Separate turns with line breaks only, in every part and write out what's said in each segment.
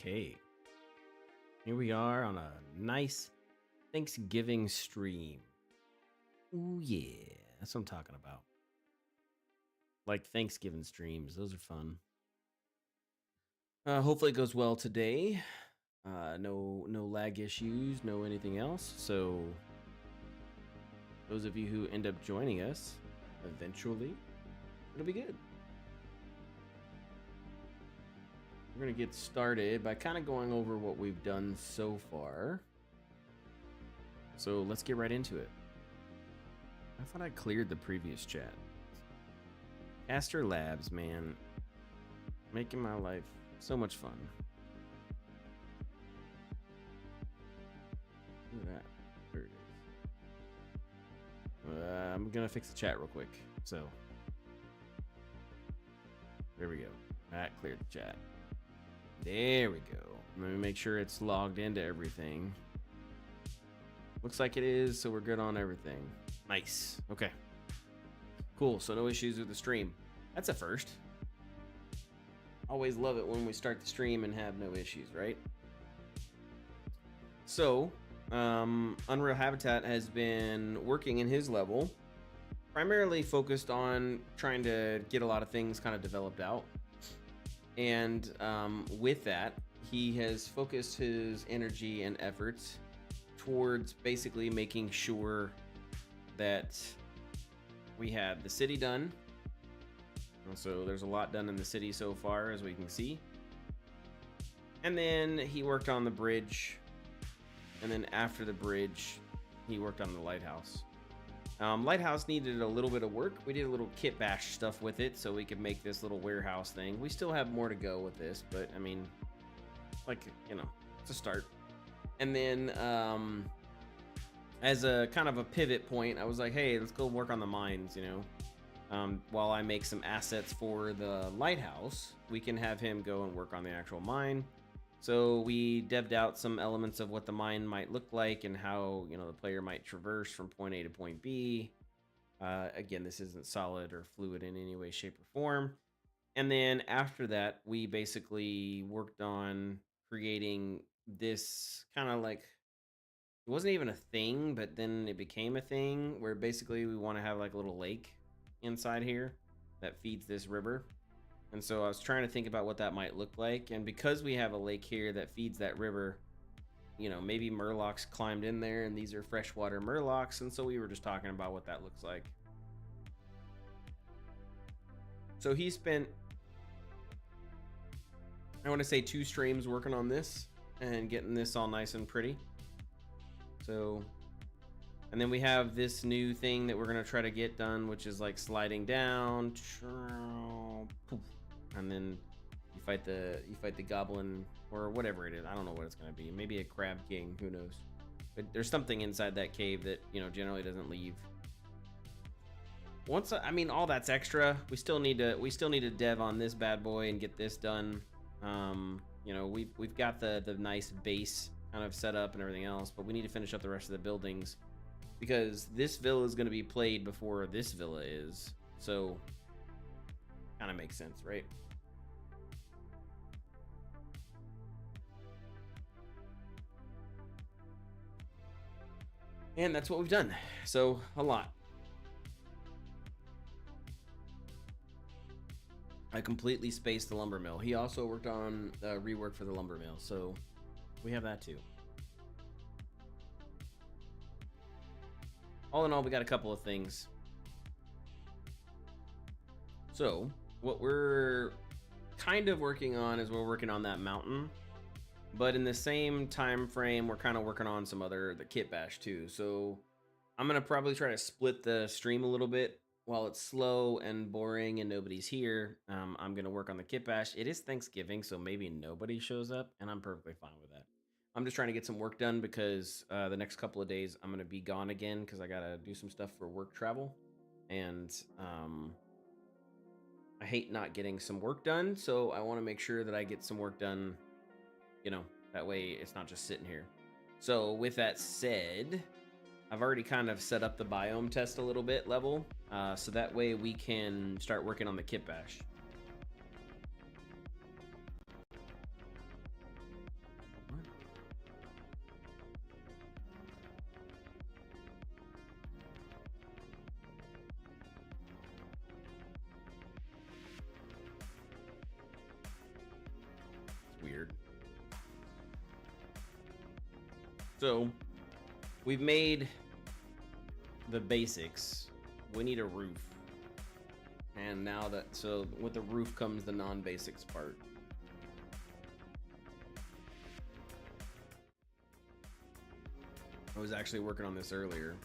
Okay, here we are on a nice Thanksgiving stream. Ooh, yeah, that's what I'm talking about. Like Thanksgiving streams, those are fun. Hopefully it goes well today. No lag issues, no anything else. So those of you who end up joining us, eventually, it'll be good. We're gonna get started by kind of going over what we've done so far. So let's get right into it. I thought I cleared the previous chat. Caster Labs, man. Making my life so much fun. Look at that. There it is. I'm gonna fix the chat real quick. So, there we go. That cleared the chat. There we go. Let me make sure it's logged into everything. Looks like it is, so we're good on everything. Nice. Okay. Cool. So no issues with the stream. That's a first. Always love it when we start the stream and have no issues, right? So, Unreal Habitat has been working in his level, primarily focused on trying to get a lot of things kind of developed out. And with that, he has focused his energy and efforts towards basically making sure that we have the city done. So there's a lot done in the city so far, as we can see. And then he worked on the bridge. And then after the bridge, he worked on the lighthouse. Lighthouse needed a little bit of work. We did a little kit bash stuff with it so we could make this little warehouse thing. We still have more to go with this, but I mean, like, you know, it's a start. And then as a kind of a pivot point, I was like, hey, let's go work on the mines, you know. While I make some assets for the lighthouse, we can have him go and work on the actual mine. So we dev'd out some elements of what the mine might look like and how, you know, the player might traverse from point A to point B. Again, this isn't solid or fluid in any way, shape, or form. And then after that, we basically worked on creating this kind of like, it wasn't even a thing, but then it became a thing where basically we want to have like a little lake inside here that feeds this river. And so I was trying to think about what that might look like. And because we have a lake here that feeds that river, you know, maybe murlocs climbed in there and these are freshwater murlocs. And so we were just talking about what that looks like. So he spent, I want to say 2 streams working on this and getting this all nice and pretty. So, and then we have this new thing that we're going to try to get done, which is like sliding down, and then you fight the goblin or whatever it is. I don't know what it's going to be. Maybe a crab king, who knows. But there's something inside that cave that, you know, generally doesn't leave. Once I mean, all that's extra. We still need to dev on this bad boy and get this done. You know, we've got the nice base kind of set up and everything else, but we need to finish up the rest of the buildings because this villa is going to be played before this villa is. So kind of makes sense, right? And that's what we've done. So a lot. I completely spaced the lumber mill. He also worked on rework for the lumber mill, so we have that too. All in all, we got a couple of things. So what we're kind of working on is we're working on that mountain, but in the same time frame, we're kind of working on some the kit bash too. So I'm gonna probably try to split the stream a little bit. While it's slow and boring and nobody's here, I'm gonna work on the kit bash. It is Thanksgiving, so maybe nobody shows up, and I'm perfectly fine with that. I'm just trying to get some work done because the next couple of days I'm gonna be gone again because I gotta do some stuff for work travel, and I hate not getting some work done. So I want to make sure that I get some work done. You know, that way it's not just sitting here. So with that said, I've already kind of set up the biome test a little bit level, so that way we can start working on the kit bash. So we've made the basics. We need a roof. And now so with the roof comes the non-basics part. I was actually working on this earlier.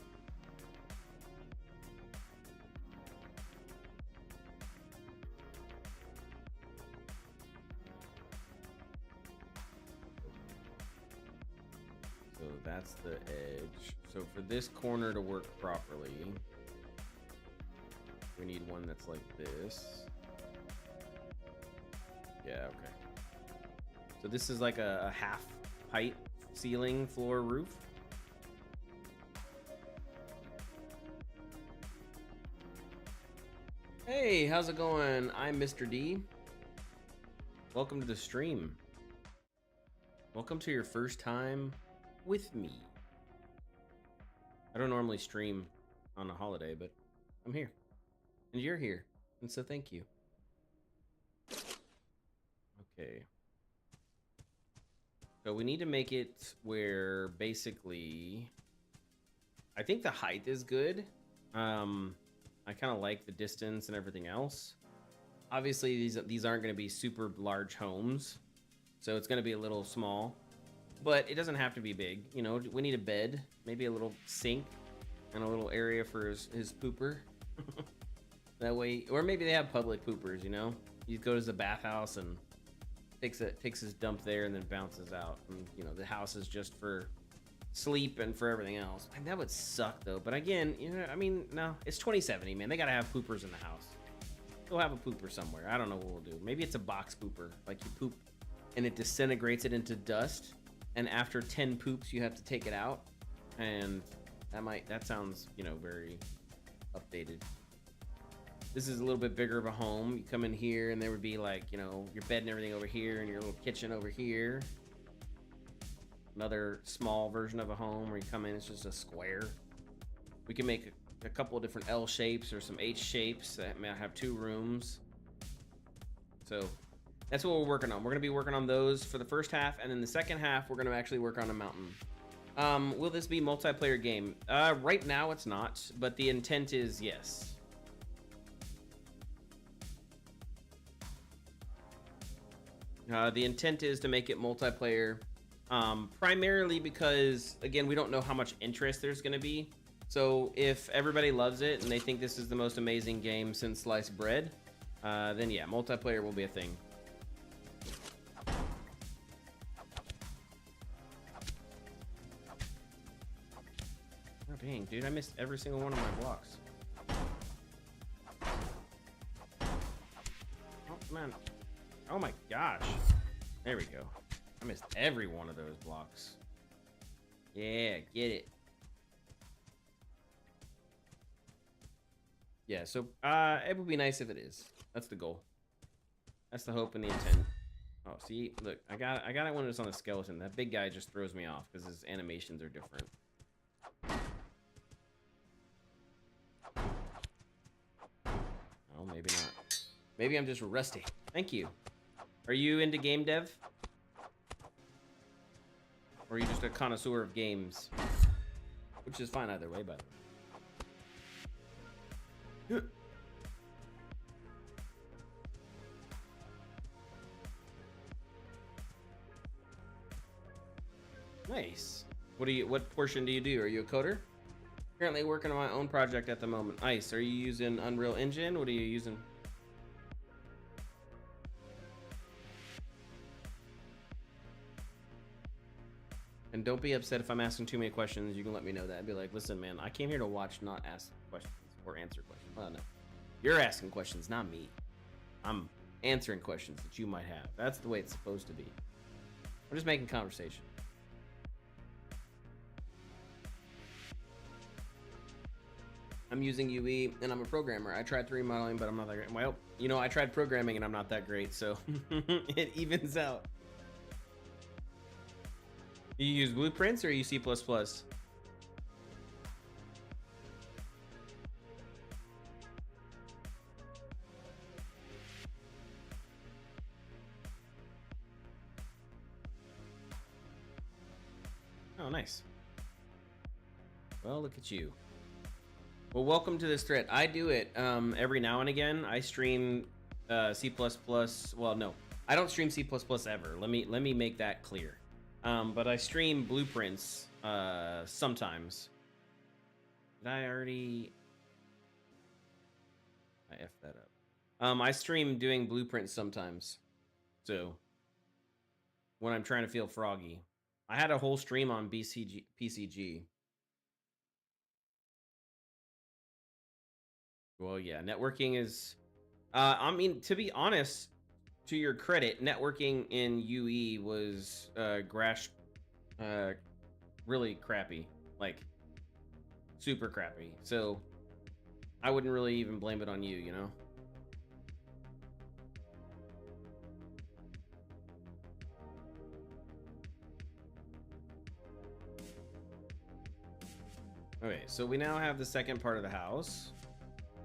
So that's the edge. So for this corner to work properly, we need one that's like this. Yeah, okay. So this is like a half height ceiling floor roof. Hey, how's it going? I'm Mr. D. Welcome to the stream. Welcome to your first time with me. I don't normally stream on a holiday, but I'm here. And you're here. And so thank you. Okay. So we need to make it where basically I think the height is good. I kind of like the distance and everything else. Obviously, these aren't going to be super large homes, so it's going to be a little small, but it doesn't have to be big. You know, we need a bed, maybe a little sink, and a little area for his pooper. That way, or maybe they have public poopers. You know, he goes to the bathhouse and takes his dump there and then bounces out. And you know, the house is just for sleep and for everything else. And that would suck though. But again, you know, I mean, no, it's 2070, man. They gotta have poopers in the house. We'll have a pooper somewhere. I don't know what we'll do. Maybe it's a box pooper, like you poop and it disintegrates it into dust, and after 10 poops you have to take it out. And that sounds, you know, very updated. This is a little bit bigger of a home. You come in here and there would be like, you know, your bed and everything over here and your little kitchen over here. Another small version of a home where you come in, it's just a square. We can make a couple of different L shapes or some H shapes that may have 2 rooms. So that's what we're working on. We're going to be working on those for the first half, and then the second half we're going to actually work on a mountain. Will this be multiplayer game? Right now it's not, but the intent is yes. The intent is to make it multiplayer. Primarily because, again, we don't know how much interest there's going to be. So if everybody loves it and they think this is the most amazing game since sliced bread, then yeah, multiplayer will be a thing. Oh dang, dude, I missed every single one of my blocks. Oh man, oh my gosh, there we go. I missed every one of those blocks. Yeah, get it. Yeah, so it would be nice if it is. That's the goal. That's the hope and the intent. Oh, see, look, I got it when it's on the skeleton. That big guy just throws me off because his animations are different. Oh, maybe not. Maybe I'm just rusty. Thank you. Are you into game dev? Or are you just a connoisseur of games? Which is fine either way, by the way. Nice. What portion do you do? Are you a coder? Currently working on my own project at the moment. Nice. Are you using Unreal Engine? What are you using? And don't be upset if I'm asking too many questions. You can let me know that. I'd be like, listen, man, I came here to watch, not ask questions or answer questions. Well, no. You're asking questions, not me. I'm answering questions that you might have. That's the way it's supposed to be. We're just making conversation. I'm using UE and I'm a programmer. I tried 3D modeling, but I'm not that great. Well, you know, I tried programming and I'm not that great, so it evens out. You use blueprints or you C++? Oh, nice. Well, look at you. Well, welcome to this thread. I do it every now and again. I stream C++. Well, no, I don't stream C++ ever. Let me make that clear. But I stream blueprints sometimes. Did I already? I effed that up. I stream doing blueprints sometimes. So when I'm trying to feel froggy, I had a whole stream on PCG. Well, yeah, networking is. I mean, to be honest, to your credit, networking in UE was really crappy, like super crappy. So I wouldn't really even blame it on you, you know. Okay, so we now have the second part of the house.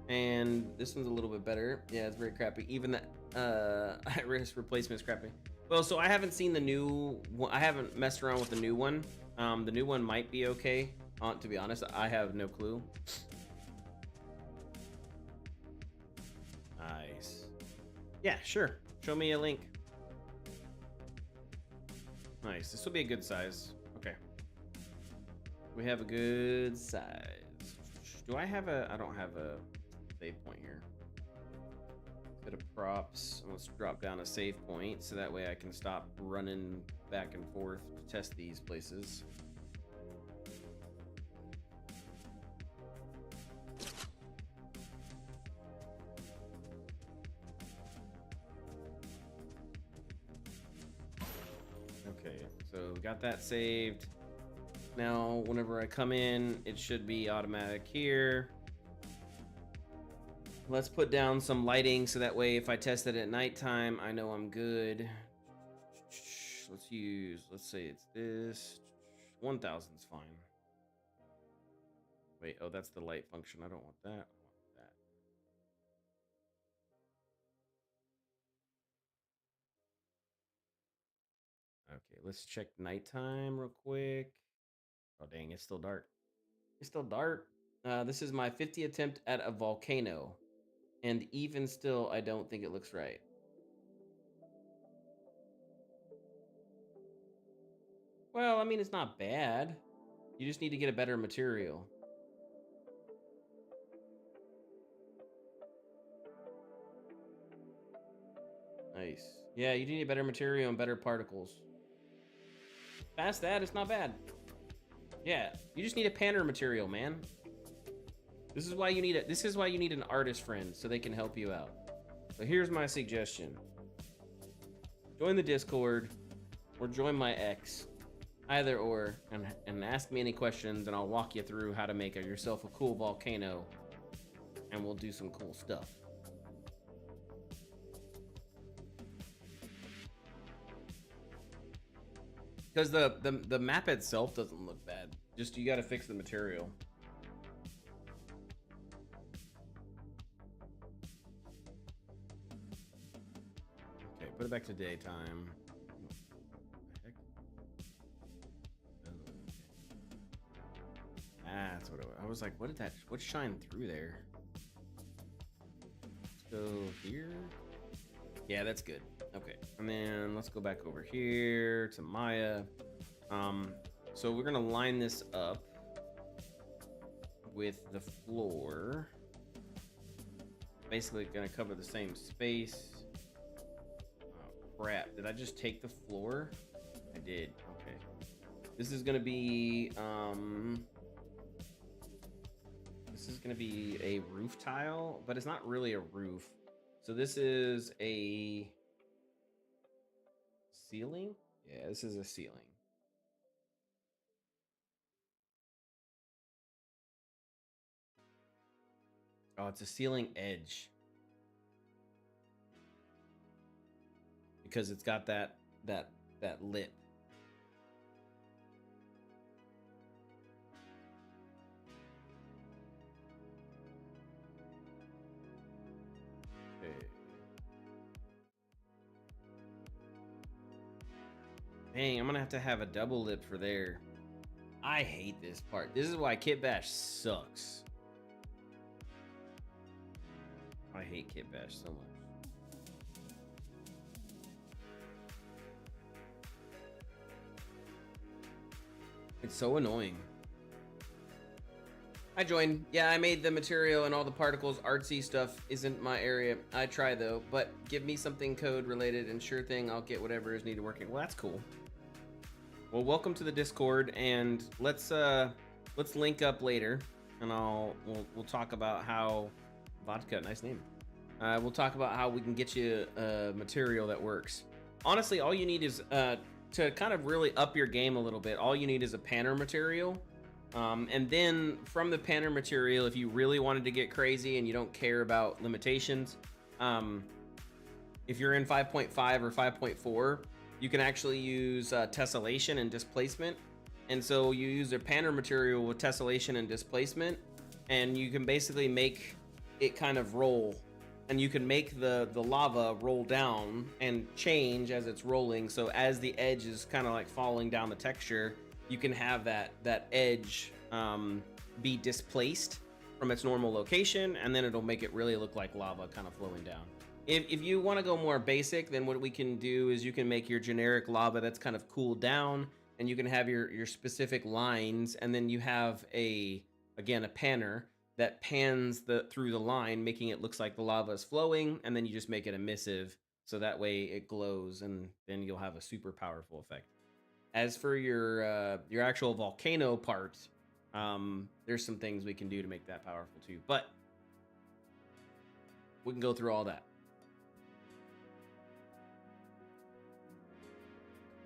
And this one's a little bit better. Yeah, it's very crappy. Even the high-risk replacement's crappy. Well, so I haven't seen the new one. I haven't messed around with the new one. The new one might be okay. To be honest, I have no clue. Nice. Yeah, sure. Show me a link. Nice. This will be a good size. Okay. We have a good size. Do I have a... I don't have a save point here. Bit of props. Let's drop down a save point so that way I can stop running back and forth to test these places. Okay, so we got that saved. Now, whenever I come in, it should be automatic here. Let's put down some lighting so that way if I test it at nighttime, I know I'm good. Let's say it's this. 1000 is fine. Wait, oh, that's the light function. I don't want that. I want that. Okay, let's check nighttime real quick. Oh, dang, it's still dark. It's still dark. This is my 50th attempt at a volcano. And even still, I don't think it looks right. Well, I mean, it's not bad. You just need to get a better material. Nice. Yeah, you need a better material and better particles. Past that, it's not bad. Yeah, you just need a panner material, man. This is why you need an artist friend so they can help you out. So here's my suggestion. Join the Discord or join my X. Either or, and ask me any questions and I'll walk you through how to make yourself a cool volcano and we'll do some cool stuff. Because the map itself doesn't look bad. Just you gotta fix the material. Okay, put it back to daytime. That's what I was like. What shined through there? Let's go here. Yeah, that's good. Okay, and then let's go back over here to Maya. So we're gonna line this up with the floor. Basically gonna cover the same space. Oh, crap, did I just take the floor? I did, okay. This is gonna be, a roof tile, but it's not really a roof. So this is a ceiling? Yeah, this is a ceiling. Oh, it's a ceiling edge. Because it's got that lip. Okay. Dang, I'm gonna have to have a double lip for there. I hate this part. This is why Kit Bash sucks. I hate Kit Bash so much. It's so annoying. I joined. Yeah, I made the material and all the particles. Artsy stuff isn't my area. I try though, but give me something code related and sure thing, I'll get whatever is needed working. Well, that's cool. Well, welcome to the Discord, and let's link up later, and we'll talk about how vodka, nice name. We'll talk about how we can get you material that works. Honestly, all you need is to kind of really up your game a little bit. All you need is a panner material. And then from the panner material, if you really wanted to get crazy and you don't care about limitations, if you're in 5.5 or 5.4, you can actually use tessellation and displacement. And so you use a panner material with tessellation and displacement, and you can basically make it kind of roll. And you can make the lava roll down and change as it's rolling. So as the edge is kind of like falling down the texture, you can have that edge be displaced from its normal location, and then it'll make it really look like lava kind of flowing down. If you want to go more basic, then what we can do is you can make your generic lava that's kind of cooled down, and you can have your specific lines, and then you have again a panner that pans through the line, making it looks like the lava is flowing, and then you just make it emissive, so that way it glows, and then you'll have a super powerful effect. As for your actual volcano part, there's some things we can do to make that powerful too, but we can go through all that.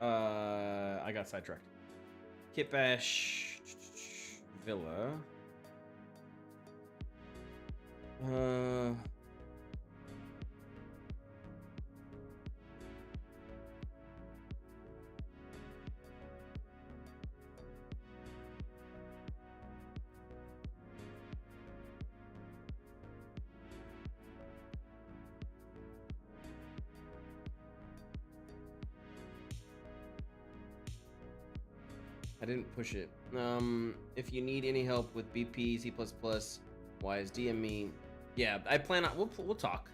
I got sidetracked. Kit Bash Villa. I didn't push it. If you need any help with BP, C++, wise, DM me. Yeah, I plan on. We'll talk.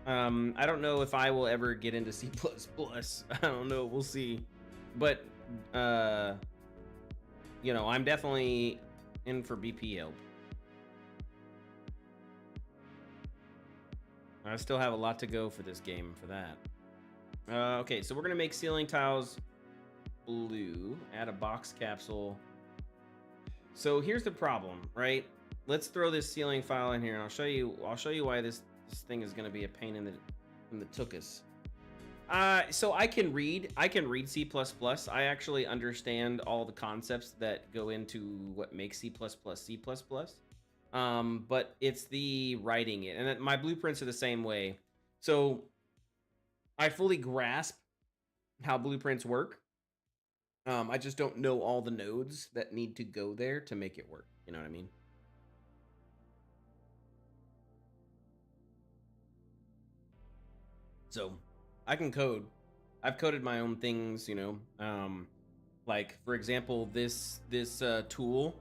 I don't know if I will ever get into C++. I don't know. We'll see. But you know, I'm definitely in for BP help. I still have a lot to go for this game for that. Okay, so we're gonna make ceiling tiles blue. Add a box capsule. So here's the problem, right? Let's throw this ceiling file in here, and I'll show you why this thing is going to be a pain in the tuchus. So I can read C++. I actually understand all the concepts that go into what makes C++. But it's the writing it, and my blueprints are the same way. So I fully grasp how blueprints work. I just don't know all the nodes that need to go there to make it work. You know what I mean? So I can code. I've coded my own things, you know. Like for example, this tool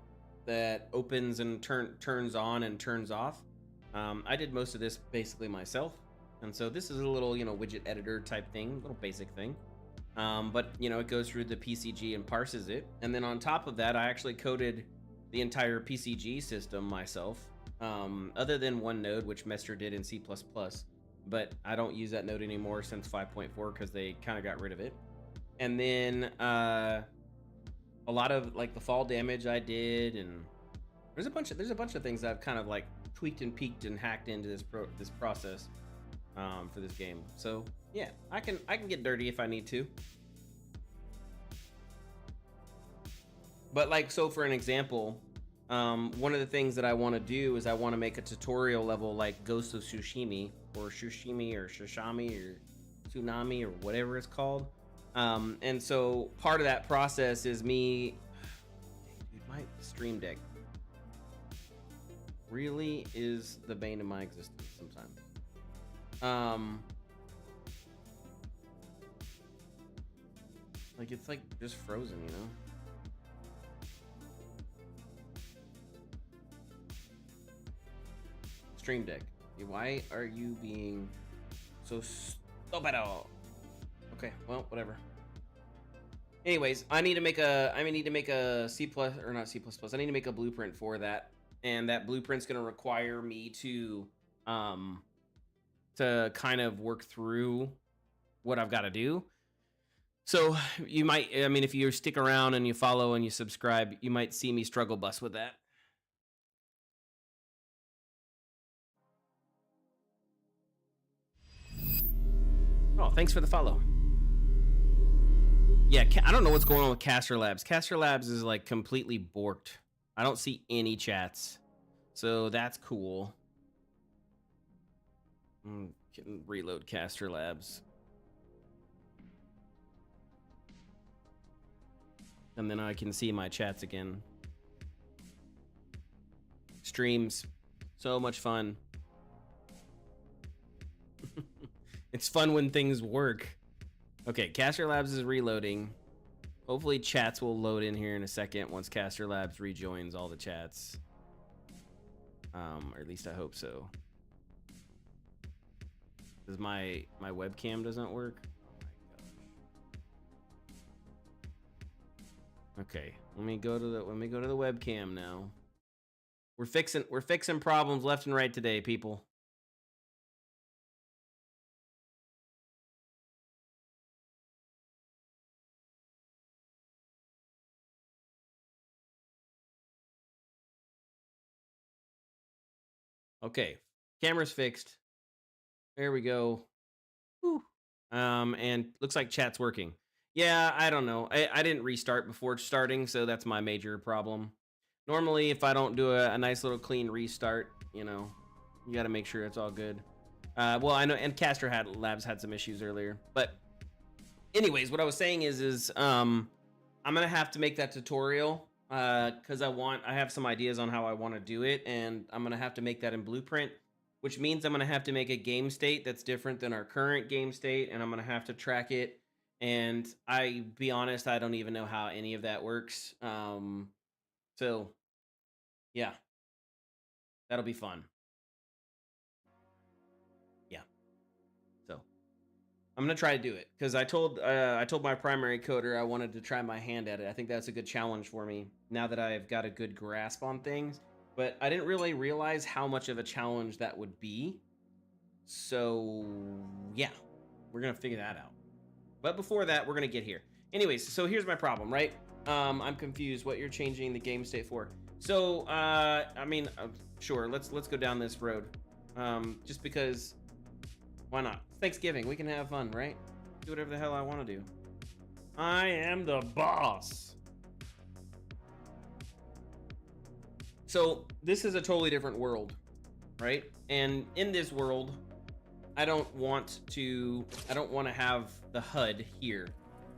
that opens and turns on and turns off. I did most of this basically myself, and so this is a little, you know, widget editor type thing, little basic thing. But you know, it goes through the PCG and parses it, and then on top of that, I actually coded the entire PCG system myself, other than one node which Mester did in C++, but I don't use that node anymore since 5.4 because they kind of got rid of it. And then a lot of like the fall damage I did, and there's a bunch of things that I've kind of like tweaked and peeked and hacked into this process for this game. So yeah, I can get dirty if I need to. But like, so for an example, one of the things that I want to do is I want to make a tutorial level like Ghost of Tsushima or Shushimi or Shishami or Tsunami or whatever it's called. And so part of that process is me, dude, my Stream Deck really is the bane of my existence sometimes. Like it's like just frozen, you know? Stream Deck. Why are you being so stupid? Okay, well, whatever. Anyways, I need to make a C plus, or not C plus plus. I need to make a blueprint for that, and that blueprint's gonna require me to kind of work through what I've got to do. So you might, I mean, if you stick around and you follow and you subscribe, you might see me struggle bus with that. Oh, thanks for the follow. Yeah, I don't know what's going on with Caster Labs. Caster Labs is like completely borked. I don't see any chats. So that's cool. Can reload Caster Labs. And then I can see my chats again. Streams. So much fun. It's fun when things work. Okay, Caster Labs is reloading. Hopefully chats will load in here in a second once Caster Labs rejoins all the chats. Or at least I hope so. Because my webcam doesn't work. Okay, let me go to the webcam now. We're fixing problems left and right today, people. Okay, camera's fixed. There we go. Whew. And looks like chat's working. Yeah, I don't know. I didn't restart before starting, so that's my major problem. Normally, if I don't do a nice little clean restart, you know, you got to make sure it's all good. Well, I know, and Caster Labs had some issues earlier. But anyways, what I was saying is I'm going to have to make that tutorial because I have some ideas on how I want to do it, and I'm going to have to make that in Blueprint, which means I'm going to have to make a game state that's different than our current game state, and I'm going to have to track it. And be honest, I don't even know how any of that works. So yeah, that'll be fun. Yeah. So I'm going to try to do it because I told my primary coder I wanted to try my hand at it. I think that's a good challenge for me now that I've got a good grasp on things, but I didn't really realize how much of a challenge that would be. So yeah, we're going to figure that out. But before that, we're going to get here. Anyways, so here's my problem, right? I'm confused what you're changing the game state for. So, I mean, sure, let's go down this road. Just because, why not? It's Thanksgiving, we can have fun, right? Do whatever the hell I want to do. I am the boss. So, this is a totally different world, right? And in this world, I don't want to have the HUD here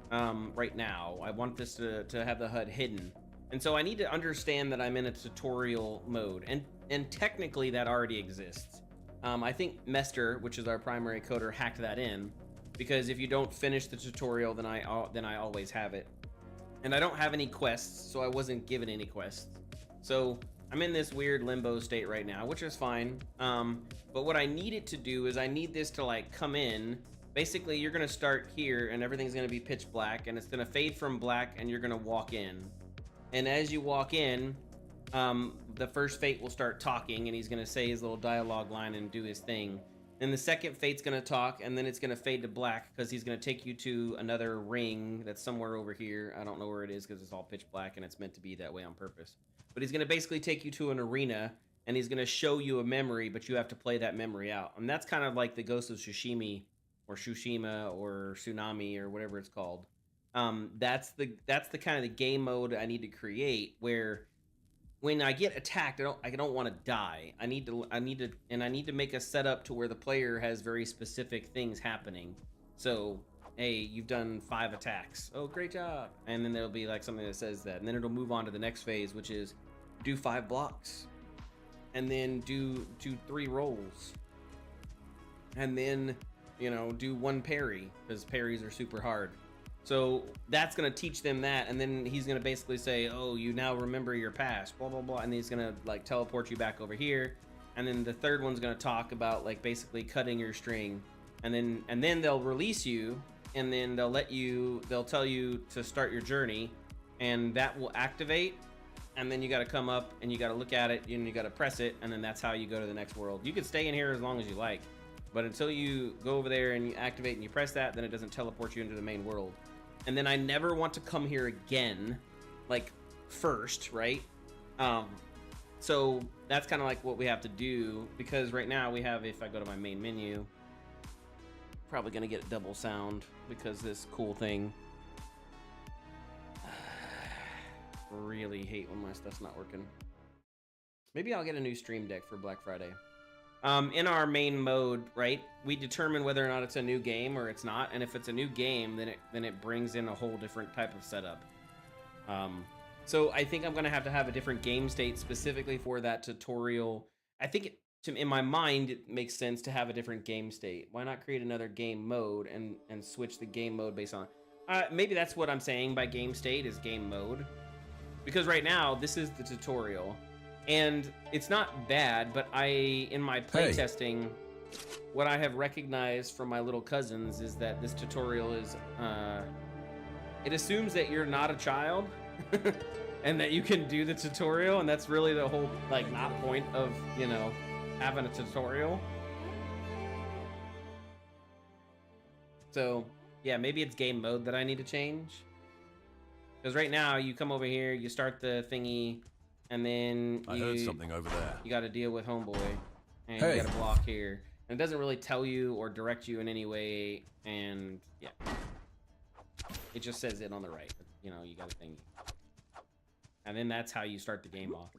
right now. I want this to have the HUD hidden. And so I need to understand that I'm in a tutorial mode. And technically that already exists. I think Mester, which is our primary coder, hacked that in because if you don't finish the tutorial, then I always have it. And I don't have any quests, so I wasn't given any quests. So I'm in this weird limbo state right now, which is fine. But what I need it to do is I need this to like come in. Basically, you're gonna start here and everything's gonna be pitch black and it's gonna fade from black and you're gonna walk in. And as you walk in, the first Fate will start talking and he's gonna say his little dialogue line and do his thing. And the second Fate's gonna talk and then it's gonna fade to black because he's gonna take you to another ring that's somewhere over here. I don't know where it is because it's all pitch black and it's meant to be that way on purpose. But he's gonna basically take you to an arena and he's gonna show you a memory, but you have to play that memory out. And that's kind of like the Ghost of Tsushima or Tsunami or whatever it's called. That's the kind of the game mode I need to create where when I get attacked, I don't want to die. I need to make a setup to where the player has very specific things happening. So, hey, you've done 5 attacks. Oh, great job. And then there'll be like something that says that. And then it'll move on to the next phase, which is do 5 blocks. And then do 3 rolls. And then, you know, do 1 parry, because parries are super hard. So that's going to teach them that, and then he's going to basically say, oh, you now remember your past, blah, blah, blah, and he's going to, like, teleport you back over here, and then the third one's going to talk about like basically cutting your string, and then they'll release you, and then they'll tell you to start your journey, and that will activate, and then you got to come up and you got to look at it and you got to press it, and then that's how you go to the next world. You can stay in here as long as you like, but until you go over there and you activate and you press that, then it doesn't teleport you into the main world. And then I never want to come here again, like first, right? So that's kind of like what we have to do, because right now we have, if I go to my main menu, probably gonna get double sound because this cool thing. Really hate when my stuff's not working. Maybe I'll get a new Stream Deck for Black Friday. In our main mode, right, we determine whether or not it's a new game or it's not, and if it's a new game, then it brings in a whole different type of setup. So I think I'm gonna have to have a different game state specifically for that tutorial. I think in my mind, it makes sense to have a different game state. Why not create another game mode and switch the game mode based on... maybe that's what I'm saying by game state is game mode. Because right now, this is the tutorial. And it's not bad, but in my playtesting, what I have recognized from my little cousins is that this tutorial is... it assumes that you're not a child. And that you can do the tutorial, and that's really the whole like not point of, you know, having a tutorial. So yeah, maybe it's game mode that I need to change, because right now you come over here, you start the thingy, and then I heard something over there. You got to deal with homeboy, and you got to block here, and it doesn't really tell you or direct you in any way, and yeah, it just says it on the right. You know, you got a thingy. And then that's how you start the game off.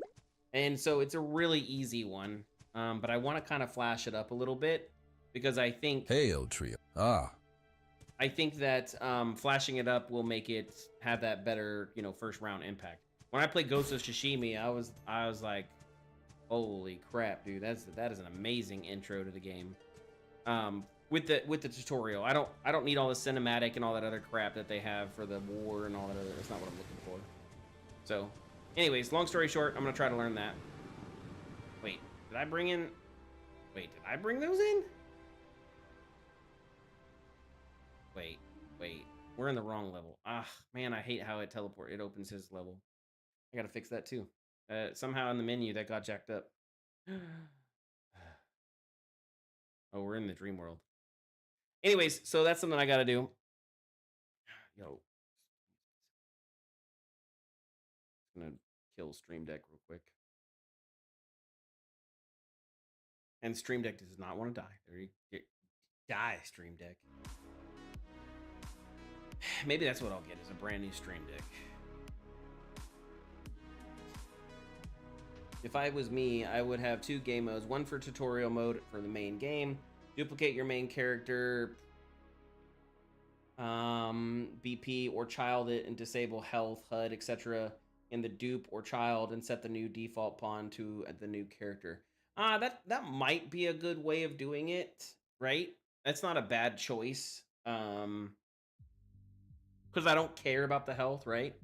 And so it's a really easy one, but I want to kind of flash it up a little bit, because I think... Hail trio. I think that flashing it up will make it have that better, you know, first round impact. When I played Ghost of Tsushima, I was like, holy crap, dude, that is an amazing intro to the game. With the tutorial, I don't need all the cinematic and all that other crap that they have for the war and all that other. That's not what I'm looking for. So, anyways, long story short, I'm gonna try to learn that. Wait, did I bring in? Wait, did I bring those in? Wait, we're in the wrong level. Ah, man, I hate how it opens his level. I gotta fix that too. Somehow in the menu that got jacked up. Oh, we're in the dream world. Anyways, so that's something I gotta do. Yo. I'm gonna kill Stream Deck real quick. And Stream Deck does not want to die. There you go. Die, Stream Deck. Maybe that's what I'll get, is a brand new Stream Deck. If I was me, I would have 2 game modes. One for tutorial mode for the main game. Duplicate your main character, BP, or child it, and disable health, HUD, etc. in the dupe or child, and set the new default pawn to the new character. That might be a good way of doing it, right? That's not a bad choice. Because I don't care about the health, right?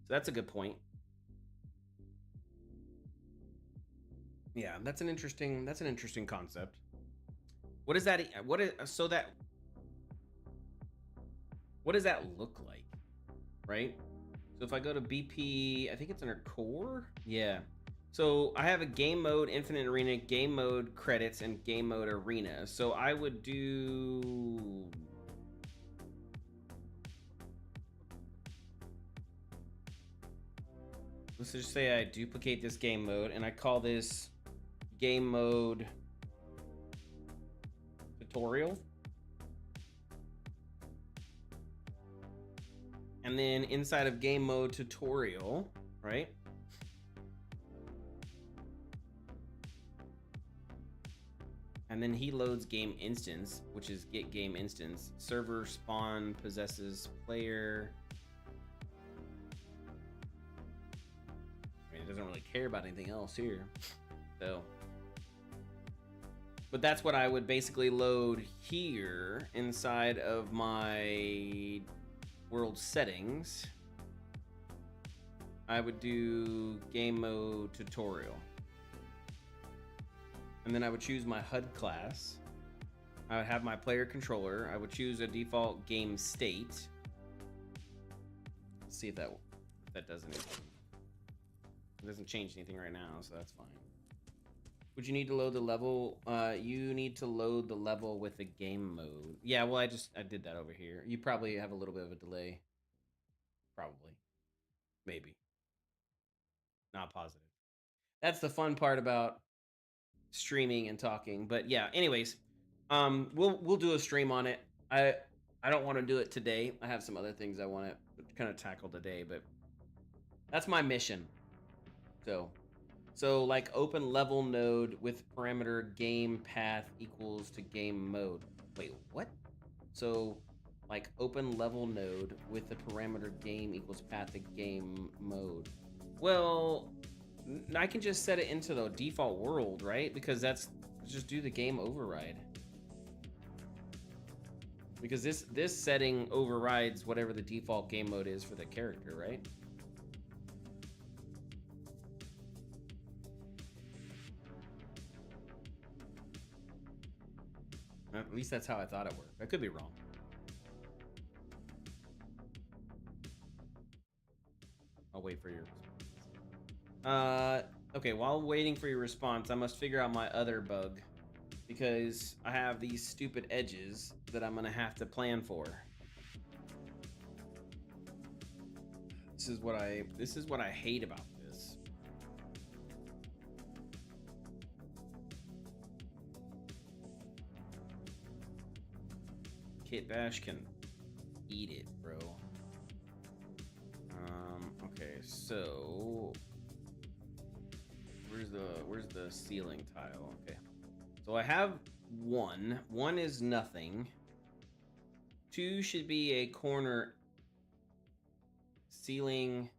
So that's a good point. Yeah, that's an interesting concept. What does that what does that look like? Right? So if I go to BP, I think it's under core. Yeah. So I have a game mode, infinite arena, game mode credits, and game mode arena. So I would do... Let's just say I duplicate this game mode and I call this game mode tutorial. And then inside of game mode tutorial, right? And then he loads game instance, which is get game instance. Server spawn possesses player. I mean, it doesn't really care about anything else here. So, but that's what I would basically load here inside of my world settings. I would do game mode tutorial. And then I would choose my HUD class. I would have my player controller. I would choose a default game state. Let's see if that does anything. It doesn't change anything right now, so that's fine. Would you need to load the level? You need to load the level with the game mode. Yeah, well, I did that over here. You probably have a little bit of a delay. Probably. Maybe. Not positive. That's the fun part about streaming and talking. But yeah, anyways, we'll do a stream on it. I don't want to do it today. I have some other things I want to kind of tackle today, but that's my mission. So like open level node with parameter game path equals to game mode. Wait, what? So like open level node with the parameter game equals path to game mode. Well, I can just set it into the default world, right? Because just do the game override. Because this setting overrides whatever the default game mode is for the character, right? At least that's how I thought it worked. I could be wrong. I'll wait for your response. Okay, while waiting for your response, I must figure out my other bug. Because I have these stupid edges that I'm gonna have to plan for. This is what I hate about this. Kit Bash can eat it, bro. Okay, so where's the ceiling tile? Okay. So I have one. One is nothing. Two should be a corner ceiling.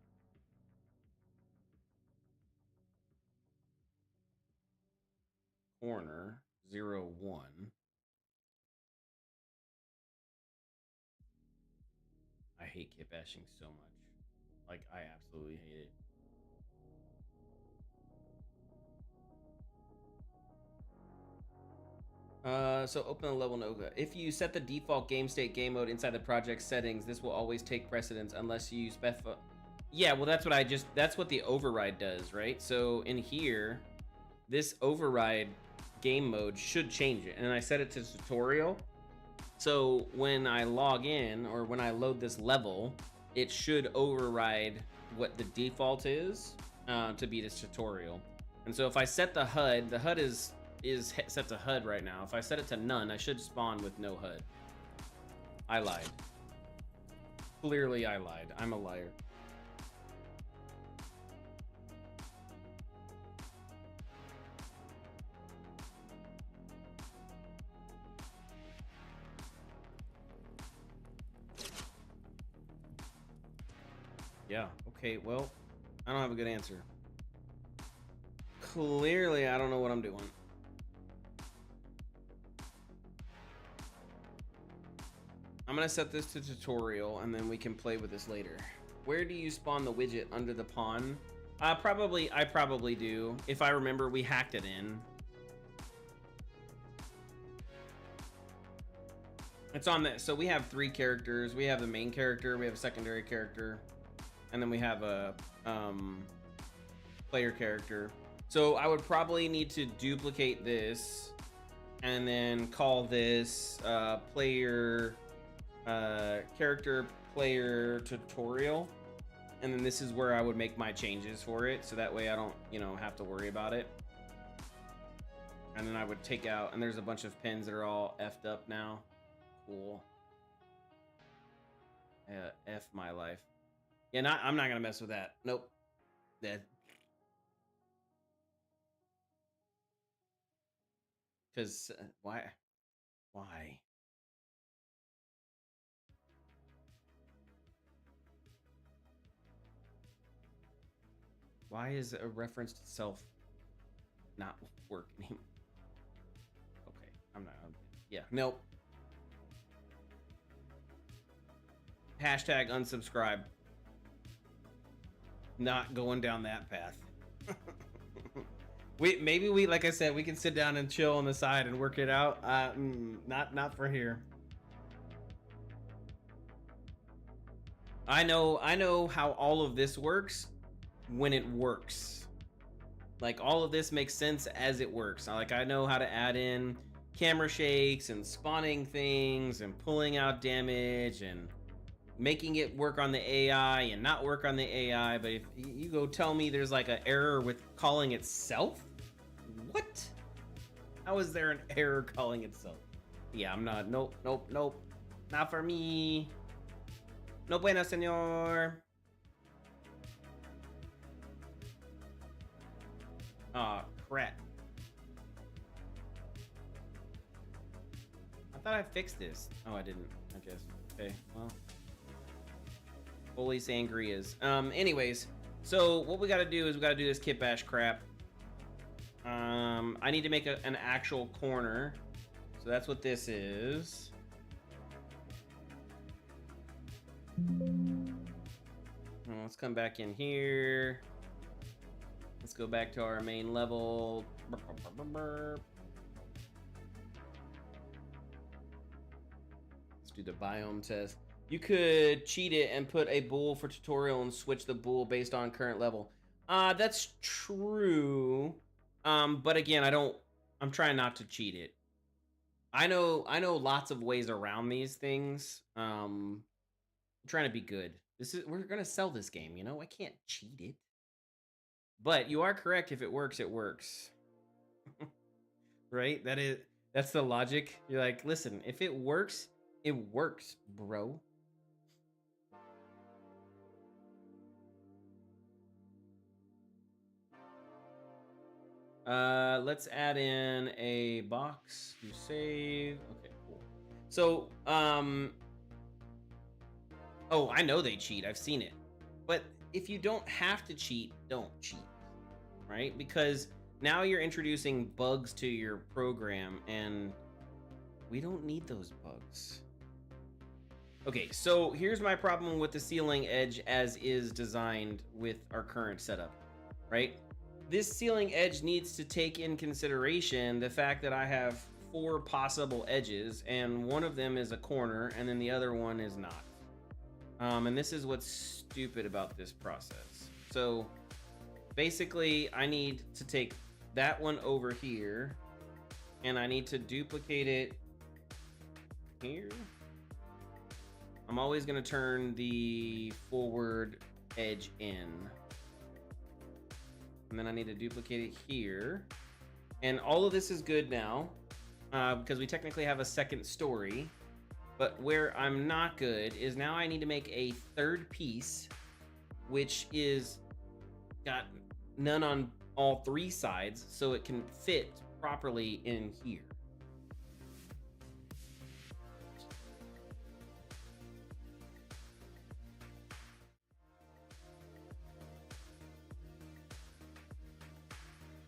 Corner 0, 1. I hate kit bashing so much. Like, I absolutely hate it. So open the level node. If you set the default game state game mode inside the project settings, this will always take precedence unless you specify. Yeah, well, that's what the override does, right? So in here, this override game mode should change it. And I set it to tutorial. So when I log in or when I load this level, it should override what the default is to be this tutorial. And so if I set the HUD is set to HUD right now. If I set it to none, I should spawn with no HUD. I lied. Clearly I lied. I'm a liar. Yeah, okay, well, I don't have a good answer. Clearly, I don't know what I'm doing. I'm gonna set this to tutorial, and then we can play with this later. Where do you spawn the widget? Under the pawn? I probably do. If I remember, we hacked it in. It's on the, so we have 3 characters. We have the main character, we have a secondary character, and then we have a player character. So I would probably need to duplicate this and then call this player character player tutorial, and then this is where I would make my changes for it, so that way I don't, you know, have to worry about it. And then I would take out, and there's a bunch of pins that are all effed up now. Cool. F my life. Yeah, I'm not gonna mess with that. Nope. That. Because why? Why is a reference to self not working? Okay, I'm not. Yeah, nope. Hashtag unsubscribe. Not going down that path. Maybe we, like I said, we can sit down and chill on the side and work it out. Not for here. I know how all of this works when it works. Like, all of this makes sense as it works. Like, I know how to add in camera shakes and spawning things and pulling out damage and making it work on the AI and not work on the AI. But if you go tell me there's like an error with calling itself, what? How is there an error calling itself? Yeah, I'm not. Nope. Not for me. No bueno, señor. Aw, crap. I thought I fixed this. Oh, I didn't, I guess. Okay, well. Holy sangrias. Anyways, so what we gotta do is we gotta do this kit bash crap. I need to make an actual corner. So that's what this is. Let's come back in here. Let's go back to our main level. Let's do the biome test. You could cheat it and put a bool for tutorial and switch the bool based on current level. That's true. But again, I'm trying not to cheat it. I know lots of ways around these things. I'm trying to be good. We're gonna sell this game, you know? I can't cheat it. But you are correct. If it works, it works. Right? That's the logic. You're like, listen, if it works, bro. Let's add in a box to save. Okay, cool. So, oh, I know they cheat. I've seen it. But if you don't have to cheat, don't cheat, right? Because now you're introducing bugs to your program, and we don't need those bugs. Okay, so here's my problem with the ceiling edge as is designed with our current setup, right? This ceiling edge needs to take in consideration the fact that I have 4 possible edges, and one of them is a corner, and then the other one is not. And this is what's stupid about this process. So basically, I need to take that one over here, and I need to duplicate it here. I'm always going to turn the forward edge in. And then I need to duplicate it here. And all of this is good now, because we technically have a second story. But where I'm not good is now I need to make a third piece, which is got none on all 3 sides, so it can fit properly in here.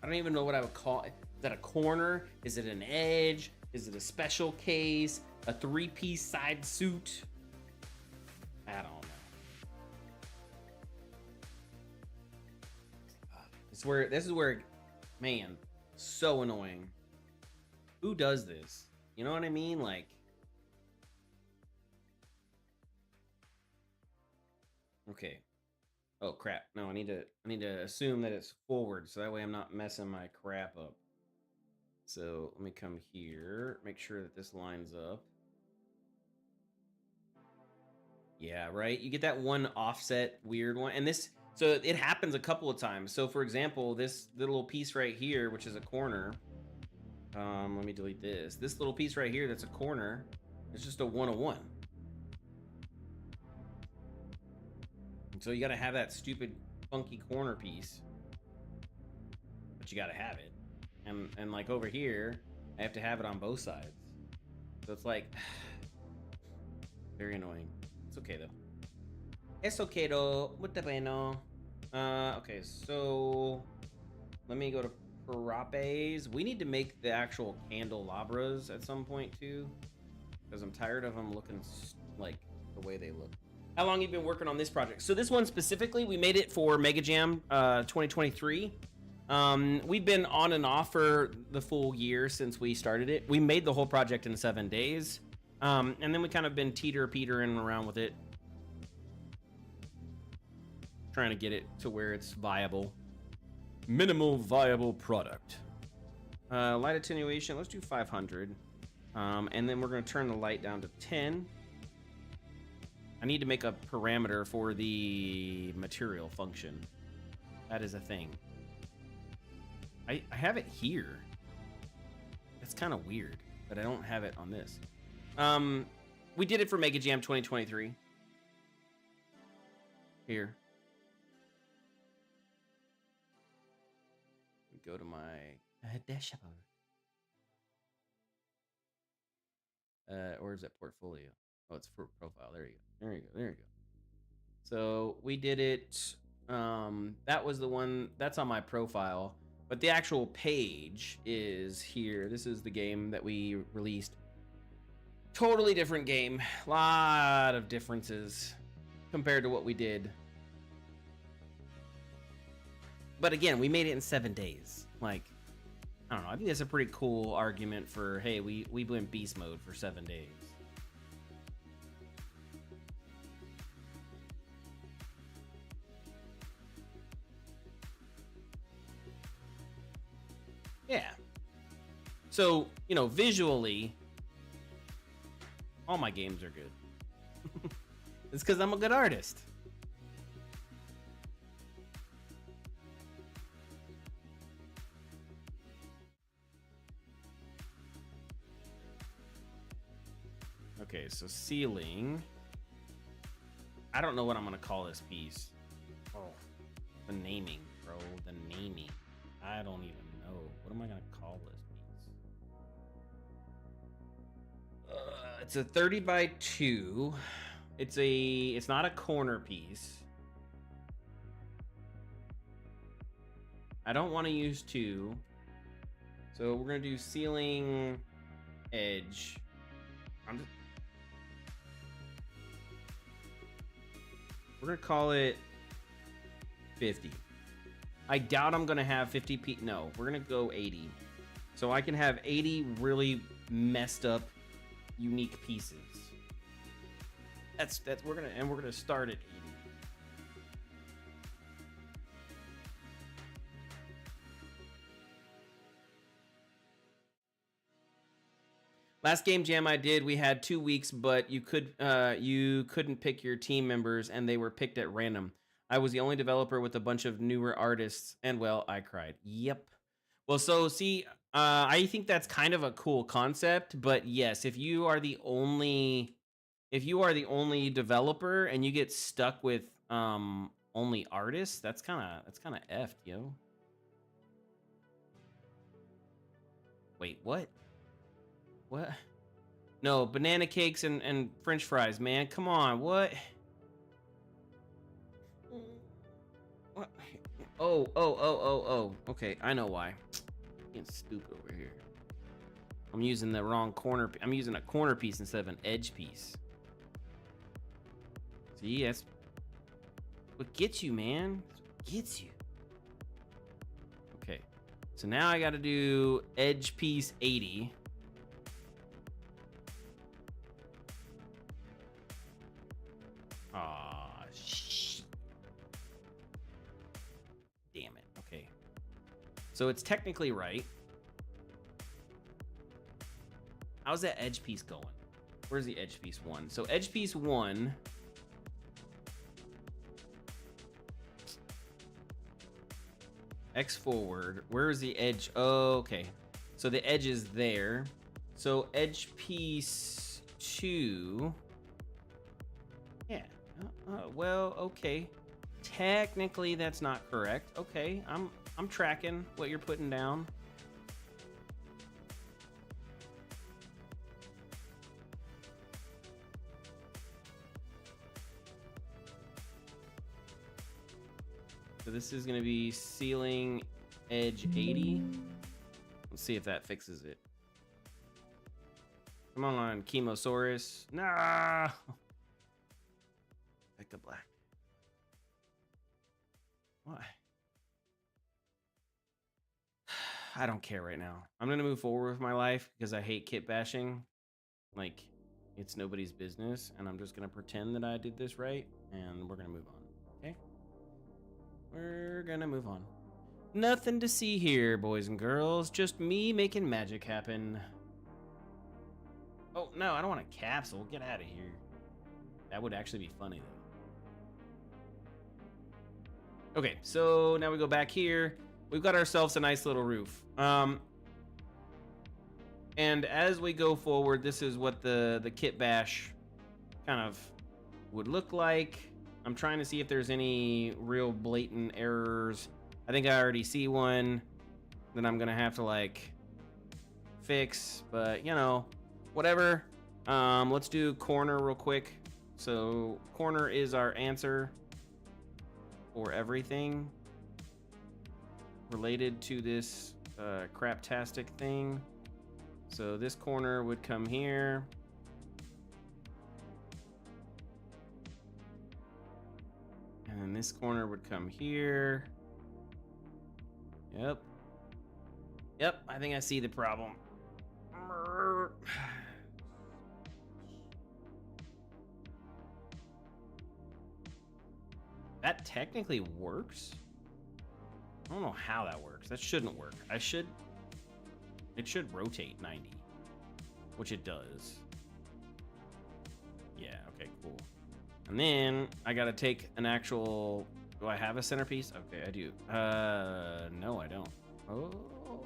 I don't even know what I would call it. Is that a corner? Is it an edge? Is it a special case? A 3-piece side suit? I don't know. This is where, man, so annoying. Who does this? You know what I mean? Like, okay. Oh crap. No, I need to assume that it's forward, so that way I'm not messing my crap up. So let me come here, make sure that this lines up. Yeah, right? You get that one offset weird one. And this, so it happens a couple of times. So for example, this little piece right here, which is a corner. Let me delete this. This little piece right here that's a corner, it's just a 101. So you gotta have that stupid funky corner piece. But you gotta have it. And like over here, I have to have it on both sides. So it's like very annoying. It's okay though. Es okay though. Muito bueno. Okay, so let me go to Parapes. We need to make the actual candelabras at some point too, because I'm tired of them looking like the way they look. How long have you been working on this project? So this one specifically, we made it for Mega Jam 2023. We've been on and off for the full year since we started it. We made the whole project in 7 days. And then we kind of been teetering around with it. Trying to get it to where it's viable. Minimal viable product. Light attenuation, let's do 500. And then we're going to turn the light down to 10. I need to make a parameter for the material function. That is a thing. I have it here. It's kind of weird, but I don't have it on this. We did it for Mega Jam 2023. Here. We go to my dashboard. Or is that portfolio? Oh, it's for profile. There you go. There you go. There you go. So we did it. That was the one that's on my profile, but the actual page is here. This is the game that we released. Totally different game. Lot of differences compared to what we did. But again, we made it in 7 days. Like, I don't know. I think that's a pretty cool argument for, hey, we went beast mode for 7 days. Yeah. So, you know, visually, all my games are good. It's because I'm a good artist. Okay, so ceiling. I don't know what I'm gonna call this piece. Oh, the naming, bro. The naming. I don't even know. What am I gonna call this piece? It's a 30 by 2. It's not a corner piece. I don't want to use 2. So we're gonna do ceiling edge. We're gonna call it 50. I doubt I'm gonna have 50 p. No, we're gonna go 80. So I can have 80 really messed up, unique pieces. That's we're gonna start at 80. Last game jam I did, we had 2 weeks, but you couldn't pick your team members, and they were picked at random. I was the only developer with a bunch of newer artists, and well, I cried. Yep. Well, so see, I think that's kind of a cool concept, but yes, if you are the only developer and you get stuck with only artists, that's kind of effed, yo. Wait, what? What? No, banana cakes and French fries, man. Come on, what? What? Oh. Okay, I know why. I'm getting stupid over here. I'm using the wrong corner. I'm using a corner piece instead of an edge piece. See, that's what gets you, man. That's what gets you. Okay, so now I got to do edge piece 80. Aw, shit. Damn it. Okay. So it's technically right. How's that edge piece going? Where's the edge piece 1? So edge piece 1. X forward. Where is the edge? Oh, okay. So the edge is there. So edge piece 2. Yeah. Well, okay. Technically, that's not correct. Okay, I'm tracking what you're putting down. So this is gonna be ceiling edge 80. Let's see if that fixes it. Come on, Chemosaurus. Nah. Pick the black. Why? I don't care right now. I'm gonna move forward with my life because I hate kit bashing. Like, it's nobody's business, and I'm just gonna pretend that I did this right, and we're gonna move on. Okay? We're gonna move on. Nothing to see here, boys and girls. Just me making magic happen. Oh, no, I don't want a capsule. Get out of here. That would actually be funny, though. Okay, so now we go back here. We've got ourselves a nice little roof. And as we go forward, this is what the kit bash kind of would look like. I'm trying to see if there's any real blatant errors. I think I already see one that I'm gonna have to like fix, but you know, whatever. Let's do corner real quick. So corner is our answer for everything related to this craptastic thing. So this corner would come here. And then this corner would come here. Yep. Yep, I think I see the problem. That technically works. I don't know how that works. That shouldn't work. It should rotate 90, which it does. Yeah, okay, cool. And then I gotta take an actual, do I have a centerpiece? Okay, I do. No, I don't. Oh,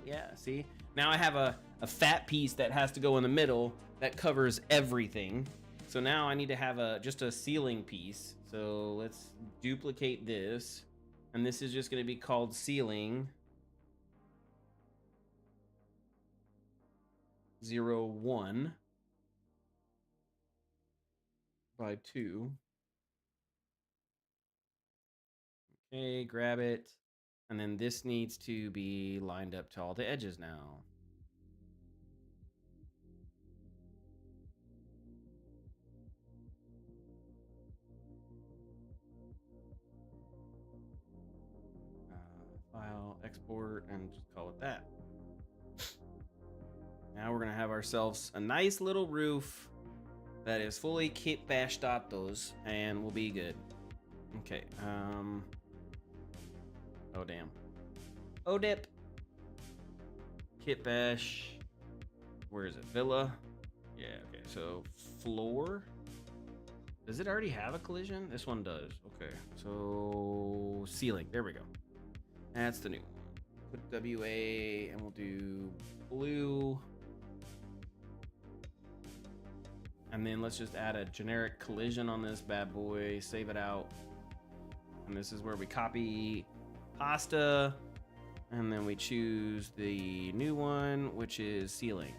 yeah, see? Now I have a fat piece that has to go in the middle that covers everything. So now I need to have just a ceiling piece. So let's duplicate this. And this is just gonna be called ceiling 01 by 2. Okay, grab it. And then this needs to be lined up to all the edges now. File, export, and just call it that. Now we're gonna have ourselves a nice little roof that is fully kit bashed datos, and we'll be good. Okay, oh damn. Oh dip. Kit bash. Where is it? Villa? Yeah, okay, so floor. Does it already have a collision? This one does. Okay, so ceiling. There we go. That's the new one. Put WA and we'll do blue. And then let's just add a generic collision on this bad boy, save it out. And this is where we copy pasta. And then we choose the new one, which is ceiling.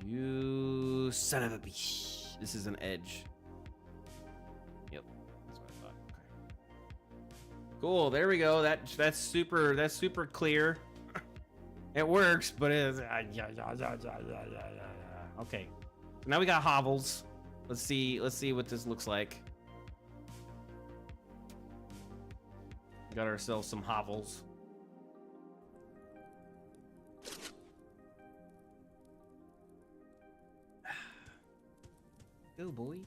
You son of a bitch. This is an edge. Yep, that's what I thought. Okay. Cool. There we go. That's super clear. It works, but it is. Okay. Now we got hovels. Let's see what this looks like. We got ourselves some hovels. Go, boy.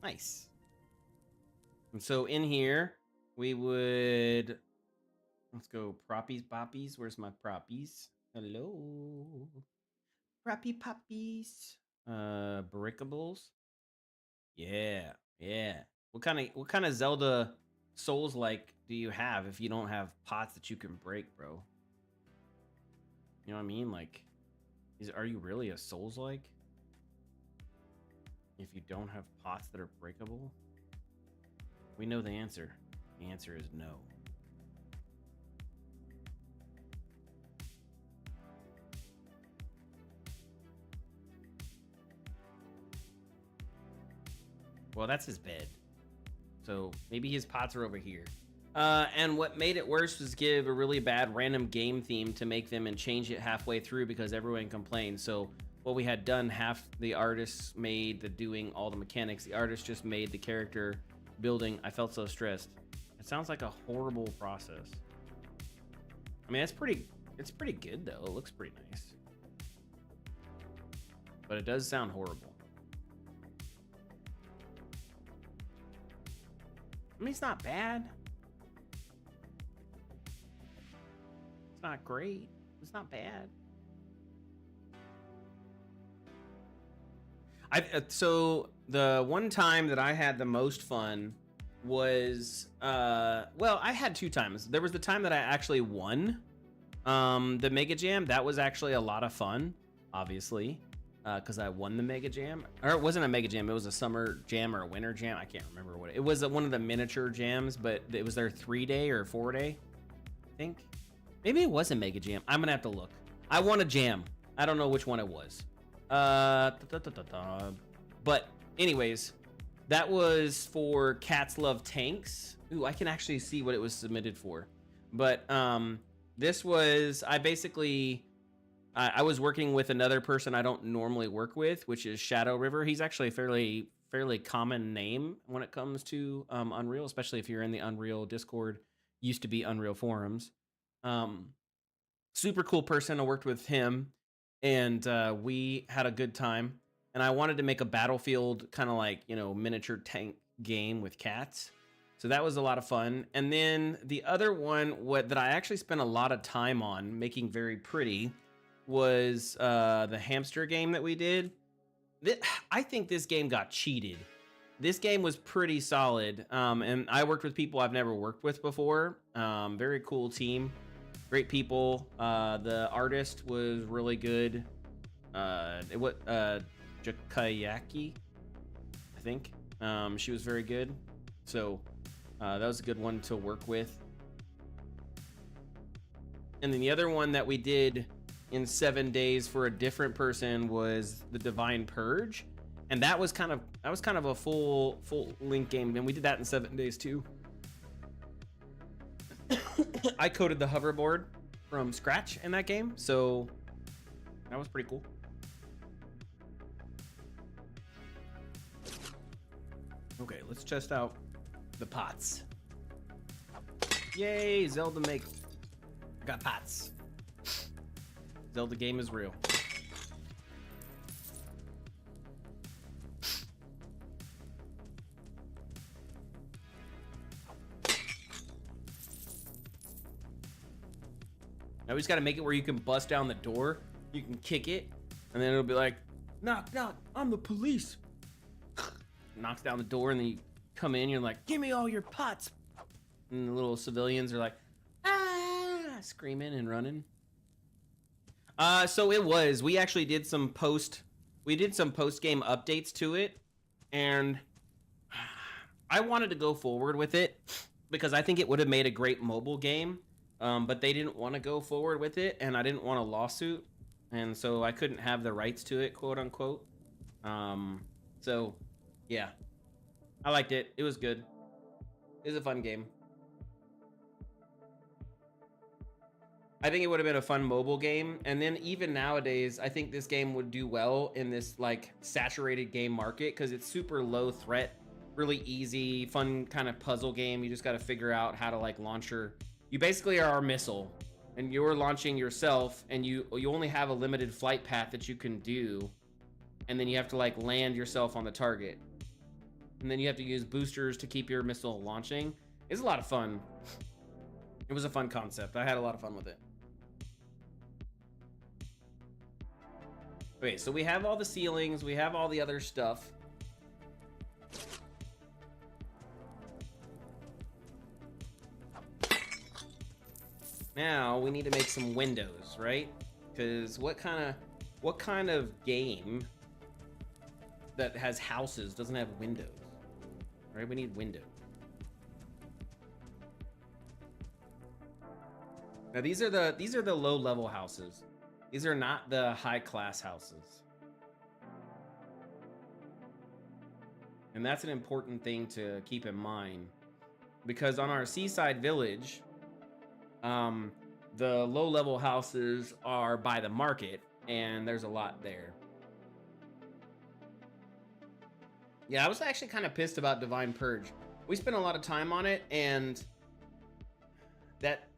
Nice. And so in here, we would... Let's go proppies boppies. Where's my proppies? Hello. Proppy poppies. Breakables. Yeah, yeah. What kind of Zelda Souls-like do you have if you don't have pots that you can break, bro? You know what I mean? Like, are you really a Souls-like? If you don't have pots that are breakable? We know the answer. The answer is no. Well, that's his bed. So maybe his pots are over here. And what made it worse was give a really bad random game theme to make them and change it halfway through because everyone complained. So what we had done, half the artists made the doing all the mechanics. The artist just made the character building. I felt so stressed. It sounds like a horrible process. I mean, it's pretty good though. It looks pretty nice. But it does sound horrible. I mean, it's not bad. It's not great. It's not bad. So the one time that I had the most fun was well, I had 2 times. There was the time that I actually won the Mega Jam. That was actually a lot of fun, obviously, because I won the Mega Jam. Or it wasn't a Mega Jam, it was a summer jam or a winter jam. I can't remember what it was. One of the miniature jams, but it was their 3-day or 4-day, I think. Maybe it was a Mega Jam. I'm gonna have to look. I won a jam. I don't know which one it was. But anyways, that was for Cats Love Tanks. Ooh, I can actually see what it was submitted for. But this was, I was working with another person I don't normally work with, which is Shadow River. He's actually a fairly common name when it comes to Unreal, especially if you're in the Unreal Discord. Used to be Unreal forums. Super cool person. I worked with him, and we had a good time. And I wanted to make a Battlefield kind of like, you know, miniature tank game with cats. So that was a lot of fun. And then the other one that I actually spent a lot of time on making very pretty was the hamster game that we did. I think this game got cheated. This game was pretty solid. And I worked with people I've never worked with before. Very cool team. Great people. The artist was really good. Jakayaki, I think. She was very good. So that was a good one to work with. And then the other one that we did in 7 days for a different person was the Divine Purge. And that was kind of a full link game, and we did that in 7 days too. I coded the hoverboard from scratch in that game, so that was pretty cool. Okay, let's test out the pots. Yay, Zelda got pots. Zelda game is real. Now we just gotta make it where you can bust down the door, you can kick it, and then it'll be like, knock, knock, I'm the police. Knocks down the door, and then you come in, you're like, give me all your pots. And the little civilians are like, ah, screaming and running. So we actually did some post-game updates to it, and I wanted to go forward with it because I think it would have made a great mobile game. But they didn't want to go forward with it, and I didn't want a lawsuit, and so I couldn't have the rights to it, quote unquote. So yeah, I liked it. It was good. It was a fun game. I think it would have been a fun mobile game, and then even nowadays, I think this game would do well in this like saturated game market because it's super low threat, really easy, fun kind of puzzle game. You just got to figure out how to like launch your. You basically are our missile, and you're launching yourself, and you only have a limited flight path that you can do, and then you have to like land yourself on the target, and then you have to use boosters to keep your missile launching. It's a lot of fun. It was a fun concept. I had a lot of fun with it. Okay, so we have all the ceilings, we have all the other stuff. Now we need to make some windows, right? Because what kind of game that has houses doesn't have windows? Right? We need windows. Now these are the low level houses. These are not the high class houses. And that's an important thing to keep in mind. because on our seaside village, the low-level houses are by the market, and there's a lot there. Yeah, I was actually kind of pissed about Divine Purge. We spent a lot of time on it, and that,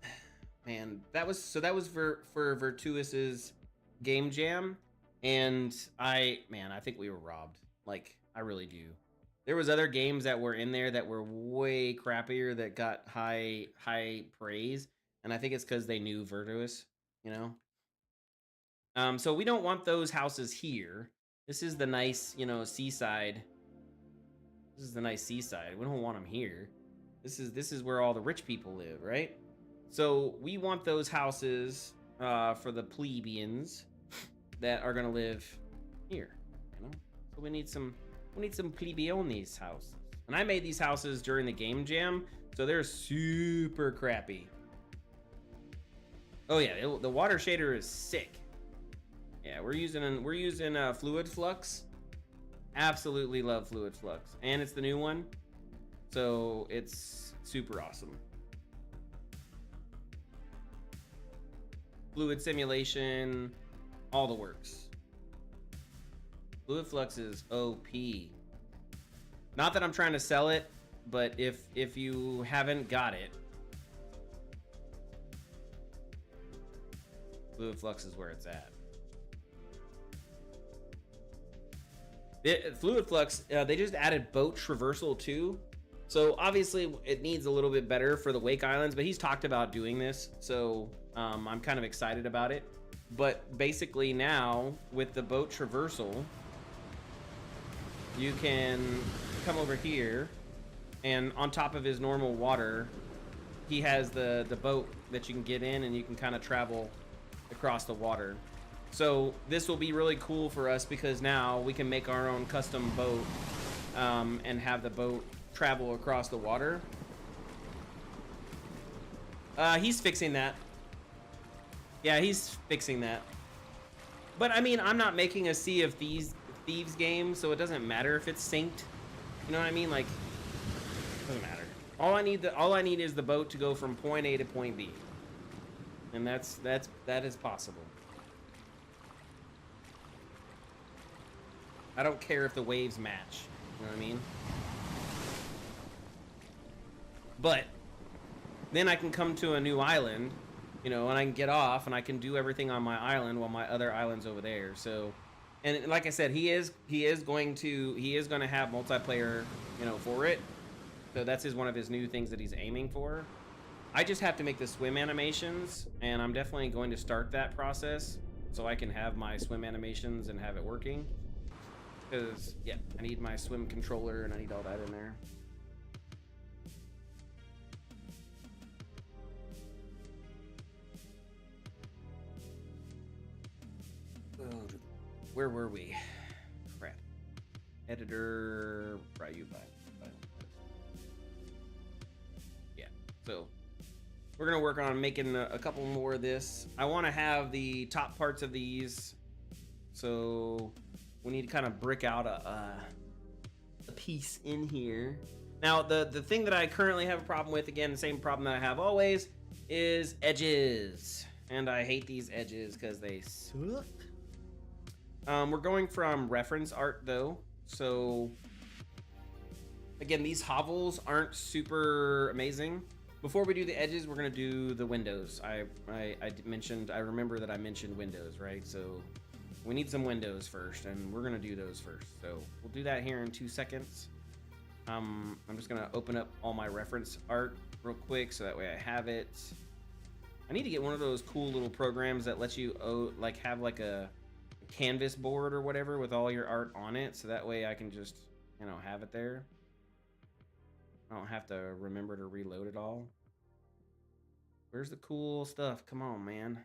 man, that was for Virtuous's game jam, and I think we were robbed. Like, I really do. There was other games that were in there that were way crappier that got high praise, and I think it's because they knew Virtuous, you know. So we don't want those houses here. This is the nice, you know, seaside. This is the nice seaside. We don't want them here. This is where all the rich people live, right? So we want those houses for the plebeians that are gonna live here, you know. So we need some plebiones houses. And I made these houses during the game jam, so they're super crappy. Oh yeah, the water shader is sick. Yeah, we're using Fluid Flux. Absolutely love Fluid Flux, and it's the new one, so it's super awesome. Fluid simulation, all the works. Fluid Flux is OP. Not that I'm trying to sell it, but if you haven't got it, Fluid Flux is where it's at. Fluid Flux, they just added boat traversal too. So obviously it needs a little bit better for the Wake Islands, but he's talked about doing this. So I'm kind of excited about it. But basically now with the boat traversal, you can come over here, and on top of his normal water, he has the boat that you can get in, and you can kind of travel across the water. So this will be really cool for us because now we can make our own custom boat and have the boat travel across the water. He's fixing that. Yeah, he's fixing that. But I mean, I'm not making a Sea of Thieves game, so it doesn't matter if it's synced. You know what I mean? Like, it doesn't matter. All I need is the boat to go from point A to point B, and that is possible. I don't care if the waves match. You know what I mean? But then I can come to a new island, you know, and I can get off and I can do everything on my island while my other island's over there. So, and like I said, he is going to have multiplayer, you know, for it. So that's one of his new things that he's aiming for. I just have to make the swim animations, and I'm definitely going to start that process so I can have my swim animations and have it working. Because, yeah, I need my swim controller and I need all that in there. Oh, where were we? Crap. Editor, Ryu by. Yeah, so we're going to work on making a couple more of this. I want to have the top parts of these, so we need to kind of brick out a piece in here. Now, the thing that I currently have a problem with, again, the same problem that I have always, is edges. And I hate these edges because they suck. We're going from reference art, though. So, again, these hovels aren't super amazing. Before we do the edges, we're going to do the windows. I remember that I mentioned windows, right? So we need some windows first, and we're gonna do those first. So we'll do that here in 2 seconds. I'm just gonna open up all my reference art real quick so that way I have it. I need to get one of those cool little programs that lets you like have like a canvas board or whatever with all your art on it, so that way I can just, you know, have it there. I don't have to remember to reload it all. Where's the cool stuff? Come on, man.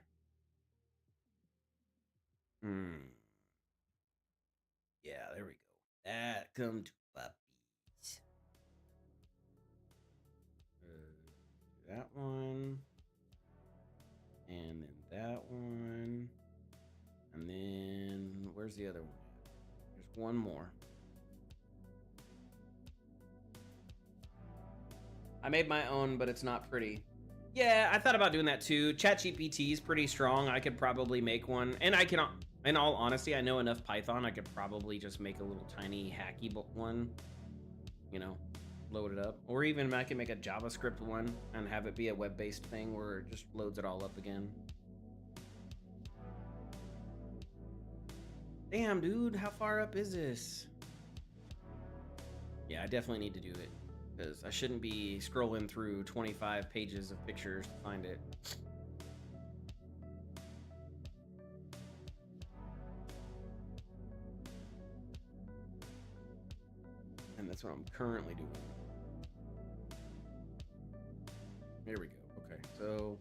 Yeah, there we go. That come to puppies. That one. And then that one. And then where's the other one? There's one more. I made my own, but it's not pretty. Yeah, I thought about doing that too. ChatGPT is pretty strong. I could probably make one, and I can, in all honesty, I know enough Python. I could probably just make a little tiny hacky one, you know, load it up. Or even I can make a JavaScript one and have it be a web-based thing where it just loads it all up again. Damn, dude, how far up is this? Yeah, I definitely need to do it, because I shouldn't be scrolling through 25 pages of pictures to find it. And that's what I'm currently doing. There we go. Okay, so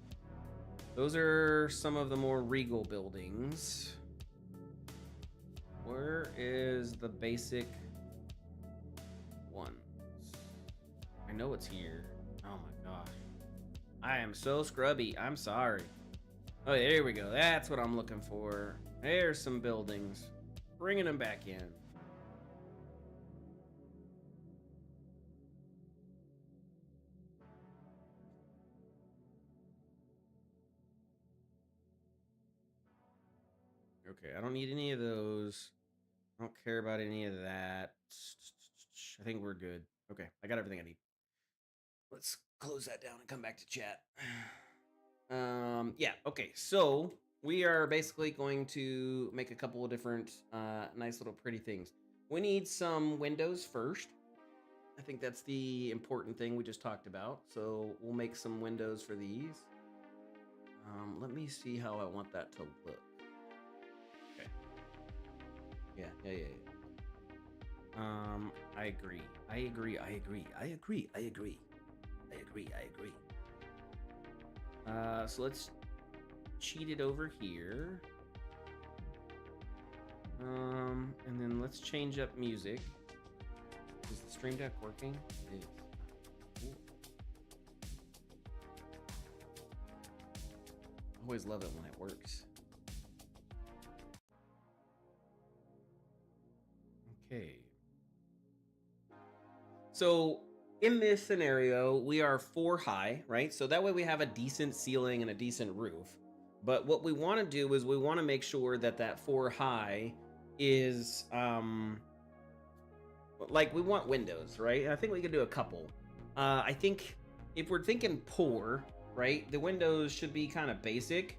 those are some of the more regal buildings. Where is the basic ones? I know it's here. Oh my gosh. I am so scrubby. I'm sorry. Oh, there we go. That's what I'm looking for. There's some buildings. Bringing them back in. Okay, I don't need any of those. I don't care about any of that. I think we're good. Okay, I got everything I need. Let's close that down and come back to chat. Yeah, okay, so we are basically going to make a couple of different nice little pretty things. We need some windows first. I think that's the important thing we just talked about. So we'll make some windows for these. Let me see how I want that to look. Okay. Yeah. I agree. So let's cheat it over here. And then let's change up music. Is the stream deck working? It is. Cool. I always love it when it works. Okay. So in this scenario, we are 4 high, right? So that way we have a decent ceiling and a decent roof. But what we want to do is we want to make sure that that 4 high is like we want windows, right? I think we could do a couple. I think if we're thinking poor, right, the windows should be kind of basic.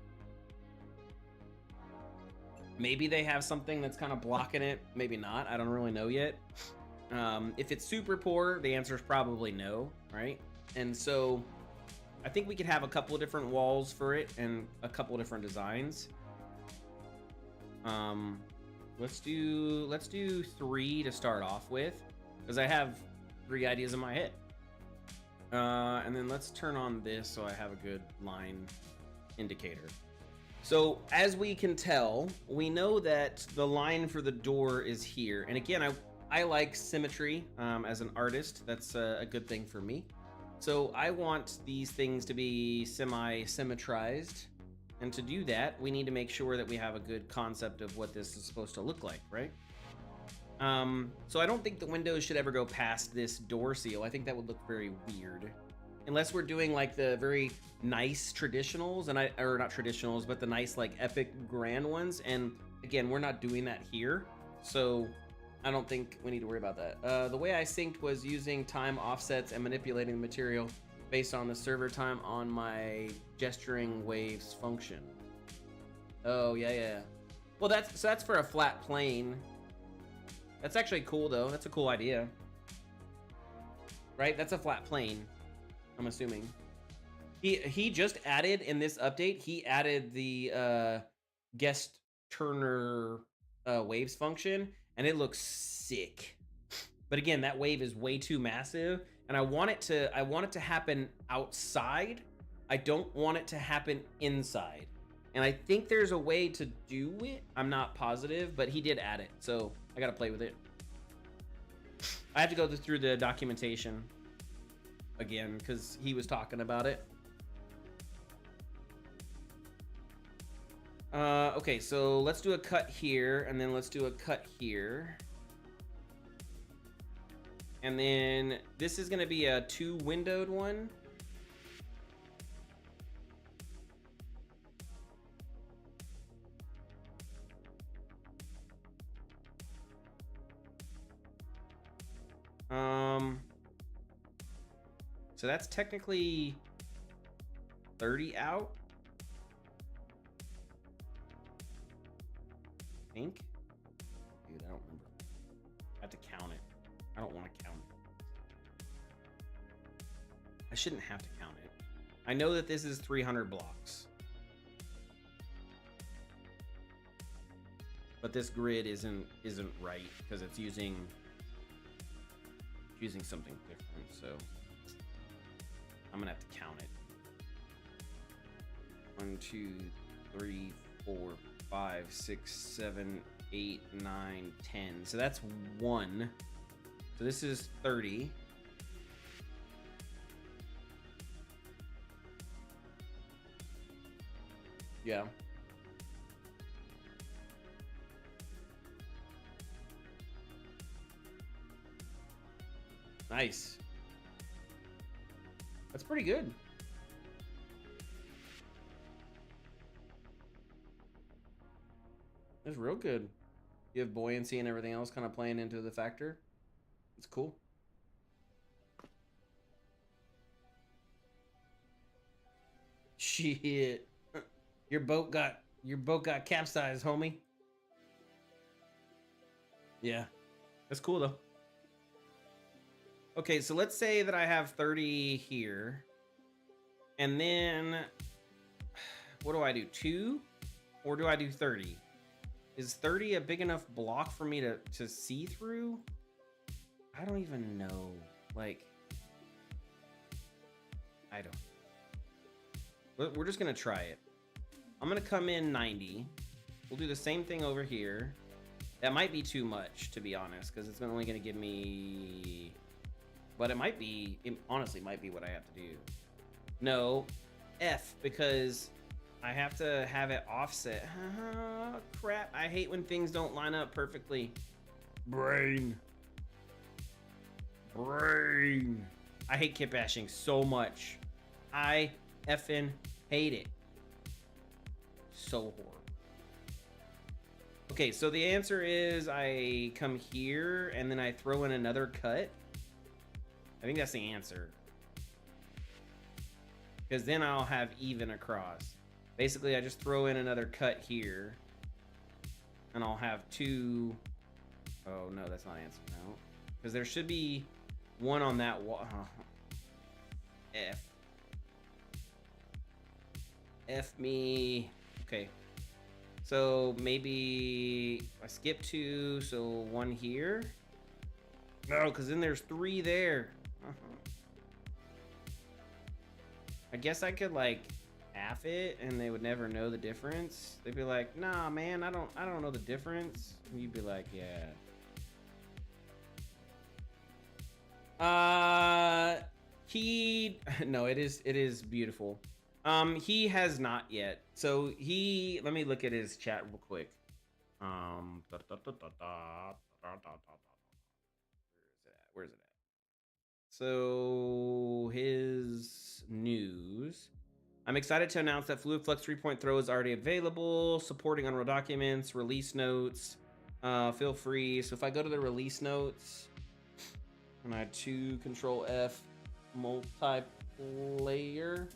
Maybe they have something that's kind of blocking it, maybe not, I don't really know yet. If it's super poor, the answer is probably no, right? And so I think we could have a couple of different walls for it and a couple of different designs. Let's do 3 to start off with, because I have 3 ideas in my head. And then let's turn on this so I have a good line indicator. So as we can tell, we know that the line for the door is here. And again, I like symmetry as an artist. That's a good thing for me. So I want these things to be semi-symmetrized. And to do that, we need to make sure that we have a good concept of what this is supposed to look like, right? So I don't think the windows should ever go past this door seal. I think that would look very weird. Unless we're doing like the very nice traditionals, or not traditionals, but the nice like epic grand ones. And again, we're not doing that here. So I don't think we need to worry about that. The way I synced was using time offsets and manipulating the material based on the server time on my gesturing waves function. Oh, yeah. Well, that's for a flat plane. That's actually cool though. That's a cool idea. Right? That's a flat plane, I'm assuming. He just added in this update, he added the guest turner waves function, and it looks sick. But again, that wave is way too massive, and I want it to happen outside. I don't want it to happen inside. And I think there's a way to do it. I'm not positive, but he did add it, so I gotta play with it. I have to go through the documentation again because he was talking about it. Okay, so let's do a cut here, and then let's do a cut here. And then this is gonna be a 2-windowed one. So that's technically 30 out. I think. Dude, I don't remember. I have to count it. I don't want to count it. I shouldn't have to count it. I know that this is 300 blocks. But this grid isn't right because it's using something different, so I'm gonna have to count it. 1, 2, 3, 4, 5, 6, 7, 8, 9, 10. So that's 1. So this is 30. Yeah. Nice. That's pretty good. That's real good. You have buoyancy and everything else kind of playing into the factor. It's cool. Shit. Your boat got capsized, homie. Yeah. That's cool though. Okay, so let's say that I have 30 here. And then what do I do? 2? Or do I do 30? Is 30 a big enough block for me to see through? I don't even know. Like, I don't. We're just gonna try it. I'm gonna come in 90. We'll do the same thing over here. That might be too much, to be honest, because it's only gonna give me... But it might be, it honestly might be what I have to do. No, F, because I have to have it offset. Crap, I hate when things don't line up perfectly. Brain. I hate kit bashing so much. I effing hate it. So horrible. Okay, so the answer is I come here and then I throw in another cut. I think that's the answer. Because then I'll have even across. Basically, I just throw in another cut here. And I'll have 2... Oh, no, that's not answer now. Because there should be one on that wall. F. F me. Okay. So maybe I skip 2, so 1 here. No, because then there's 3 there. I guess I could like half it and they would never know the difference. They'd be like, nah man, I don't know the difference. And you'd be like, yeah. No, it is beautiful. He has not yet. So let me look at his chat real quick. Where's it at? So his news. I'm excited to announce that Fluid Flux 3.0 is already available, supporting Unreal documents, release notes. Feel free. So if I go to the release notes, and I 2 Control F multiplayer.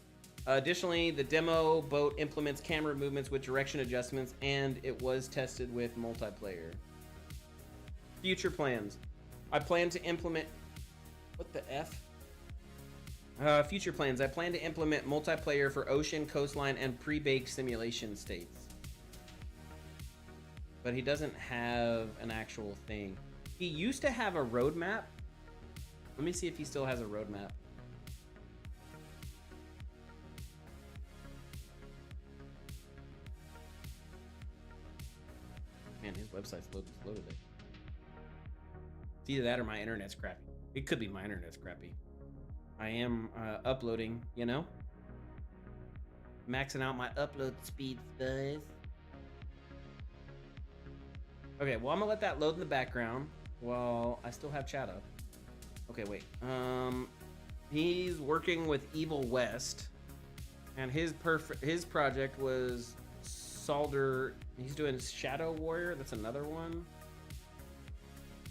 Additionally, the demo boat implements camera movements with direction adjustments, and it was tested with multiplayer. Future plans. I plan to implement... What the F? Future plans. I plan to implement multiplayer for ocean, coastline, and pre-baked simulation states. But he doesn't have an actual thing. He used to have a roadmap. Let me see if he still has a roadmap. Man, his website's loaded it. It's either that or my internet's crappy. It could be my internet's crappy. I am uploading, you know? Maxing out my upload speeds, guys. Okay, well, I'm gonna let that load in the background while I still have chat up. Okay, wait. He's working with Evil West, and his project was Solder. He's doing Shadow Warrior. That's another one.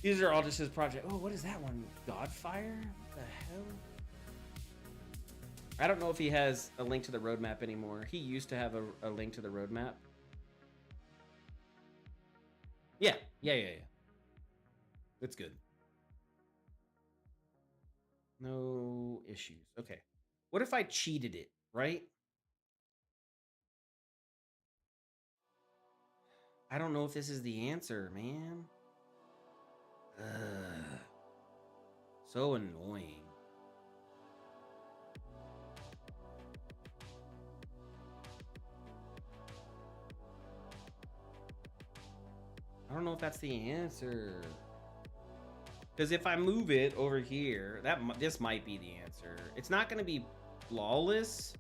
These are all just his project. Oh, what is that one? Godfire? What the hell? I don't know if he has a link to the roadmap anymore. He used to have a link to the roadmap. Yeah. It's good. No issues. Okay. What if I cheated it, right? I don't know if this is the answer, man. Ugh. So annoying. I don't know if that's the answer. Because if I move it over here, this might be the answer. It's not going to be flawless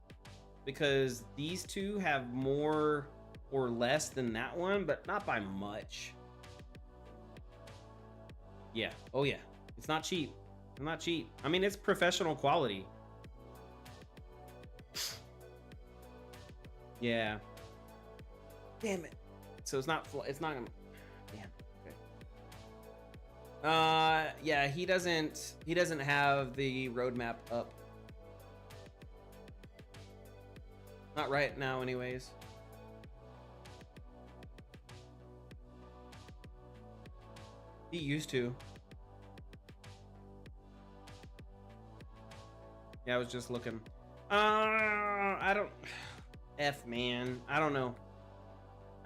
because these two have more or less than that one, but not by much. Yeah. Oh, yeah. It's not cheap. Not cheap. I mean, it's professional quality. Yeah. Damn it. So it's not gonna. Damn. Okay. Yeah, he doesn't have the roadmap up. Not right now, anyways. He used to. Yeah, I was just looking. I don't. Man. I don't know.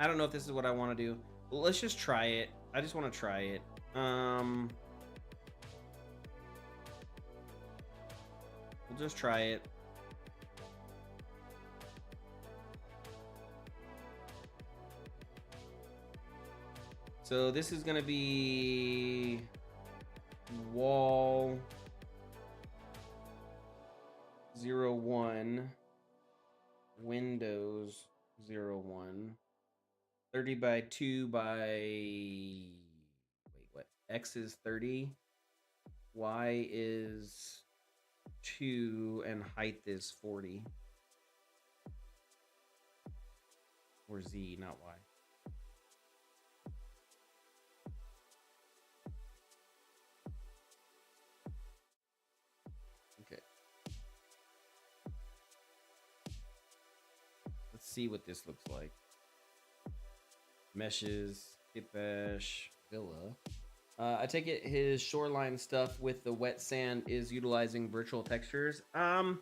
I don't know if this is what I want to do. Well, let's just try it. I just want to try it. We'll just try it. So this is gonna be wall 01, windows 01, 30 by 2 by, wait, what? X is 30, Y is 2, and height is 40. Or Z, not Y. See what this looks like. Meshes, Kitbash, Villa. I take it his shoreline stuff with the wet sand is utilizing virtual textures. To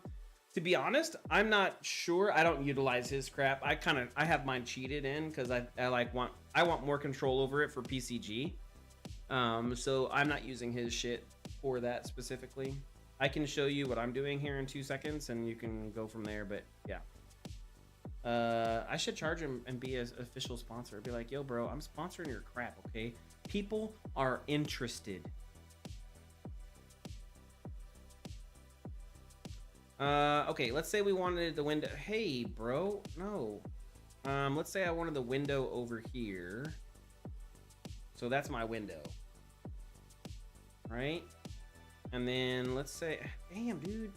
be honest, I'm not sure. I don't utilize his crap. I have mine cheated in because I want more control over it for PCG. So I'm not using his shit for that specifically. I can show you what I'm doing here in 2 seconds and you can go from there, but yeah. I should charge him and be an official sponsor. Be like, yo, bro, I'm sponsoring your crap, okay? People are interested. Okay, let's say we wanted the window. Hey, bro, no. Let's say I wanted the window over here. So that's my window. Right? And then let's say, damn, dude,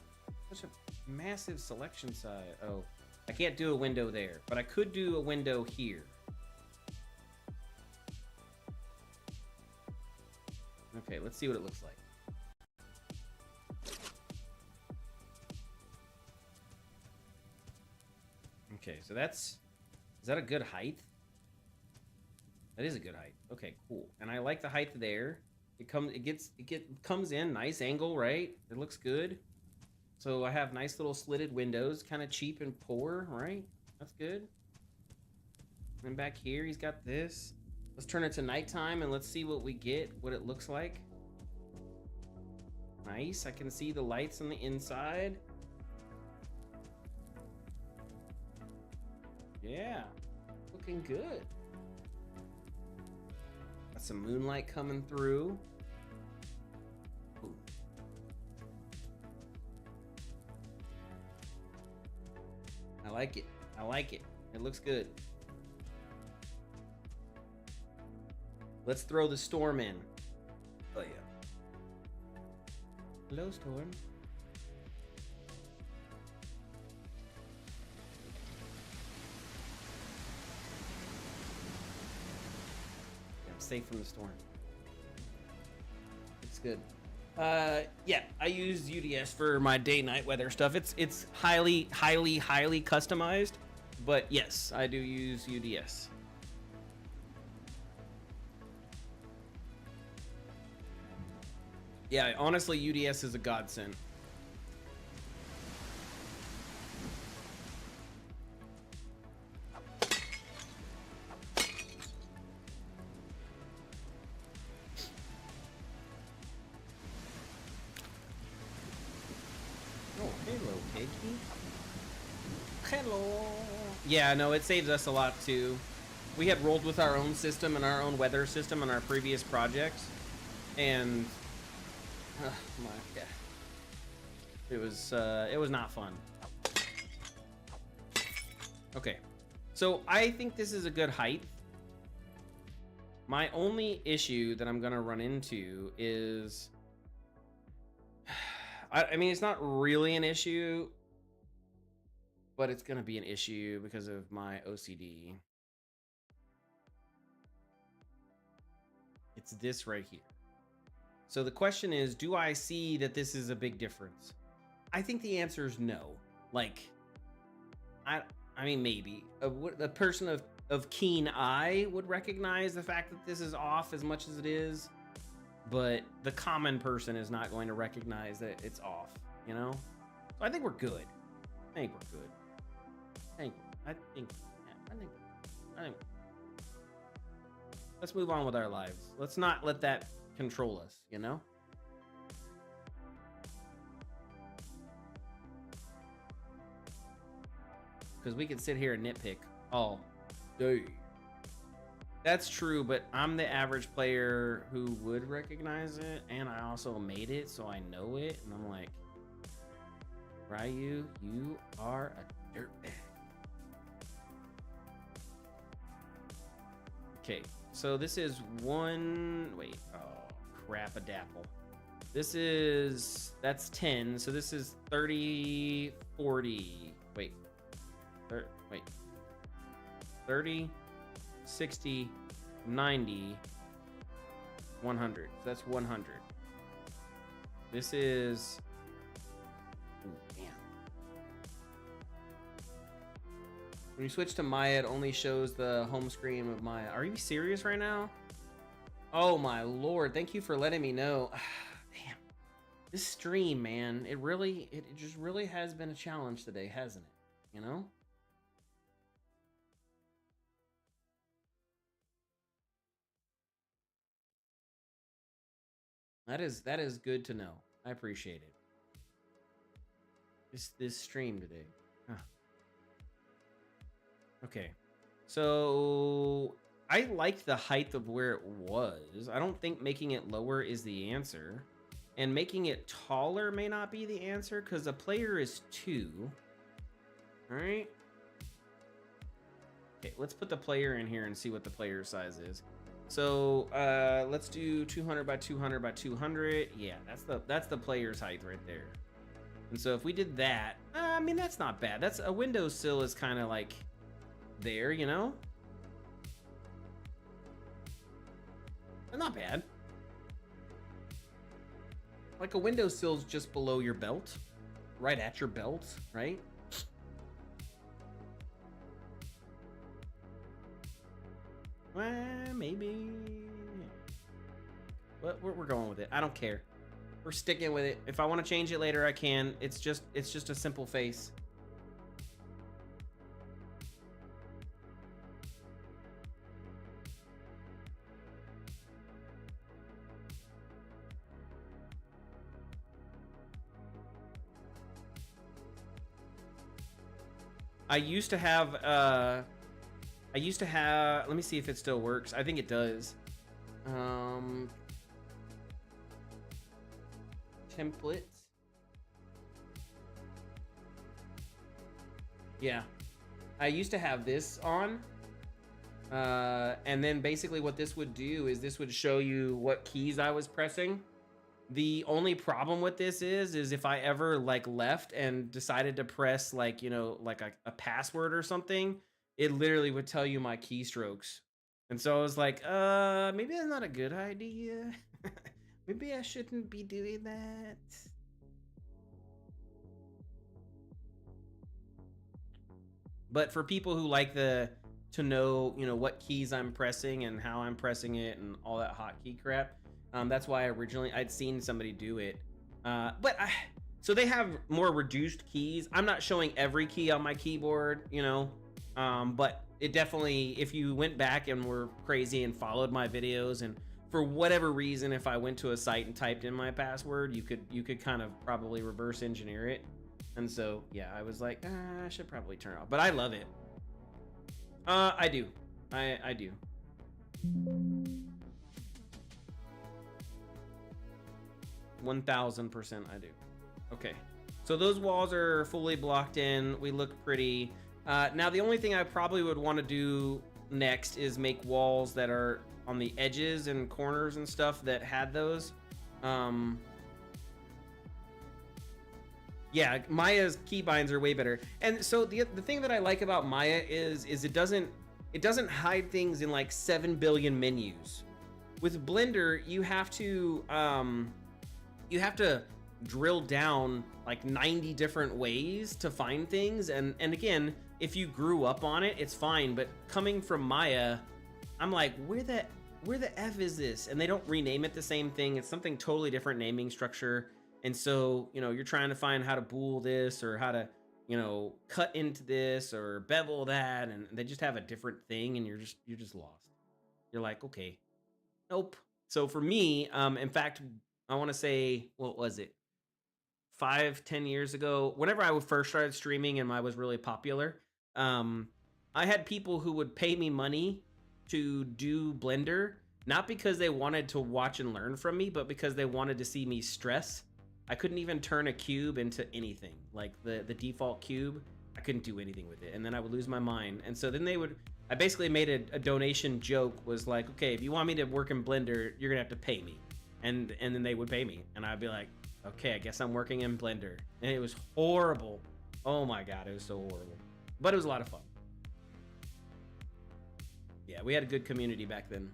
such a massive selection size. Oh. I can't do a window there, but I could do a window here. Okay, let's see what it looks like. Okay, so is that a good height? That is a good height. Okay, cool. And I like the height there. It comes in nice angle, right? It looks good. So I have nice little slitted windows, kind of cheap and poor, right? That's good. And back here, he's got this. Let's turn it to nighttime and let's see what we get, what it looks like. Nice, I can see the lights on the inside. Yeah, looking good. Got some moonlight coming through. Ooh. I like it. I like it. It looks good. Let's throw the storm in. Oh, yeah. Hello, Storm. I'm safe from the storm. It's good. Yeah, I use UDS for my day-night weather stuff. It's highly customized, but yes, I do use UDS. Yeah, honestly, UDS is a godsend. Oh, hello, piggy. Hello. Yeah, no, it saves us a lot too. We had rolled with our own system and our own weather system on our previous projects, and my God, it was not fun. Okay, so I think this is a good height. My only issue that I'm gonna run into is, I mean, it's not really an issue, but it's gonna be an issue because of my OCD. It's this right here. So the question is, do I see that this is a big difference? I think the answer is no. Like, I mean, maybe a person of keen eye would recognize the fact that this is off as much as it is, but the common person is not going to recognize that it's off, you know? So I think we're good. I think we're good. I think. Let's move on with our lives. Let's not let that control us, you know? Because we can sit here and nitpick all day. That's true, but I'm the average player who would recognize it, and I also made it, so I know it, and I'm like, Ryu, you are a dirtbag. Okay, so this is wait, oh, crap-a-dapple. That's 10, so this is 30, 40, wait, 30, 60, 90, 100, so that's 100. This is, ooh, damn. When you switch to Maya, it only shows the home screen of Maya. Are you serious right now? Oh my lord, thank you for letting me know. Damn. This stream, man, it just really has been a challenge today, hasn't it? You know? That is good to know. I appreciate it. This stream today. Huh. Okay. So I like the height of where it was. I don't think making it lower is the answer. And making it taller may not be the answer because a player is 2. All right. Okay, let's put the player in here and see what the player size is. So let's do 200 by 200 by 200. Yeah, that's the player's height right there. And so if we did that, I mean, that's not bad. That's a windowsill is kind of like there, you know? Not bad. Like a windowsill's just below your belt, right at your belt, right? Well, maybe. But we're going with it. I don't care. We're sticking with it. If I want to change it later, I can. It's just a simple face. I used to have, let me see if it still works. I think it does. Templates. Yeah. I used to have this on. And then basically what this would do is this would show you what keys I was pressing. The only problem with this is if I ever like left and decided to press like, you know, like a password or something, it literally would tell you my keystrokes. And so I was like, maybe that's not a good idea. Maybe I shouldn't be doing that. But for people who like to know, you know, what keys I'm pressing and how I'm pressing it and all that hotkey crap, that's why I'd seen somebody do it. So they have more reduced keys. I'm not showing every key on my keyboard, you know, but it definitely, if you went back and were crazy and followed my videos, and for whatever reason, if I went to a site and typed in my password, you could kind of probably reverse engineer it. And so, yeah, I was like, I should probably turn it off, but I love it. I do. I do. $1,000% I do. Okay. So those walls are fully blocked in. We look pretty. Now, the only thing I probably would want to do next is make walls that are on the edges and corners and stuff that had those. Yeah, Maya's keybinds are way better. And so the thing that I like about Maya is it doesn't hide things in like 7 billion menus. With Blender, you have to drill down like 90 different ways to find things, and again, if you grew up on it, it's fine, but coming from Maya, I'm like, where the F is this? And they don't rename it the same thing. It's something totally different naming structure. And so, you know, you're trying to find how to bool this or how to, you know, cut into this or bevel that, and they just have a different thing, and you're just lost. You're like, okay, nope. So for me, in fact, I want to say, what was it? 5-10 years ago, whenever I first started streaming and I was really popular, I had people who would pay me money to do Blender, not because they wanted to watch and learn from me, but because they wanted to see me stress. I couldn't even turn a cube into anything. Like the default cube, I couldn't do anything with it. And then I would lose my mind. And so then I basically made a donation joke, was like, okay, if you want me to work in Blender, you're gonna have to pay me. And then they would pay me. And I'd be like, okay, I guess I'm working in Blender. And it was horrible. Oh my God, it was so horrible. But it was a lot of fun. Yeah, we had a good community back then.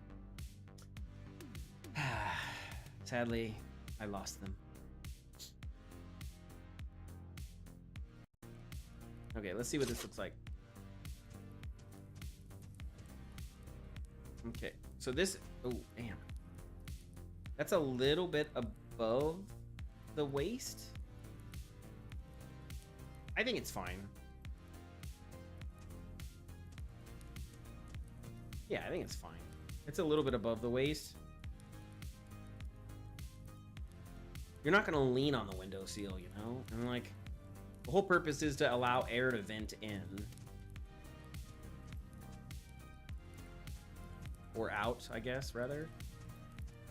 Sadly, I lost them. Okay, let's see what this looks like. Okay, so this, oh, damn. That's a little bit above the waist. I think it's fine. Yeah, I think it's fine. It's a little bit above the waist. You're not gonna lean on the windowsill, you know? And like, the whole purpose is to allow air to vent in. Or out, I guess, rather.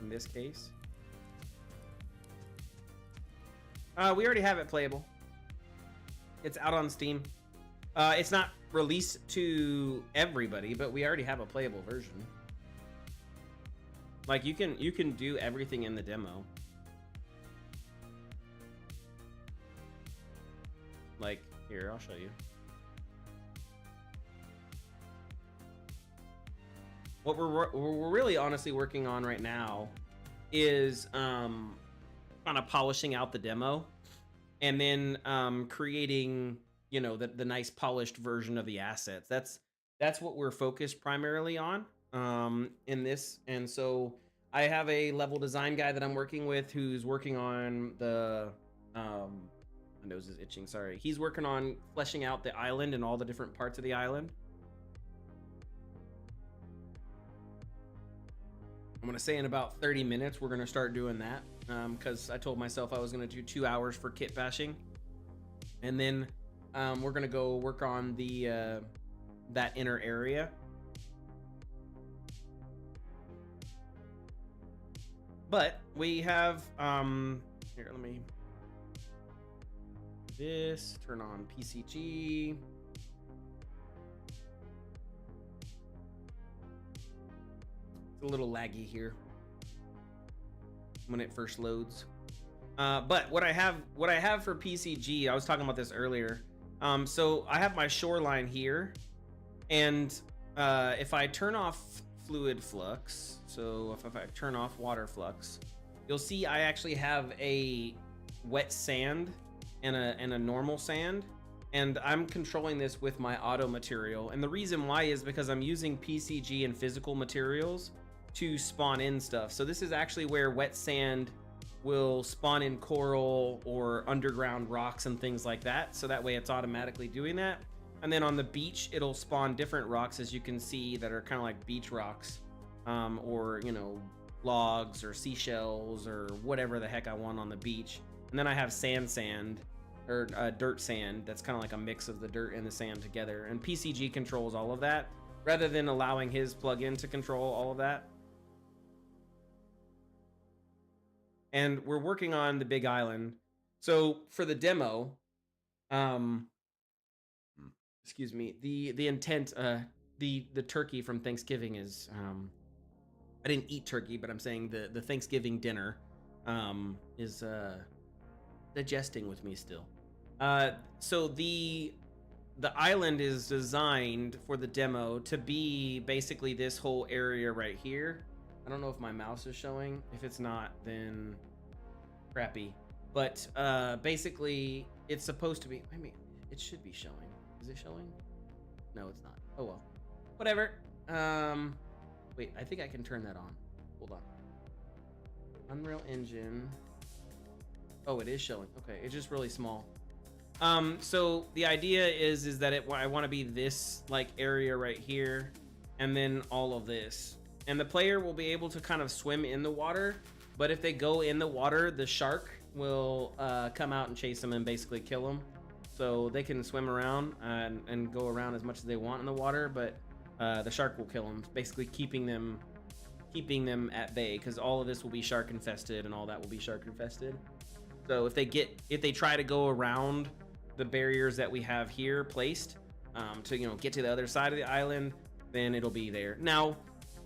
In this case. We already have it playable. It's out on Steam. It's not released to everybody, but we already have a playable version. Like, you can do everything in the demo. Like, here, I'll show you. What we're really honestly working on right now is kind of polishing out the demo, and then creating, you know, the nice polished version of the assets. That's what we're focused primarily on in this. And so I have a level design guy that I'm working with who's working on the my nose is itching, sorry. He's working on fleshing out the island and all the different parts of the island. I'm gonna say in about 30 minutes we're gonna start doing that, because I told myself I was gonna do 2 hours for kit bashing, and then we're gonna go work on the that inner area. But we have here, let me this, turn on PCG. It's a little laggy here. when it first loads. But what I have for PCG, I was talking about this earlier. So I have my shoreline here, and if I turn off fluid flux, so if I turn off water flux, you'll see I actually have a wet sand and a normal sand, and I'm controlling this with my auto material. And the reason why is because I'm using PCG and physical materials to spawn in stuff. So this is actually where wet sand will spawn in coral or underground rocks and things like that. So that way it's automatically doing that. And then on the beach, it'll spawn different rocks, as you can see, that are kind of like beach rocks, or, you know, logs or seashells or whatever the heck I want on the beach. And then I have sand, or dirt sand. That's kind of like a mix of the dirt and the sand together. And PCG controls all of that, rather than allowing his plugin to control all of that. And we're working on the big island. So for the demo, excuse me, the intent, the turkey from Thanksgiving is, I didn't eat turkey, but I'm saying the Thanksgiving dinner is digesting with me still. So the island is designed for the demo to be basically this whole area right here. I don't know if my mouse is showing. If it's not, then crappy. But basically, it's supposed to be. I mean, it should be showing. Is it showing? No, it's not. Oh well. Whatever. Wait, I think I can turn that on. Hold on. Unreal Engine. Oh, it is showing. Okay, it's just really small. So the idea is that I want to be this like area right here, and then all of this. And the player will be able to kind of swim in the water, but if they go in the water, the shark will come out and chase them and basically kill them. So they can swim around and go around as much as they want in the water, but the shark will kill them, basically keeping them at bay, because all of this will be shark infested and all that will be shark infested. So if they try to go around the barriers that we have here placed to, you know, get to the other side of the island, then it'll be there. Now,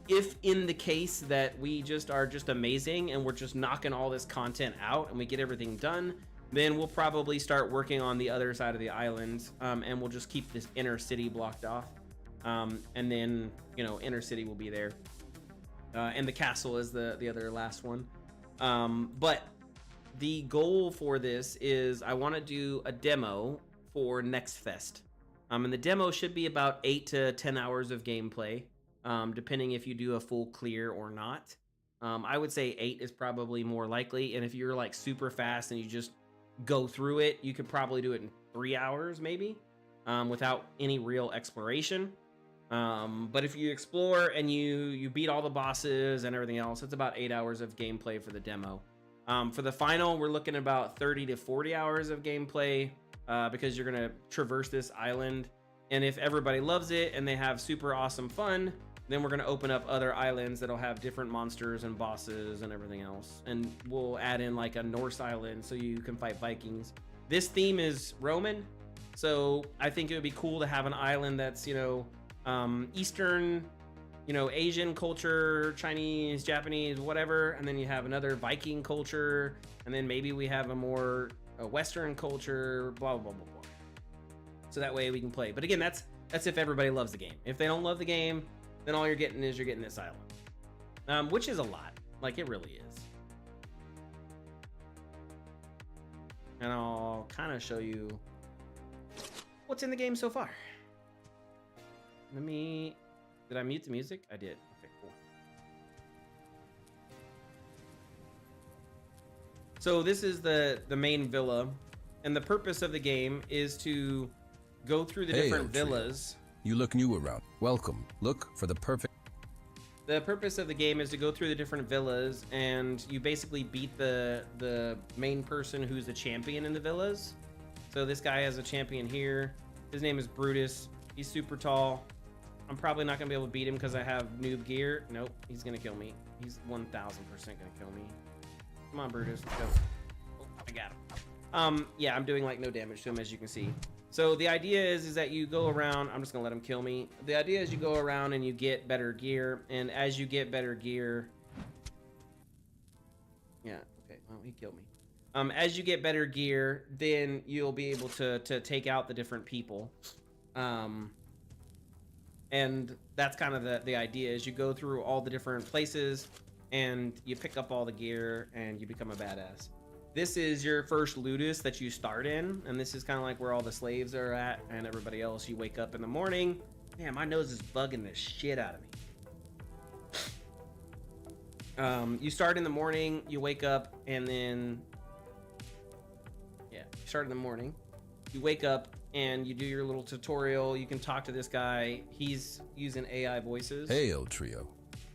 if in the case that we are just amazing and we're just knocking all this content out and we get everything done, then we'll probably start working on the other side of the island, and we'll just keep this inner city blocked off, and then, you know, inner city will be there, and the castle is the other last one. But the goal for this is I want to do a demo for NextFest, and the demo should be about 8 to 10 hours of gameplay, depending if you do a full clear or not. I would say 8 is probably more likely, and if you're like super fast and you just go through it, you could probably do it in 3 hours maybe, without any real exploration. But if you explore and you beat all the bosses and everything else, it's about 8 hours of gameplay for the demo. For the final, we're looking at about 30 to 40 hours of gameplay, because you're gonna traverse this island, and if everybody loves it and they have super awesome fun, then we're gonna open up other islands that'll have different monsters and bosses and everything else, and we'll add in like a Norse island so you can fight Vikings. This theme is Roman, so I think it would be cool to have an island that's, you know, Eastern, you know, Asian culture, Chinese, Japanese, whatever, and then you have another Viking culture, and then maybe we have a Western culture, blah blah blah blah. So that way we can play. But again, that's if everybody loves the game. If they don't love the game, then all you're getting this island, which is a lot. Like, it really is. And I'll kind of show you what's in the game so far. Did I mute the music? I did. Okay, cool. So this is the main villa, and the purpose of the game is to go through the different villas.
You look new around. Welcome. Look for the perfect.
The purpose of the game is to go through the different villas, and you basically beat the main person who's the champion in the villas. So this guy has a champion here. His name is Brutus. He's super tall. I'm probably not gonna be able to beat him because I have noob gear. Nope, he's gonna kill me. He's 1000% gonna kill me. Come on, Brutus, let's go. Oh, I got him. Yeah, I'm doing like no damage to him, as you can see. So the idea is that you go around. I'm just gonna let him kill me. The idea is you go around and you get better gear, and as you get better gear, Yeah. Okay. Well, he killed me. As you get better gear, then you'll be able to take out the different people. And that's kind of the idea is you go through all the different places and you pick up all the gear and you become a badass. This is your first ludus that you start in, and this is kind of like where all the slaves are at and everybody else. You wake up in the morning. Man, my nose is bugging the shit out of me. You start in the morning, you wake up, and then you start in the morning, you wake up and you do your little tutorial. You can talk to this guy. He's using AI voices.
Hey, old trio.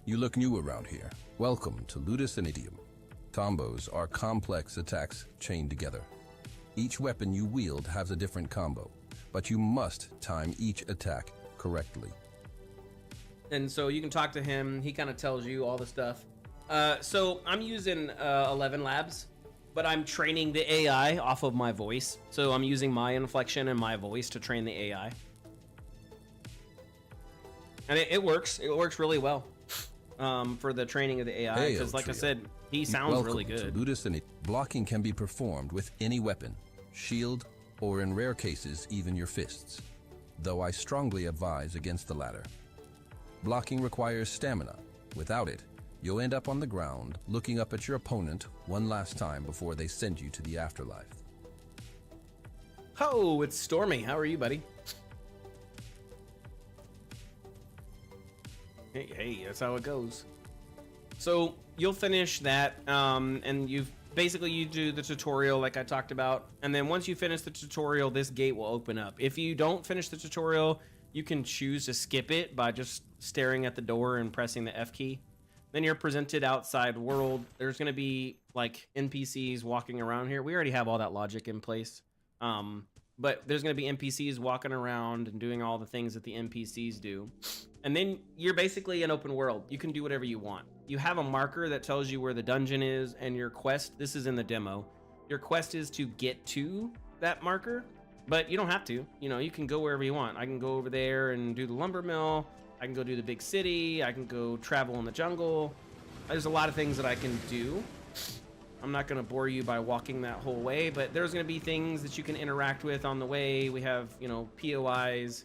You look new around here. Welcome to Ludus and Idiom. Combos are complex attacks chained together. Each weapon you wield has a different combo, but you must time each attack correctly.
And so you can talk to him. He kind of tells you all the stuff. So I'm using 11 labs, but I'm training the AI off of my voice. So I'm using my inflection and my voice to train the AI. And it works. It works really well for the training of the AI. Because like I said, he sounds really good.
Welcome to Ludus and blocking can be performed with any weapon, shield, or in rare cases, even your fists. Though I strongly advise against the latter. Blocking requires stamina. Without it, you'll end up on the ground, looking up at your opponent one last time before they send you to the afterlife.
Oh, it's Stormy. How are you, buddy? Hey, that's how it goes. So you'll finish that, and you do the tutorial like I talked about, and then once you finish the tutorial, this gate will open up. If you don't finish the tutorial, you can choose to skip it by just staring at the door and pressing the F key. Then you're presented outside world. There's going to be like NPCs walking around here. We already have all that logic in place. But there's going to be NPCs walking around and doing all the things that the NPCs do. And then you're basically an open world. You can do whatever you want. You have a marker that tells you where the dungeon is, and your quest, this is in the demo, your quest is to get to that marker, but you don't have to. You know, you can go wherever you want. I can go over there and do the lumber mill. I can go do the big city. I can go travel in the jungle. There's a lot of things that I can do. I'm not going to bore you by walking that whole way, but there's going to be things that you can interact with on the way. We have, you know, POIs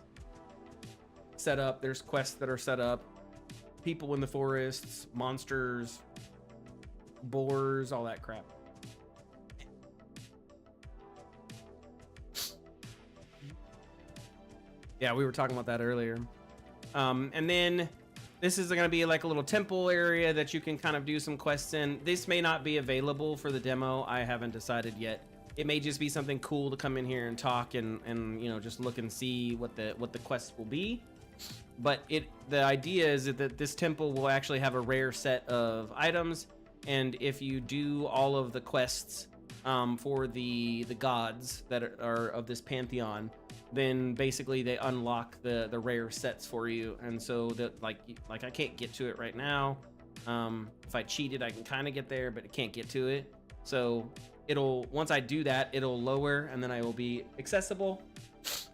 set up. There's quests that are set up. People in the forests, monsters, boars, all that crap. Yeah, we were talking about that earlier. And then this is going to be like a little temple area that you can kind of do some quests in. This may not be available for the demo. I haven't decided yet. It may just be something cool to come in here and talk and you know, just look and see what the quests will be. But the idea is that this temple will actually have a rare set of items, and if you do all of the quests for the gods that are of this pantheon, then basically they unlock the rare sets for you. And so that like I can't get to it right now. If I cheated, I can kind of get there, but I can't get to it. So once I do that, it'll lower, and then I will be accessible,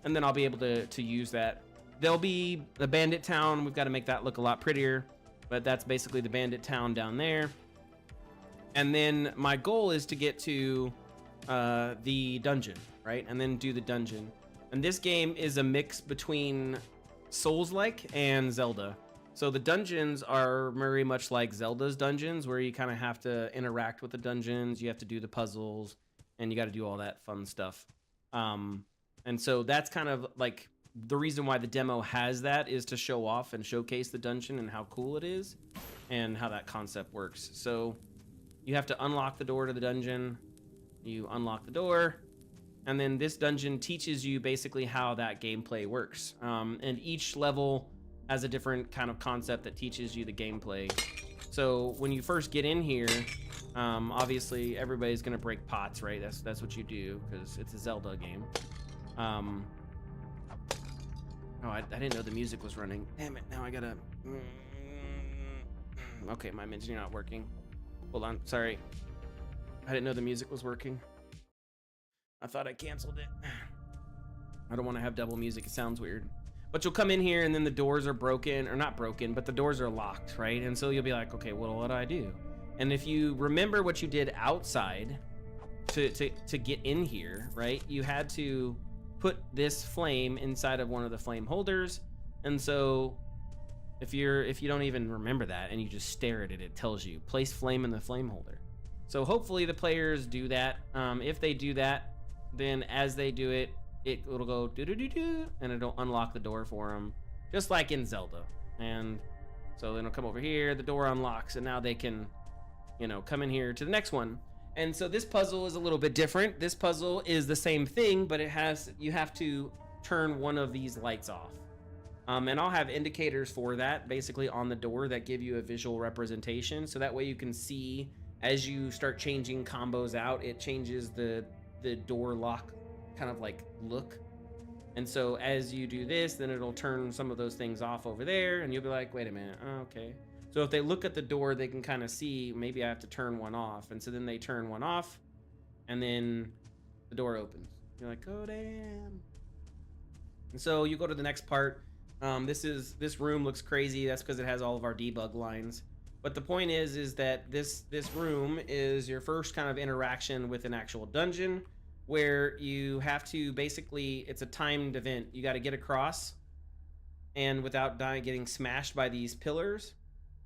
and then I'll be able to use that. There'll be the bandit town. We've got to make that look a lot prettier, but that's basically the bandit town down there. And then my goal is to get to the dungeon, right? And then do the dungeon. And this game is a mix between Soulslike and Zelda. So the dungeons are very much like Zelda's dungeons, where you kind of have to interact with the dungeons. You have to do the puzzles, and you got to do all that fun stuff. And so that's kind of like the reason why the demo has that, is to show off and showcase the dungeon and how cool it is and how that concept works. So you have to unlock the door to the dungeon. You unlock the door, and then this dungeon teaches you basically how that gameplay works. And each level has a different kind of concept that teaches you the gameplay. So when you first get in here, obviously everybody's gonna break pots, right? That's what you do, because it's a Zelda game. Oh, I didn't know the music was running. Damn it, now I gotta... Okay, my men's not working. Hold on, sorry. I didn't know the music was working. I thought I canceled it. I don't want to have double music, it sounds weird. But you'll come in here and then the doors are broken, or not broken, but the doors are locked, right? And so you'll be like, okay, well, what do I do? And if you remember what you did outside to get in here, right? You had to put this flame inside of one of the flame holders. And so if you don't even remember that and you just stare at it, it tells you place flame in the flame holder. So hopefully the players do that. If they do that, then as they do it, it'll go do and it'll unlock the door for them, just like in Zelda. And so then it'll come over here, the door unlocks, and now they can, come in here to the next one. And so this puzzle is a little bit different. This puzzle is the same thing, but you have to turn one of these lights off. And I'll have indicators for that basically on the door that give you a visual representation. So that way you can see as you start changing combos out, it changes the door lock kind of like look. And so as you do this, then it'll turn some of those things off over there, and you'll be like, wait a minute, okay. So if they look at the door, they can kind of see, maybe I have to turn one off. And so then they turn one off, and then the door opens. You're like, oh, damn. And so you go to the next part. This room looks crazy. That's because it has all of our debug lines. But the point is that this room is your first kind of interaction with an actual dungeon, where you have to basically, it's a timed event. You got to get across and without getting smashed by these pillars.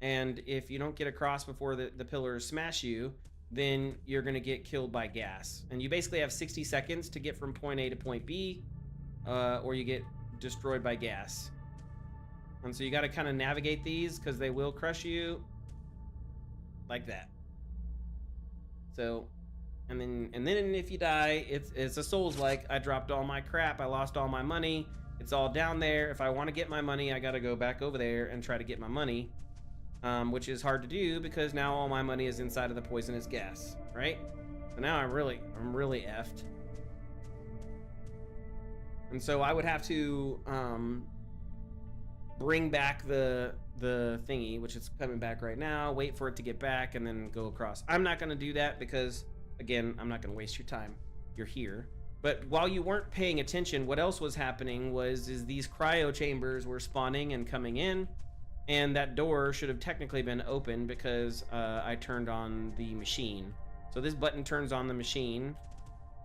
And if you don't get across before the pillars smash you, then you're going to get killed by gas. And you basically have 60 seconds to get from point A to point B, or you get destroyed by gas. And so you got to kind of navigate these because they will crush you like that. So, and then if you die, it's a Soulslike. I dropped all my crap. I lost all my money. It's all down there. If I want to get my money, I got to go back over there and try to get my money, which is hard to do because now all my money is inside of the poisonous gas, right? So now I'm really effed. And so I would have to bring back the thingy, which is coming back right now, wait for it to get back, and then go across. I'm not going to do that because, again, I'm not going to waste your time. You're here. But while you weren't paying attention, what else was happening is these cryo chambers were spawning and coming in, and that door should have technically been open because I turned on the machine. So this button turns on the machine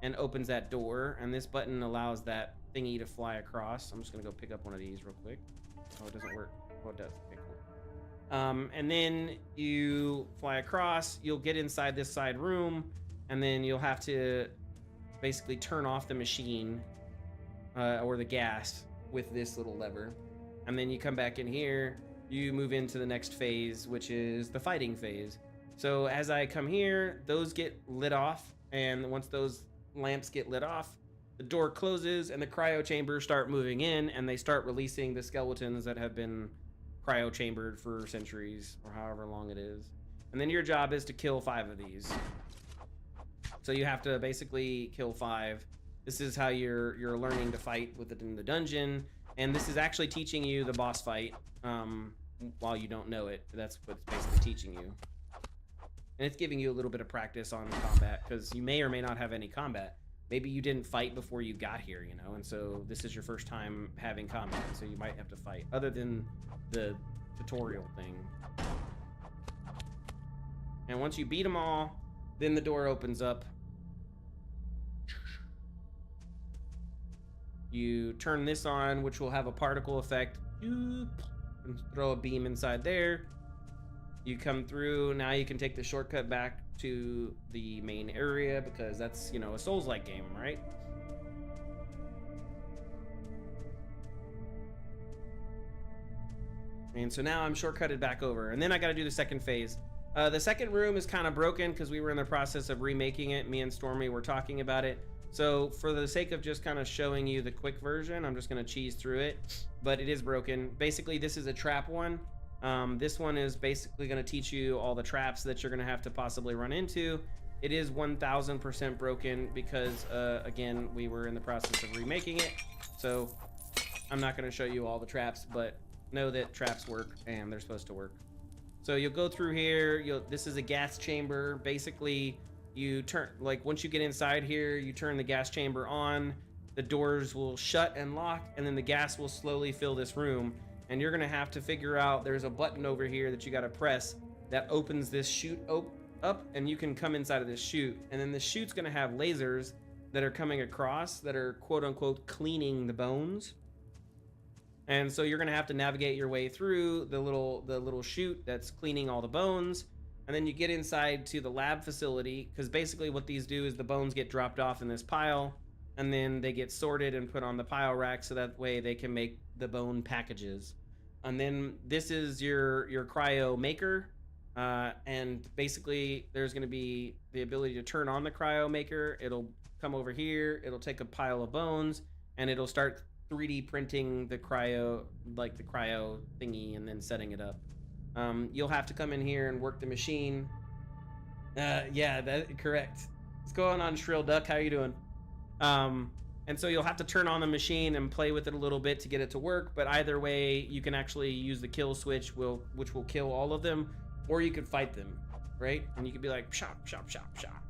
and opens that door, and this button allows that thingy to fly across. I'm just going to go pick up one of these real quick. Oh, it doesn't work. Oh, it does. Okay, cool. And then you fly across, you'll get inside this side room, and then you'll have to basically turn off the machine or the gas with this little lever. And then you come back in here, you move into the next phase, which is the fighting phase. So as I come here, those get lit off, and once those lamps get lit off, the door closes and the cryo chambers start moving in, and they start releasing the skeletons that have been cryo chambered for centuries or however long it is. And then your job is to kill 5 of these. So you have to basically kill 5. This is how you're learning to fight in the dungeon, and this is actually teaching you the boss fight while you don't know it. That's what it's basically teaching you. And it's giving you a little bit of practice on combat because you may or may not have any combat. Maybe you didn't fight before you got here, and so this is your first time having combat, so you might have to fight, other than the tutorial thing. And once you beat them all, then the door opens up. You turn this on, which will have a particle effect, and throw a beam inside there. You come through, now you can take the shortcut back to the main area because that's, a Souls-like game, right? And so now I'm shortcutted back over, and then I got to do the second phase. The second room is kind of broken because we were in the process of remaking it. Me and Stormy were talking about it. So for the sake of just kind of showing you the quick version, I'm just going to cheese through it, but it is broken. Basically, this is a trap one. This one is basically going to teach you all the traps that you're going to have to possibly run into. It is 1000% broken because, again, we were in the process of remaking it. So I'm not going to show you all the traps, but know that traps work and they're supposed to work. So you'll go through here. This is a gas chamber. Basically, you turn, once you get inside here, you turn the gas chamber on. The doors will shut and lock, and then the gas will slowly fill this room. And you're gonna have to figure out, there's a button over here that you gotta press that opens this chute up, and you can come inside of this chute, and then the chute's gonna have lasers that are coming across that are quote unquote cleaning the bones. And so you're gonna have to navigate your way through the little chute that's cleaning all the bones, and then you get inside to the lab facility, because basically what these do is the bones get dropped off in this pile, and then they get sorted and put on the pile rack, so that way they can make the bone packages. And then this is your cryo maker, and basically there's going to be the ability to turn on the cryo maker. It'll come over here, it'll take a pile of bones, and it'll start 3D printing the cryo thingy and then setting it up. You'll have to come in here and work the machine. Yeah, that correct. What's going on, Shrill Duck? How are you doing? And so you'll have to turn on the machine and play with it a little bit to get it to work, but either way, you can actually use the kill switch, which will kill all of them, or you could fight them, right? And you could be like, shop, shop, shop, shop.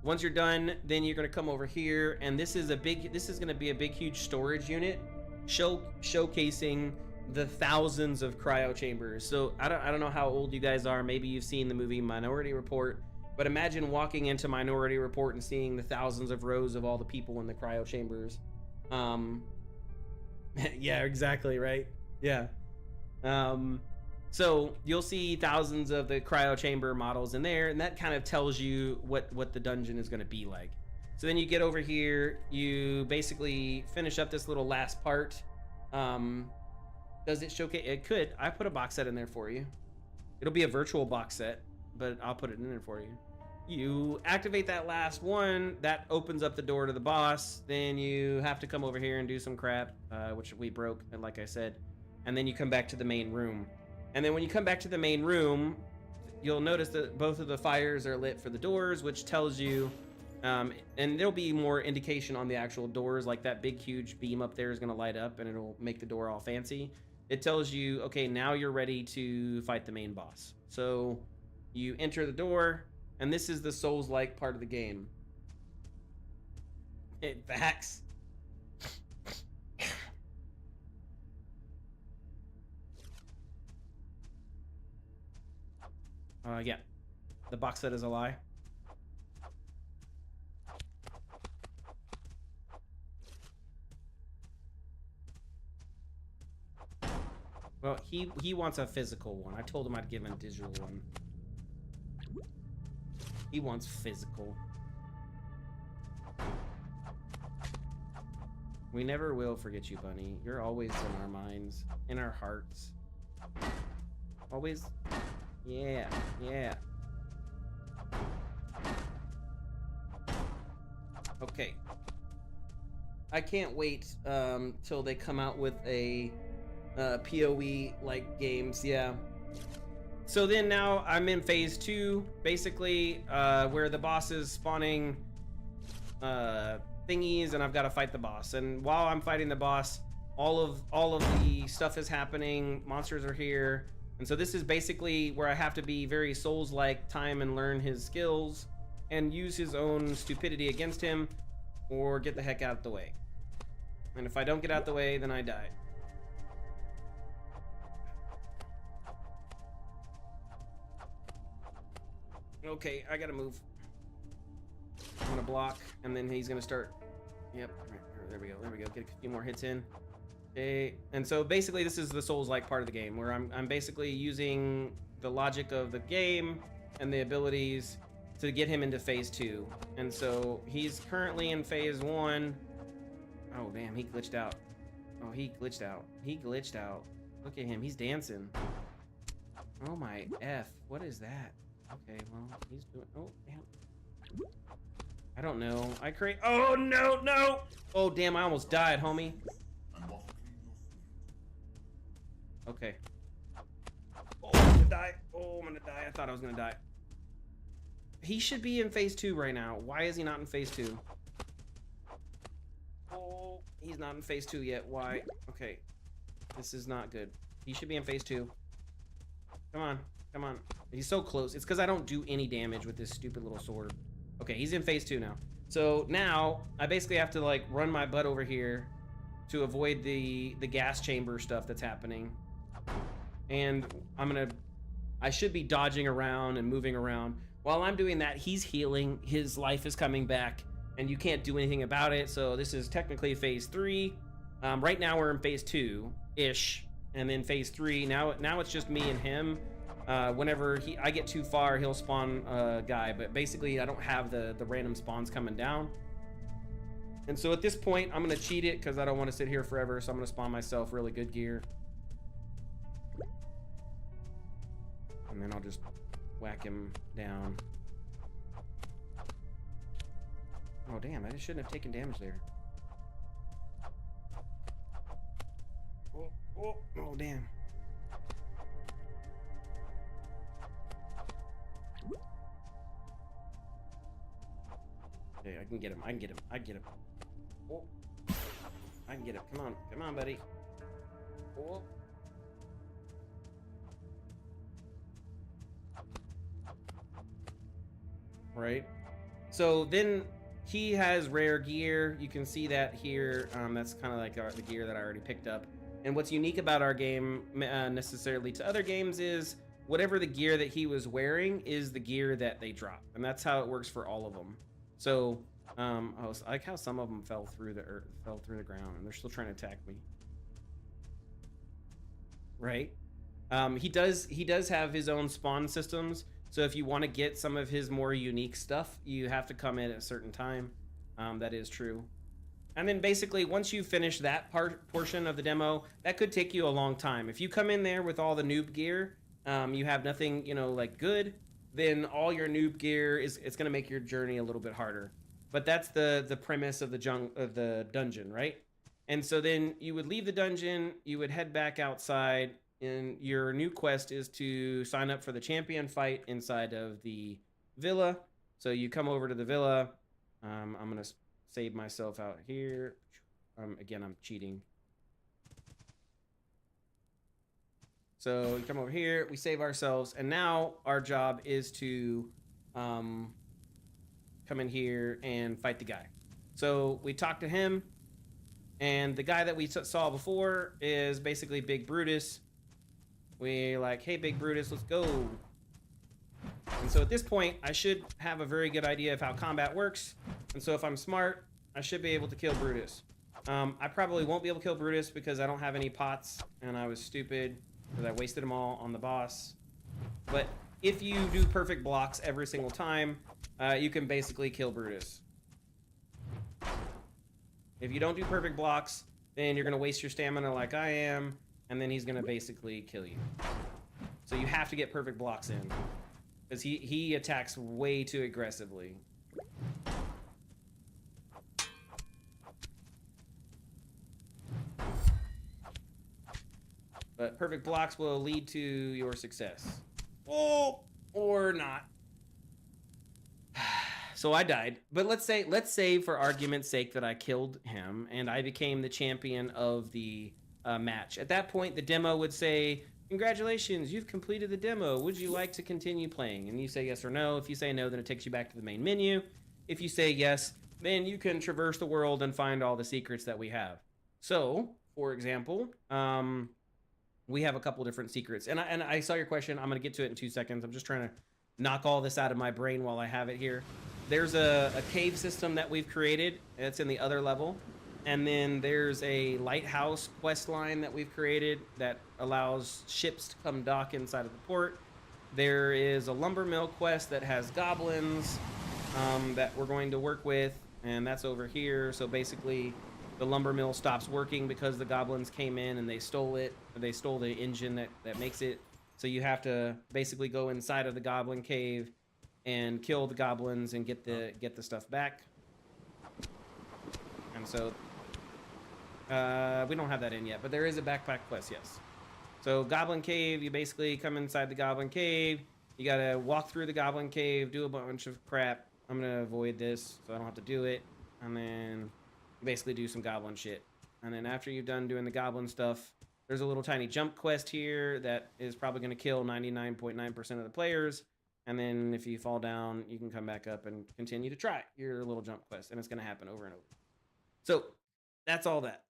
Once you're done, then you're gonna come over here, and this is gonna be a big, huge storage unit, showcasing the thousands of cryo chambers. So I don't know how old you guys are. Maybe you've seen the movie Minority Report. But imagine walking into Minority Report and seeing the thousands of rows of all the people in the cryo chambers. Yeah, exactly, right? Yeah. So you'll see thousands of the cryo chamber models in there, and that kind of tells you what the dungeon is going to be like. So then you get over here, you basically finish up this little last part. Does it showcase? It could. I put a box set in there for you. It'll be a virtual box set, but I'll put it in there for you. You activate that last one, that opens up the door to the boss. Then you have to come over here and do some crap, which we broke, like I said. And then you come back to the main room. And then when you come back to the main room, you'll notice that both of the fires are lit for the doors, which tells you, and there'll be more indication on the actual doors, like that big, huge beam up there is gonna light up and it'll make the door all fancy. It tells you, okay, now you're ready to fight the main boss. So you enter the door, and this is the Souls-like part of the game. It backs. Yeah, the box set is a lie. Well, he wants a physical one. I told him I'd give him a digital one. He wants physical. We never will forget you, Bunny. You're always in our minds, in our hearts. Always. Yeah, yeah. Okay. I can't wait till they come out with a PoE like games. Yeah. So then now I'm in phase 2, basically, where the boss is spawning thingies, and I've got to fight the boss. And while I'm fighting the boss, all of the stuff is happening. Monsters are here, and so this is basically where I have to be very Souls-like time and learn his skills and use his own stupidity against him, or get the heck out of the way. And if I don't get out the way, then I die. Okay, I gotta move. I'm gonna block, and then he's gonna start. Yep, there we go, there we go. Get a few more hits in. Okay, and so basically this is the Souls-like part of the game, where I'm basically using the logic of the game and the abilities to get him into phase 2. And so he's currently in phase 1. Oh damn, he glitched out. Oh, he glitched out. He glitched out. Look at him, he's dancing. Oh my F, what is that? Okay, well, he's doing. Oh, damn. I don't know. Oh, no, no! Oh, damn, I almost died, homie. Okay. Oh, I'm gonna die. Oh, I'm gonna die. I thought I was gonna die. He should be in phase 2 right now. Why is he not in phase 2? Oh, he's not in phase 2 yet. Why? Okay. This is not good. He should be in phase 2. Come on. Come on. He's so close. It's because I don't do any damage with this stupid little sword. Okay, he's in phase 2 now. So now I basically have to like run my butt over here to avoid the gas chamber stuff that's happening. And I'm I should be dodging around and moving around. While I'm doing that, he's healing. His life is coming back, and you can't do anything about it. So this is technically phase 3. Right now we're in phase 2-ish, and then phase 3. Now it's just me and him. Whenever I get too far, he'll spawn a guy, but basically I don't have the random spawns coming down. And so at this point, I'm gonna cheat it because I don't want to sit here forever. So I'm gonna spawn myself really good gear, and then I'll just whack him down. Oh damn! I just shouldn't have taken damage there. Oh damn! Okay, I can get him. I can get him. I can get him. Oh, I can get him. Come on, buddy. Oh. Right. So then he has rare gear. You can see that here. That's kind of like the gear that I already picked up. And what's unique about our game, necessarily to other games, is whatever the gear that he was wearing is the gear that they drop, and that's how it works for all of them. So, I like how some of them fell through the ground, and they're still trying to attack me. Right? He does have his own spawn systems. So if you want to get some of his more unique stuff, you have to come in at a certain time. That is true. And then basically, once you finish that portion of the demo, that could take you a long time. If you come in there with all the noob gear, you have nothing, like good, then all your noob gear it's going to make your journey a little bit harder. But that's the premise of the dungeon, right? And so then you would leave the dungeon, you would head back outside, and your new quest is to sign up for the champion fight inside of the villa. So you come over to the villa. I'm going to save myself out here. Again, I'm cheating. So you come over here, we save ourselves, and now our job is to come in here and fight the guy. So we talk to him, and the guy that we saw before is basically Big Brutus. We're like, hey, Big Brutus, let's go. And so at this point, I should have a very good idea of how combat works. And so if I'm smart, I should be able to kill Brutus. I probably won't be able to kill Brutus because I don't have any pots, and I was stupid because I wasted them all on the boss. But if you do perfect blocks every single time, you can basically kill Brutus. If you don't do perfect blocks, then you're going to waste your stamina like I am, and then he's going to basically kill you. So you have to get perfect blocks in, because he attacks way too aggressively. But perfect blocks will lead to your success. Oh, or not. So I died. But let's say for argument's sake that I killed him and I became the champion of the match. At that point, the demo would say, congratulations, you've completed the demo. Would you like to continue playing? And you say yes or no. If you say no, then it takes you back to the main menu. If you say yes, then you can traverse the world and find all the secrets that we have. So, for example, we have a couple different secrets. And I saw your question. I'm going to get to it in 2 seconds. I'm just trying to knock all this out of my brain while I have it here. There's a cave system that we've created. It's in the other level. And then there's a lighthouse quest line that we've created that allows ships to come dock inside of the port. There is a lumber mill quest that has goblins that we're going to work with, and that's over here. So basically, the lumber mill stops working because the goblins came in and they stole it. They stole the engine that makes it. So you have to basically go inside of the goblin cave and kill the goblins and get the stuff back. And so we don't have that in yet, but there is a backpack quest, yes. So Goblin Cave, you basically come inside the Goblin Cave. You gotta walk through the Goblin Cave, do a bunch of crap. I'm gonna avoid this so I don't have to do it. And then you basically do some goblin shit. And then after you've done doing the goblin stuff, there's a little tiny jump quest here that is probably gonna kill 99.9% of the players. And then if you fall down, you can come back up and continue to try your little jump quest. And it's gonna happen over and over. So that's all that.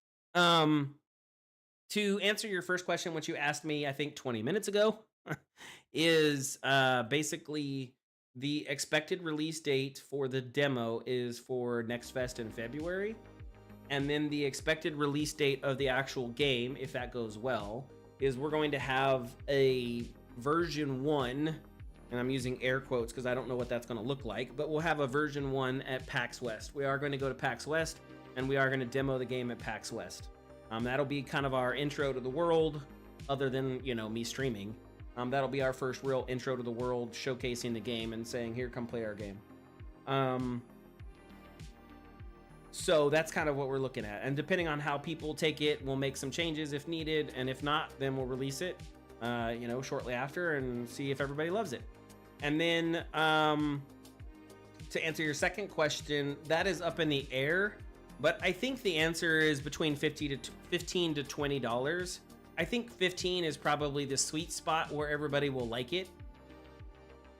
To answer your first question, which you asked me, I think 20 minutes ago, is basically the expected release date for the demo is for NextFest in February. And then the expected release date of the actual game, if that goes well, is we're going to have a version 1, and I'm using air quotes because I don't know what that's going to look like, but we'll have a version 1 at PAX West. We are going to go to PAX West, and we are going to demo the game at PAX West. That'll be kind of our intro to the world, other than, you know, me streaming. That'll be our first real intro to the world, showcasing the game and saying, here, come play our game. So that's kind of what we're looking at. And depending on how people take it, we'll make some changes if needed. And if not, then we'll release it, you know, shortly after and see if everybody loves it. And then to answer your second question, that is up in the air. But I think the answer is between $15 to $20. I think 15 is probably the sweet spot where everybody will like it.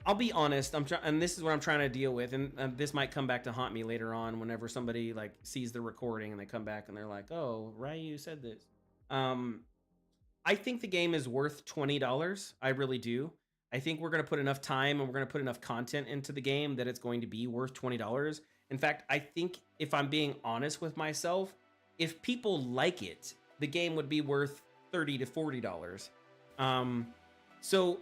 I'll be honest, and this is what I'm trying to deal with, and this might come back to haunt me later on whenever somebody like sees the recording and they come back and they're like, "Oh, Ryu said this." I think the game is worth $20. I really do. I think we're going to put enough time and we're going to put enough content into the game that it's going to be worth $20. In fact, I think if I'm being honest with myself, if people like it, the game would be worth $30 to $40. So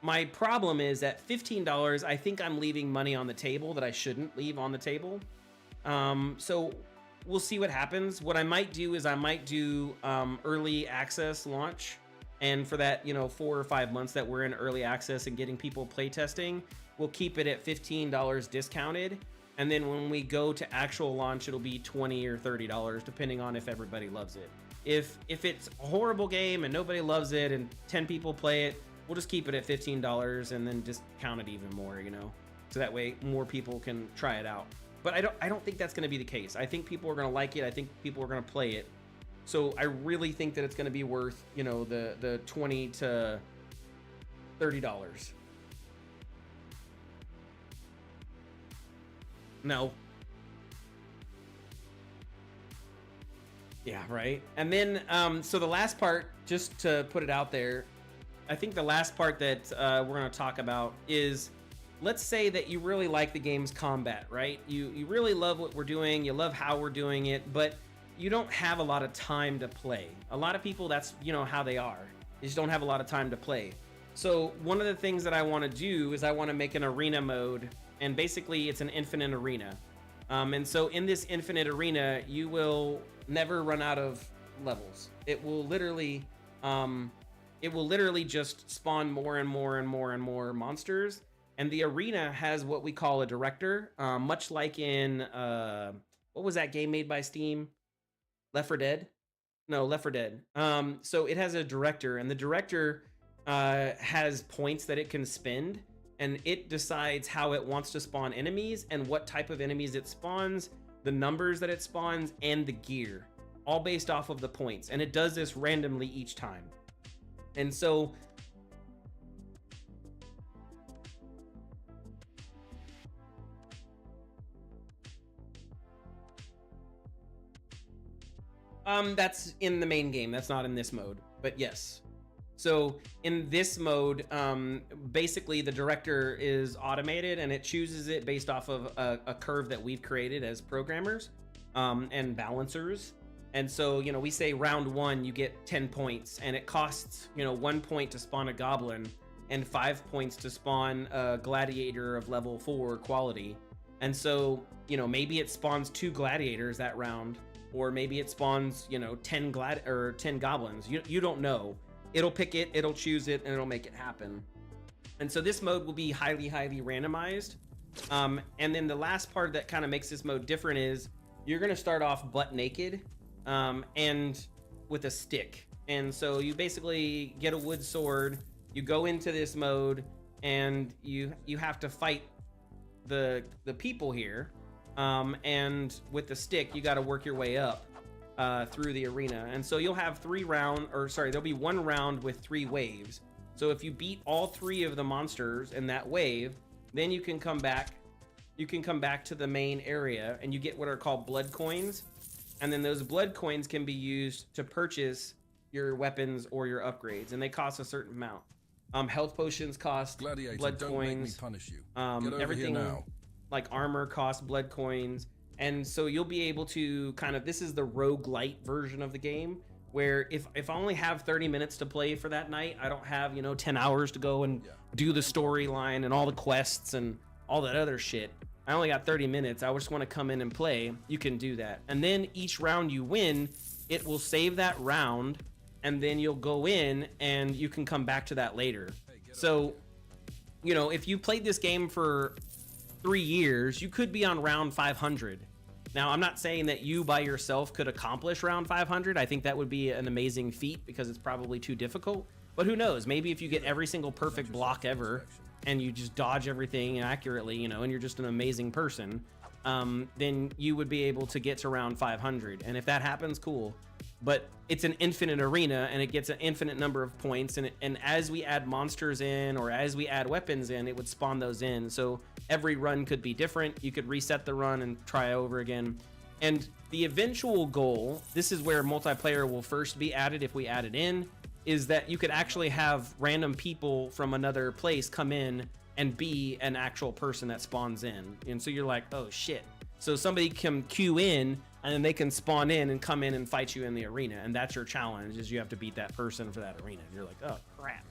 my problem is at $15, I think I'm leaving money on the table that I shouldn't leave on the table. So we'll see what happens. What I might do is I might do early access launch. And for that, you know, 4 or 5 months that we're in early access and getting people playtesting, we'll keep it at $15 discounted. And then when we go to actual launch, it'll be $20 or $30, depending on if everybody loves it. If it's a horrible game and nobody loves it and 10 people play it, we'll just keep it at $15 and then just count it even more, you know, so that way more people can try it out. But I don't think that's going to be the case. I think people are going to like it. I think people are going to play it. So I really think that it's going to be worth, you know, the $20 to $30. No. Yeah, right. And then, so the last part, just to put it out there, I think the last part that we're going to talk about is, let's say that you really like the game's combat, right? You really love what we're doing, you love how we're doing it, but you don't have a lot of time to play. A lot of people, that's, you know, how they are. They just don't have a lot of time to play. So one of the things that I want to do is I want to make an arena mode, and basically it's an infinite arena. And so in this infinite arena, you will never run out of levels. It will literally just spawn more and more and more and more monsters. And the arena has what we call a director, much like in what was that game made by Steam? Left 4 Dead? No, Left 4 Dead. So it has a director, and the director has points that it can spend, and it decides how it wants to spawn enemies and what type of enemies it spawns, the numbers that it spawns, and the gear, all based off of the points. And it does this randomly each time. And so that's in the main game. That's not in this mode, but yes. So in this mode, basically the director is automated and it chooses it based off of a curve that we've created as programmers and balancers. And so, you know, we say round 1, you get 10 points, and it costs, you know, 1 point to spawn a goblin and 5 points to spawn a gladiator of level 4 quality. And so, you know, maybe it spawns 2 gladiators that round, or maybe it spawns, you know, 10 goblins. You don't know. It'll pick it, it'll choose it, and it'll make it happen. And so this mode will be highly, highly randomized. And then the last part that kind of makes this mode different is you're going to start off butt naked and with a stick. And so you basically get a wood sword, you go into this mode, and you have to fight the people here. And with the stick, you got to work your way up through the arena. And so you'll have there'll be 1 round with 3 waves. So if you beat all 3 of the monsters in that wave, then you can come back. You can come back to the main area, and you get what are called blood coins. And then those blood coins can be used to purchase your weapons or your upgrades, and they cost a certain amount. Health potions cost
Gladiator,
blood
don't make me
coins.
punish you. Get over
Everything
here now.
like armor costs blood coins, and so you'll be able to kind of, this is the roguelite version of the game, where if I only have 30 minutes to play for that night, I don't have 10 hours to go and do the storyline and all the quests and all that other shit. I only got 30 minutes. I just want to come in and play. You can do that, and then each round you win, it will save that round, and then you'll go in and you can come back to that later. So if you played this game for 3 years, you could be on round 500. Now, I'm not saying that you by yourself could accomplish round 500. I think that would be an amazing feat because it's probably too difficult. But who knows? Maybe if you get every single perfect block ever and you just dodge everything accurately, and you're just an amazing person, then you would be able to get to round 500. And if that happens, cool. But it's an infinite arena, and it gets an infinite number of points. And as we add monsters in, or as we add weapons in, it would spawn those in. So every run could be different. You could reset the run and try over again. And the eventual goal, this is where multiplayer will first be added if we add it in, is that you could actually have random people from another place come in and be an actual person that spawns in. And so you're like, oh shit. So somebody can queue in, and then they can spawn in and come in and fight you in the arena. And that's your challenge, is you have to beat that person for that arena. And you're like, oh crap.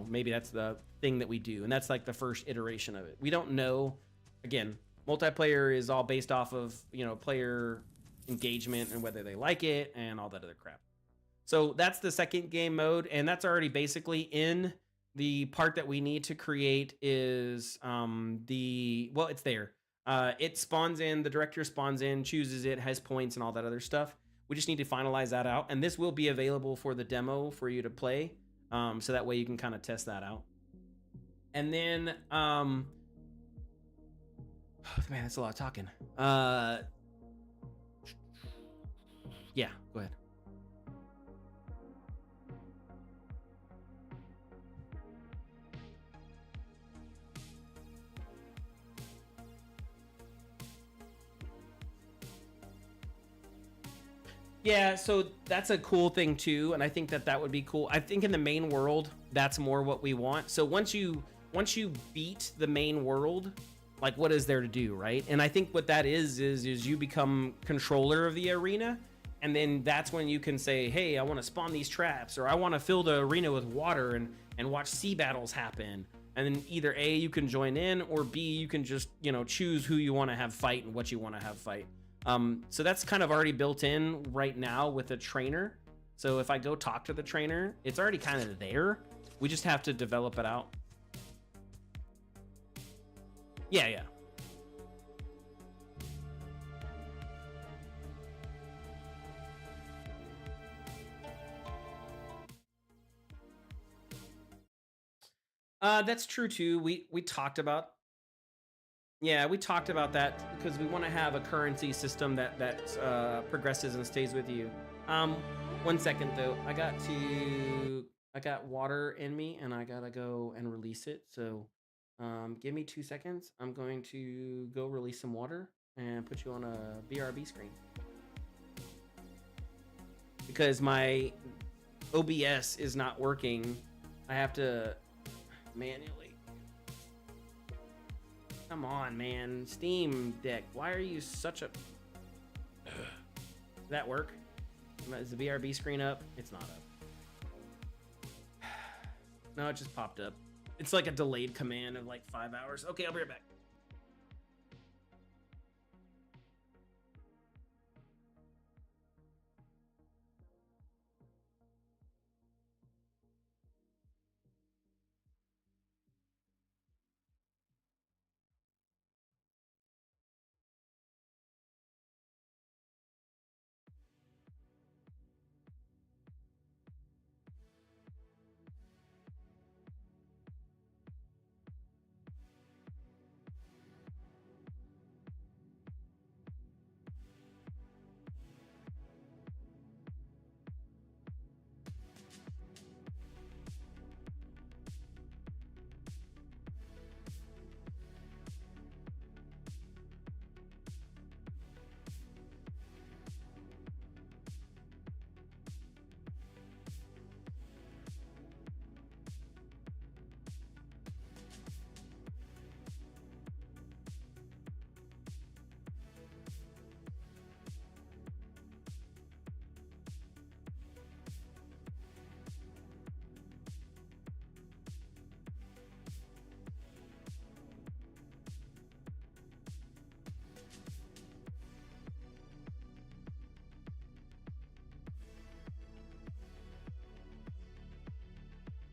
Maybe that's the thing that we do. And that's like the first iteration of it. We don't know. Again, multiplayer is all based off of, player engagement and whether they like it and all that other crap. So that's the second game mode. And that's already basically in. The part that we need to create is it's there. It spawns in, the director spawns in, chooses it, has points and all that other stuff. We just need to finalize that out, and this will be available for the demo for you to play, so that way you can kind of test that out. And then man, that's a lot of talking. Yeah, go ahead. Yeah, so that's a cool thing too, and I think that would be cool. I think in the main world, that's more what we want. So once you beat the main world, like, what is there to do, right? And I think what that is you become controller of the arena, and then that's when you can say, hey, I want to spawn these traps, or I want to fill the arena with water and watch sea battles happen. And then either A, you can join in, or B, you can just choose who you want to have fight and what you want to have fight. So that's kind of already built in right now with a trainer. So if I go talk to the trainer, it's already kind of there. We just have to develop it out. Yeah. That's true too. We talked about. Yeah, we talked about that because we want to have a currency system that progresses and stays with you. 1 second though, I got water in me and I gotta go and release it. So give me 2 seconds. I'm going to go release some water and put you on a BRB screen because my OBS is not working. I have to manually. Come on, man. Steam Deck. Why are you such a... Does that work? Is the BRB screen up? It's not up. No, it just popped up. It's like a delayed command of like 5 hours. Okay, I'll be right back.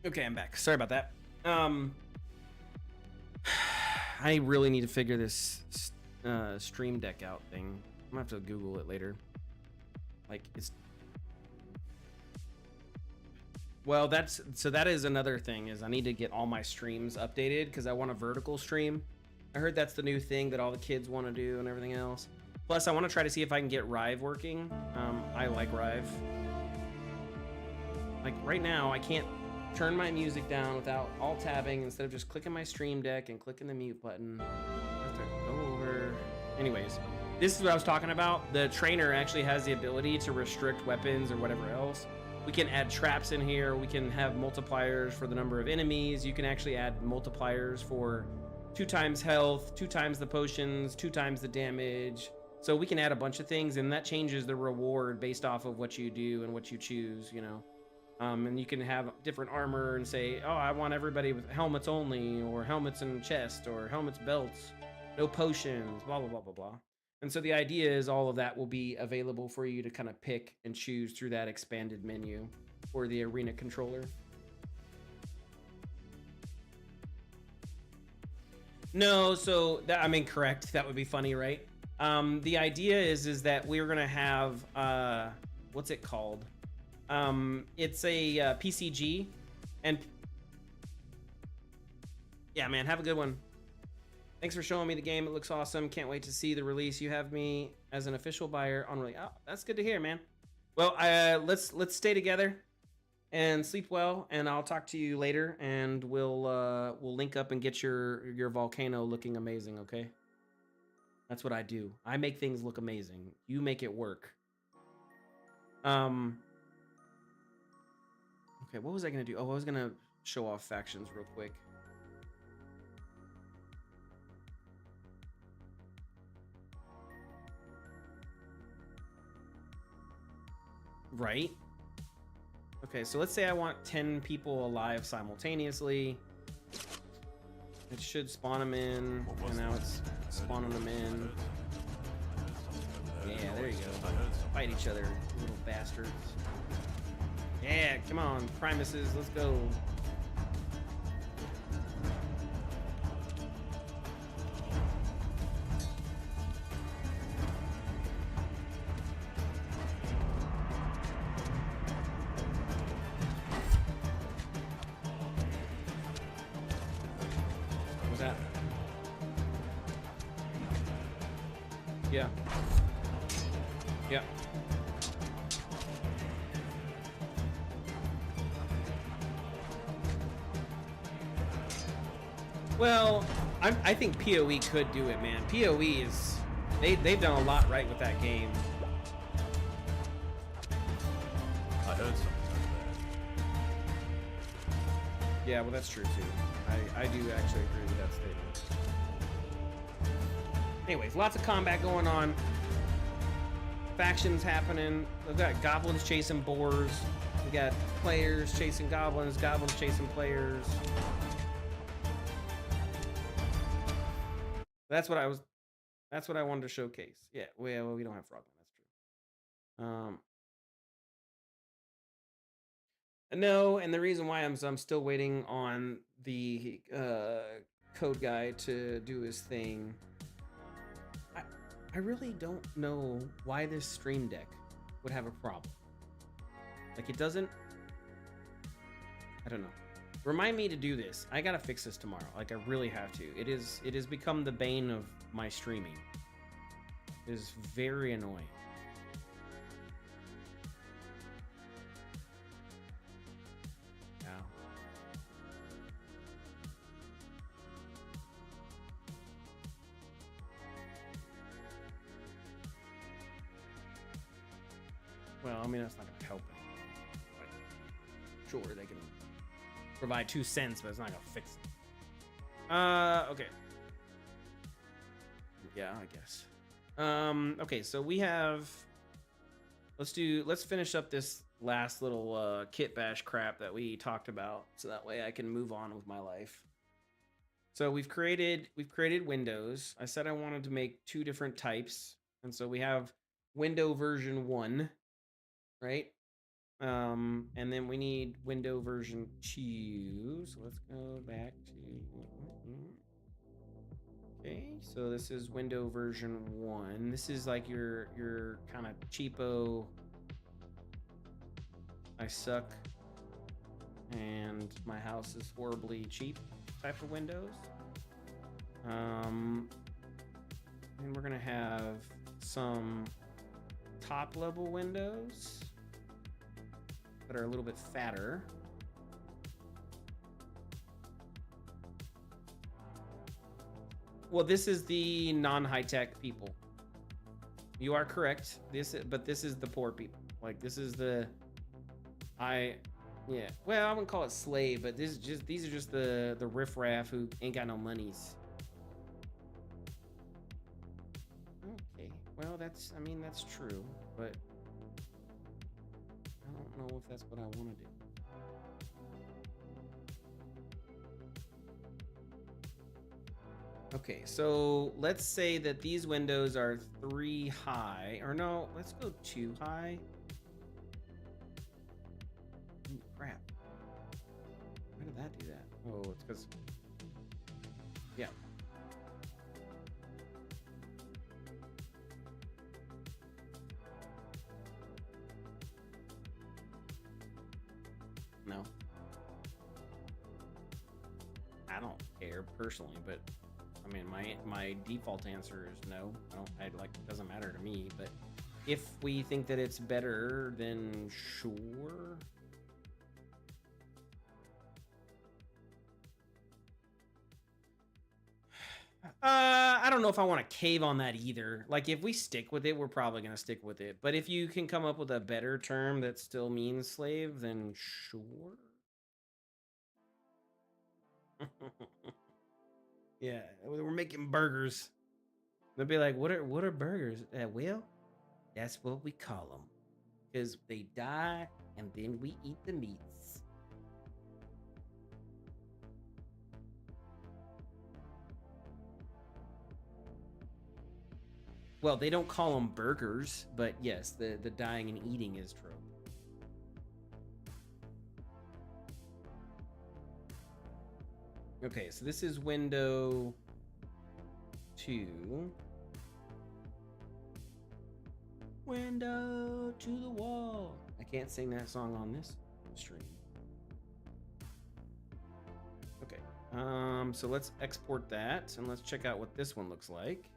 Okay, I'm back. Sorry about that. I really need to figure this stream deck out thing. I'm gonna have to Google it later. Like it's well, that is another thing is I need to get all my streams updated because I want a vertical stream. I heard that's the new thing that all the kids want to do and everything else. Plus, I want to try to see if I can get Rive working. I like Rive. Like right now, I can't turn my music down without alt-tabbing instead of just clicking my stream deck and clicking the mute button. I have to go over. Anyways, this is what I was talking about. The trainer actually has the ability to restrict weapons or whatever else. We can add traps in here. We can have multipliers for the number of enemies. You can actually add multipliers for 2 times health, 2 times the potions, 2 times the damage. So we can add a bunch of things, and that changes the reward based off of what you do and what you choose, you know. And you can have different armor and say, oh, I want everybody with helmets only, or helmets and chest, or helmets, belts, no potions, blah, blah, blah, blah, blah. And so the idea is all of that will be available for you to kind of pick and choose through that expanded menu or the arena controller. No, so that, I'm incorrect. That would be funny, right? The idea is that we're gonna have what's it called? It's a PCG, and yeah, man, have a good one. Thanks for showing me the game. It looks awesome. Can't wait to see the release. You have me as an official buyer on release. Oh, that's good to hear, man. Well, let's stay together and sleep well, and I'll talk to you later, and we'll link up and get your volcano looking amazing, okay? That's what I do. I make things look amazing. You make it work. Okay, what was I gonna do? Oh, I was gonna show off factions real quick. Right? Okay, so let's say I want 10 people alive simultaneously. It should spawn them in, and now it's spawning them in. Yeah, there you go. Fight each other, little bastards. Yeah, come on, Primuses, let's go. What's that? Yeah. Yeah. Well, I think PoE could do it, man. PoE is they've done a lot right with that game.
I heard something over
Yeah, well, that's true too. I do actually agree with that statement. Anyways, lots of combat going on. Factions happening. We've got goblins chasing boars. We got players chasing goblins. Goblins chasing players. That's what I wanted to showcase. Yeah, well, we don't have frogmen. That's true. No, and the reason why I'm still waiting on the code guy to do his thing. I really don't know why this stream deck would have a problem. Like it doesn't. I don't know. Remind me to do this. I gotta fix this tomorrow. Like I really have to. It has become the bane of my streaming. It is very annoying. Yeah. Well, I mean that's not gonna help it. But sure, they can provide 2 cents, but it's not gonna fix it. Okay. Yeah, I guess. Okay, so we have. Let's finish up this last little kit bash crap that we talked about, so that way I can move on with my life. So we've created windows. I said I wanted to make 2 different types, and so we have window version 1, right? And then we need window version 2. So let's go back to. Okay, so this is window version 1. This is like your kind of cheapo. I suck, and my house is horribly cheap type of windows. And we're gonna have some top level windows that are a little bit fatter. Well, this is the non-high-tech people. You are correct. But this is the poor people. Like this is the yeah. Well, I wouldn't call it slave, but these are just the riffraff who ain't got no monies. Okay. Well, that's true, but I don't know if that's what I want to do. Okay, so let's say that these windows are 3 high, or no, let's go 2 high. Ooh, crap. Why did that do that? Oh, it's because, yeah. No. I don't care personally, but I mean, my default answer is no. It doesn't matter to me, but if we think that it's better, then sure. I don't know if I want to cave on that either. Like, if we stick with it, we're probably going to stick with it. But if you can come up with a better term that still means slave, then sure. Yeah, we're making burgers. They'll be like, what are burgers? Well, that's what we call them. Because they die, and then we eat the meats. Well, they don't call them burgers, but yes, the dying and eating is true. Okay, so this is window 2. Window to the wall. I can't sing that song on this stream. Okay, so let's export that and let's check out what this one looks like.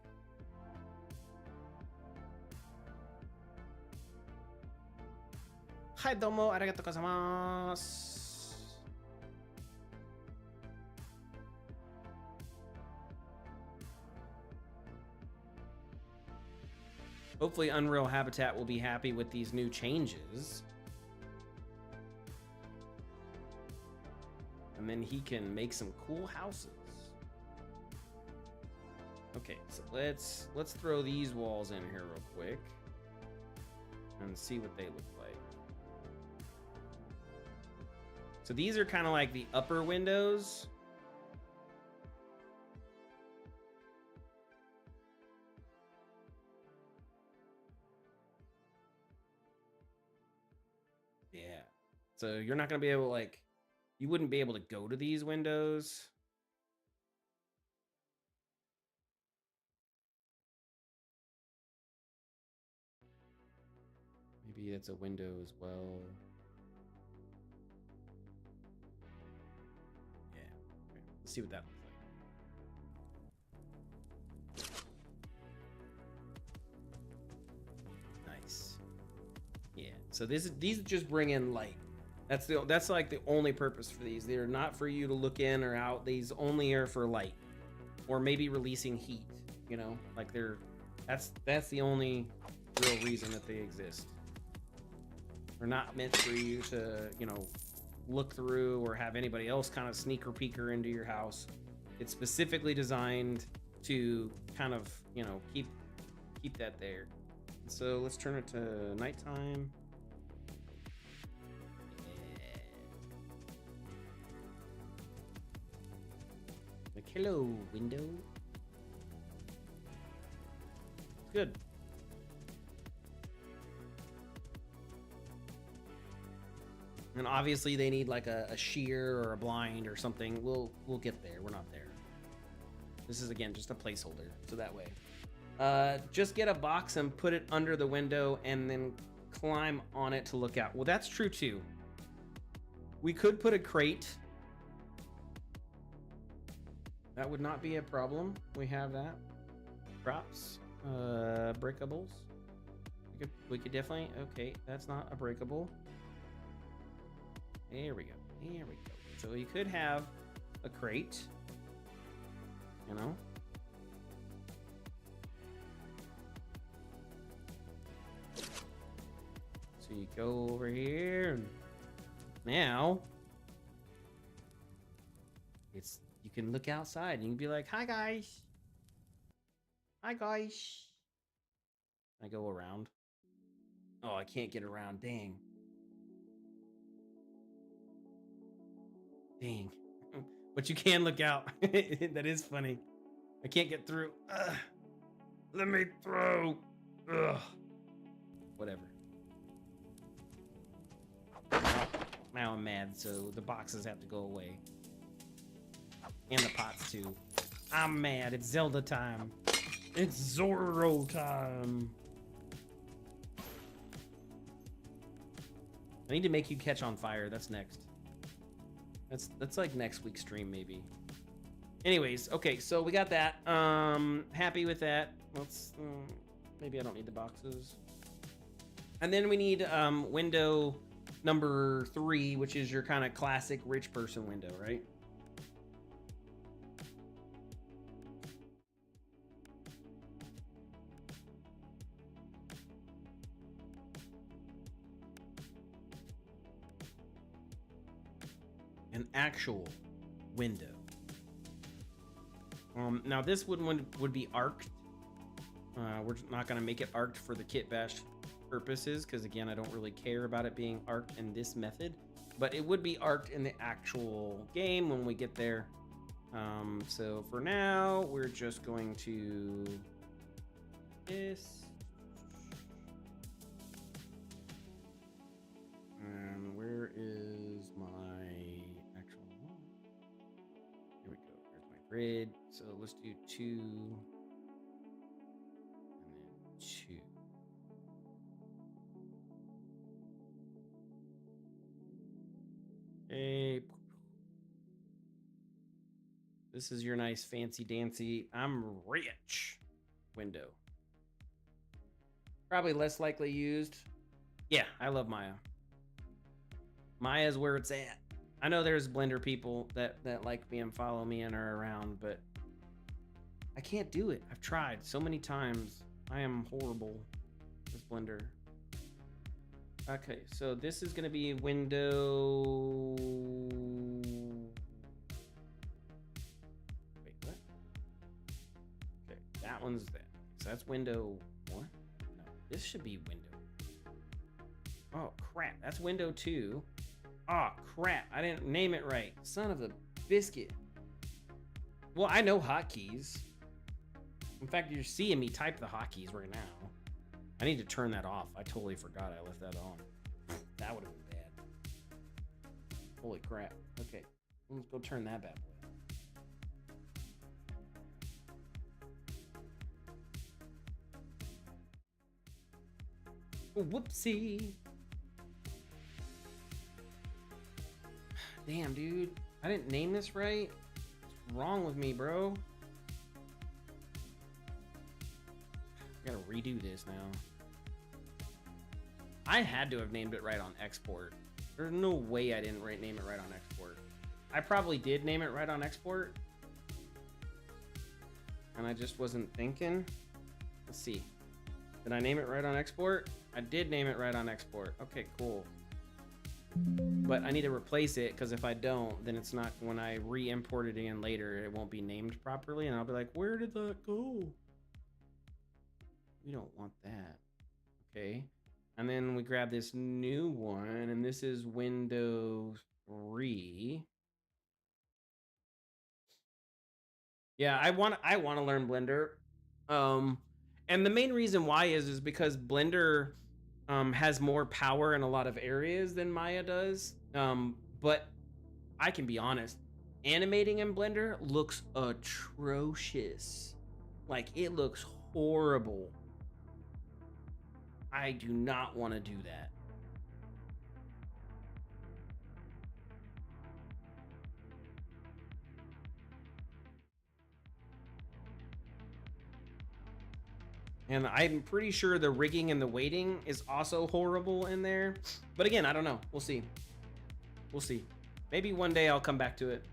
Hi, domo, arigatou gozaimasu. Hopefully Unreal Habitat will be happy with these new changes. And then he can make some cool houses. Okay, so let's throw these walls in here real quick and see what they look like. So these are kind of like the upper windows. Yeah. So you're not going to be able, like, you wouldn't be able to go to these windows. Maybe it's a window as well. Yeah. Okay. Let's see what that looks like. Nice. Yeah. So these just bring in light. That's like the only purpose for these. They're not for you to look in or out. These only are for light, or maybe releasing heat. You know, like that's the only real reason that they exist. They're not meant for you to, you know, look through or have anybody else kind of sneaker peeker into your house. It's specifically designed to kind of, you know, keep that there. So let's turn it to nighttime. Like, hello, window. Good. And obviously they need like a shear or a blind or something. We'll get there. We're not there. This is again just a placeholder, so that way. Just get a box and put it under the window and then climb on it to look out. Well, that's true too. We could put a crate. That would not be a problem. We have that. Props, breakables. We could definitely. Okay, that's not a breakable. There we go. There we go. So you could have a crate. You know. So you go over here, and now it's you can look outside and you can be like, "Hi guys, hi guys." I go around. Oh, I can't get around. Dang. Dang. But you can look out. That is funny. I can't get through. Ugh. Let me through. Ugh. Whatever. Now I'm mad, so the boxes have to go away. And the pots too. I'm mad. It's Zelda time. It's Zorro time. I need to make you catch on fire. That's next. That's like next week's stream maybe. Anyways, okay, so we got that. Happy with that. Let's maybe I don't need the boxes. And then we need window number 3, which is your kind of classic rich person window, right? An actual window. Now this one would be arced. We're not gonna make it arced for the kit bash purposes, because again, I don't really care about it being arced in this method, but it would be arced in the actual game when we get there. So for now, we're just going to this. And where is my actual one? Here we go. Here's my grid. So let's do 2 and then 2. Hey, this is your nice fancy dancy I'm rich window. Probably less likely used. Yeah, I love Maya. Maya's where it's at. I know there's Blender people that like me and follow me and are around, but I can't do it. I've tried so many times. I am horrible with Blender. Okay, so this is gonna be window. Wait, what? Okay, that one's that. So that's window 1. No, this should be window. Oh crap, that's window 2. Oh crap, I didn't name it right. Son of a biscuit. Well, I know hotkeys. In fact, you're seeing me type the hotkeys right now. I need to turn that off. I totally forgot I left that on. That would have been bad. Holy crap. Okay, let's go turn that bad boy. Whoopsie. Damn, dude. I didn't name this right. What's wrong with me, bro? I gotta redo this now. I had to have named it right on export. There's no way I didn't name it right on export. I probably did name it right on export. And I just wasn't thinking. Let's see. Did I name it right on export? I did name it right on export. Okay, cool. But I need to replace it, because if I don't, then it's not, when I re-import it in later, it won't be named properly, and I'll be like, where did that go? We don't want that. Okay. And then we grab this new one, and this is Windows 3. Yeah, I want to learn Blender. And the main reason why is because Blender has more power in a lot of areas than Maya does. But I can be honest, animating in Blender looks atrocious. Like, it looks horrible. I do not want to do that. And I'm pretty sure the rigging and the weighting is also horrible in there. But again, I don't know. We'll see. We'll see. Maybe one day I'll come back to it.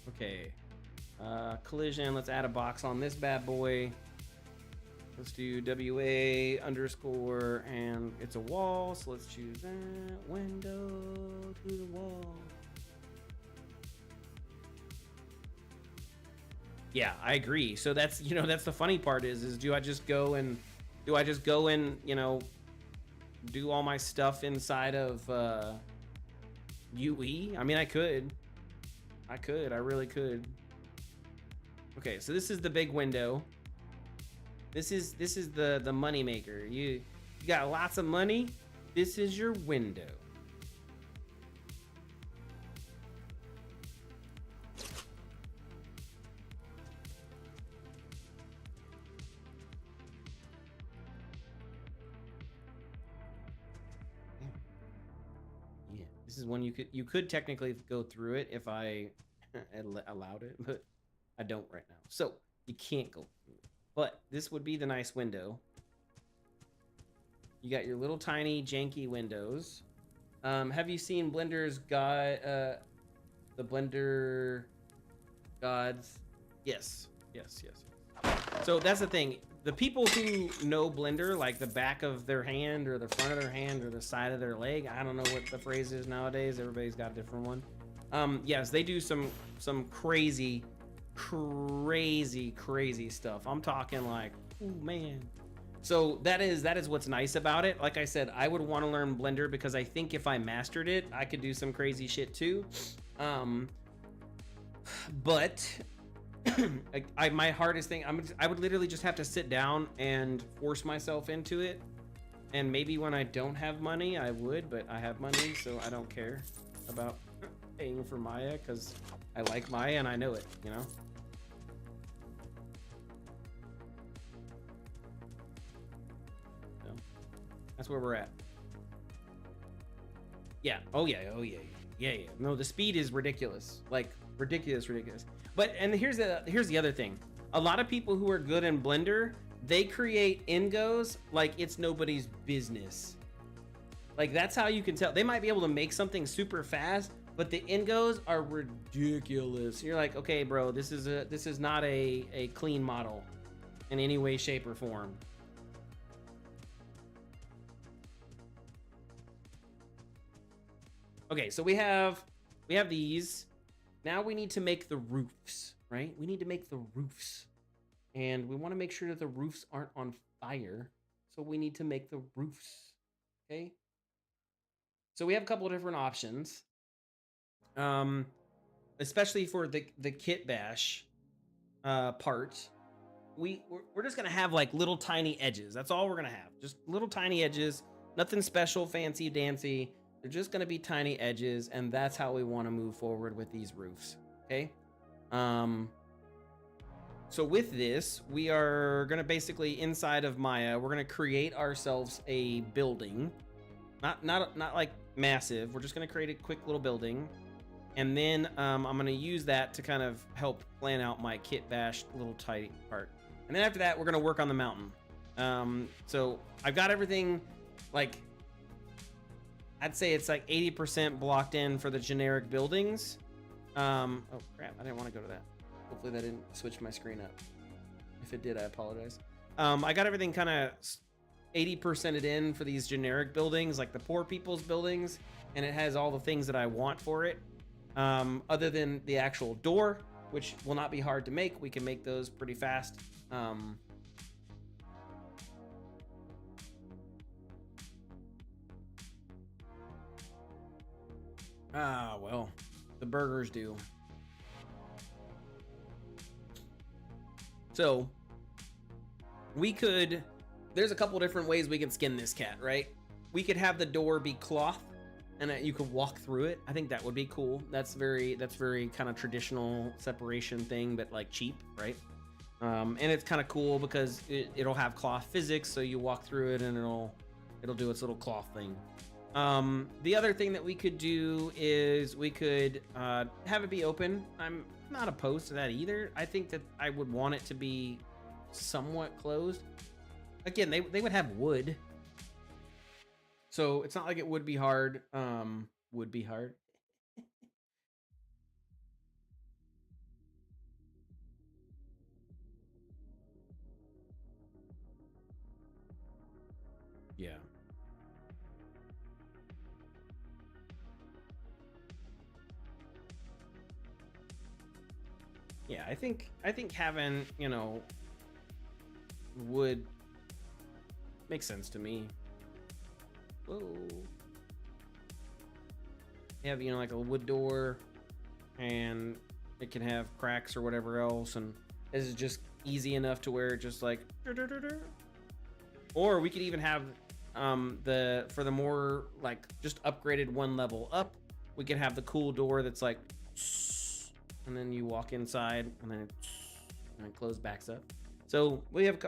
Okay. Collision. Let's add a box on this bad boy. Let's do WA underscore, and it's a wall. So let's choose that. Window to the wall. Yeah, I agree. So that's, you know, that's the funny part is do I just go and you know, do all my stuff inside of UE? I mean, I really could. Okay, so this is the big window. This is the money maker. You got lots of money. This is your window. This is one you could technically go through it if I allowed it, but I don't right now. So you can't go through it. But this would be the nice window. You got your little tiny janky windows. Have you seen Blender's guide? The Blender gods? Yes. So that's the thing. The people who know Blender, like the back of their hand or the front of their hand or the side of their leg, I don't know what the phrase is nowadays. Everybody's got a different one. Yes, they do some crazy stuff. I'm talking like, oh man. So that is what's nice about it. Like I said, I would want to learn Blender because I think if I mastered it, I could do some crazy shit too. But my hardest thing, I would literally just have to sit down and force myself into it. And maybe when I don't have money, I would, but I have money, so I don't care about paying for Maya because I like Maya and I know it, you know? So that's where we're at. Yeah. Oh yeah. No, the speed is ridiculous. Like ridiculous. But and here's the other thing. A lot of people who are good in Blender, they create ingos like it's nobody's business. Like that's how you can tell. They might be able to make something super fast, but the ingos are ridiculous. You're like, okay, bro, this is not a clean model in any way, shape, or form. Okay, so we have these. Now we need to make the roofs, right? We need to make the roofs. And we want to make sure that the roofs aren't on fire. So we need to make the roofs, okay? So we have a couple of different options. Especially for the kit bash part. We're just going to have like little tiny edges. That's all we're going to have. Just little tiny edges. Nothing special, fancy, dancy. They're just going to be tiny edges, and that's how we want to move forward with these roofs, okay? So with this, we are going to basically, inside of Maya, we're going to create ourselves a building. Not like massive. We're just going to create a quick little building, and then I'm going to use that to kind of help plan out my kit bash little tight part. And then after that, we're going to work on the mountain. So I've got everything like... I'd say it's like 80% blocked in for the generic buildings. Oh crap, I didn't want to go to that. Hopefully that didn't switch my screen up. If it did, I apologize. I got everything kind of 80%ed in for these generic buildings, like the poor people's buildings, and it has all the things that I want for it. Other than the actual door, which will not be hard to make. We can make those pretty fast. Well, the burgers do. So we could there's a couple different ways we can skin this cat, right? We could have the door be cloth and you could walk through it. I think that would be cool. That's very kind of traditional separation thing, but like cheap, right? And it's kind of cool because it'll have cloth physics, so you walk through it and it'll do its little cloth thing. The other thing that we could do is we could have it be open. I'm not opposed to that either. I think that I would want it to be somewhat closed. Again, they would have wood, so it's not like it would be hard. Would be hard. Yeah. Yeah, I think having, you know, wood makes sense to me. Whoa. You have, you know, like a wood door, and it can have cracks or whatever else, and this is just easy enough to where it just like, or we could even have for the more like just upgraded one level up, we could have the cool door that's like, and then you walk inside and then it close backs up. So we have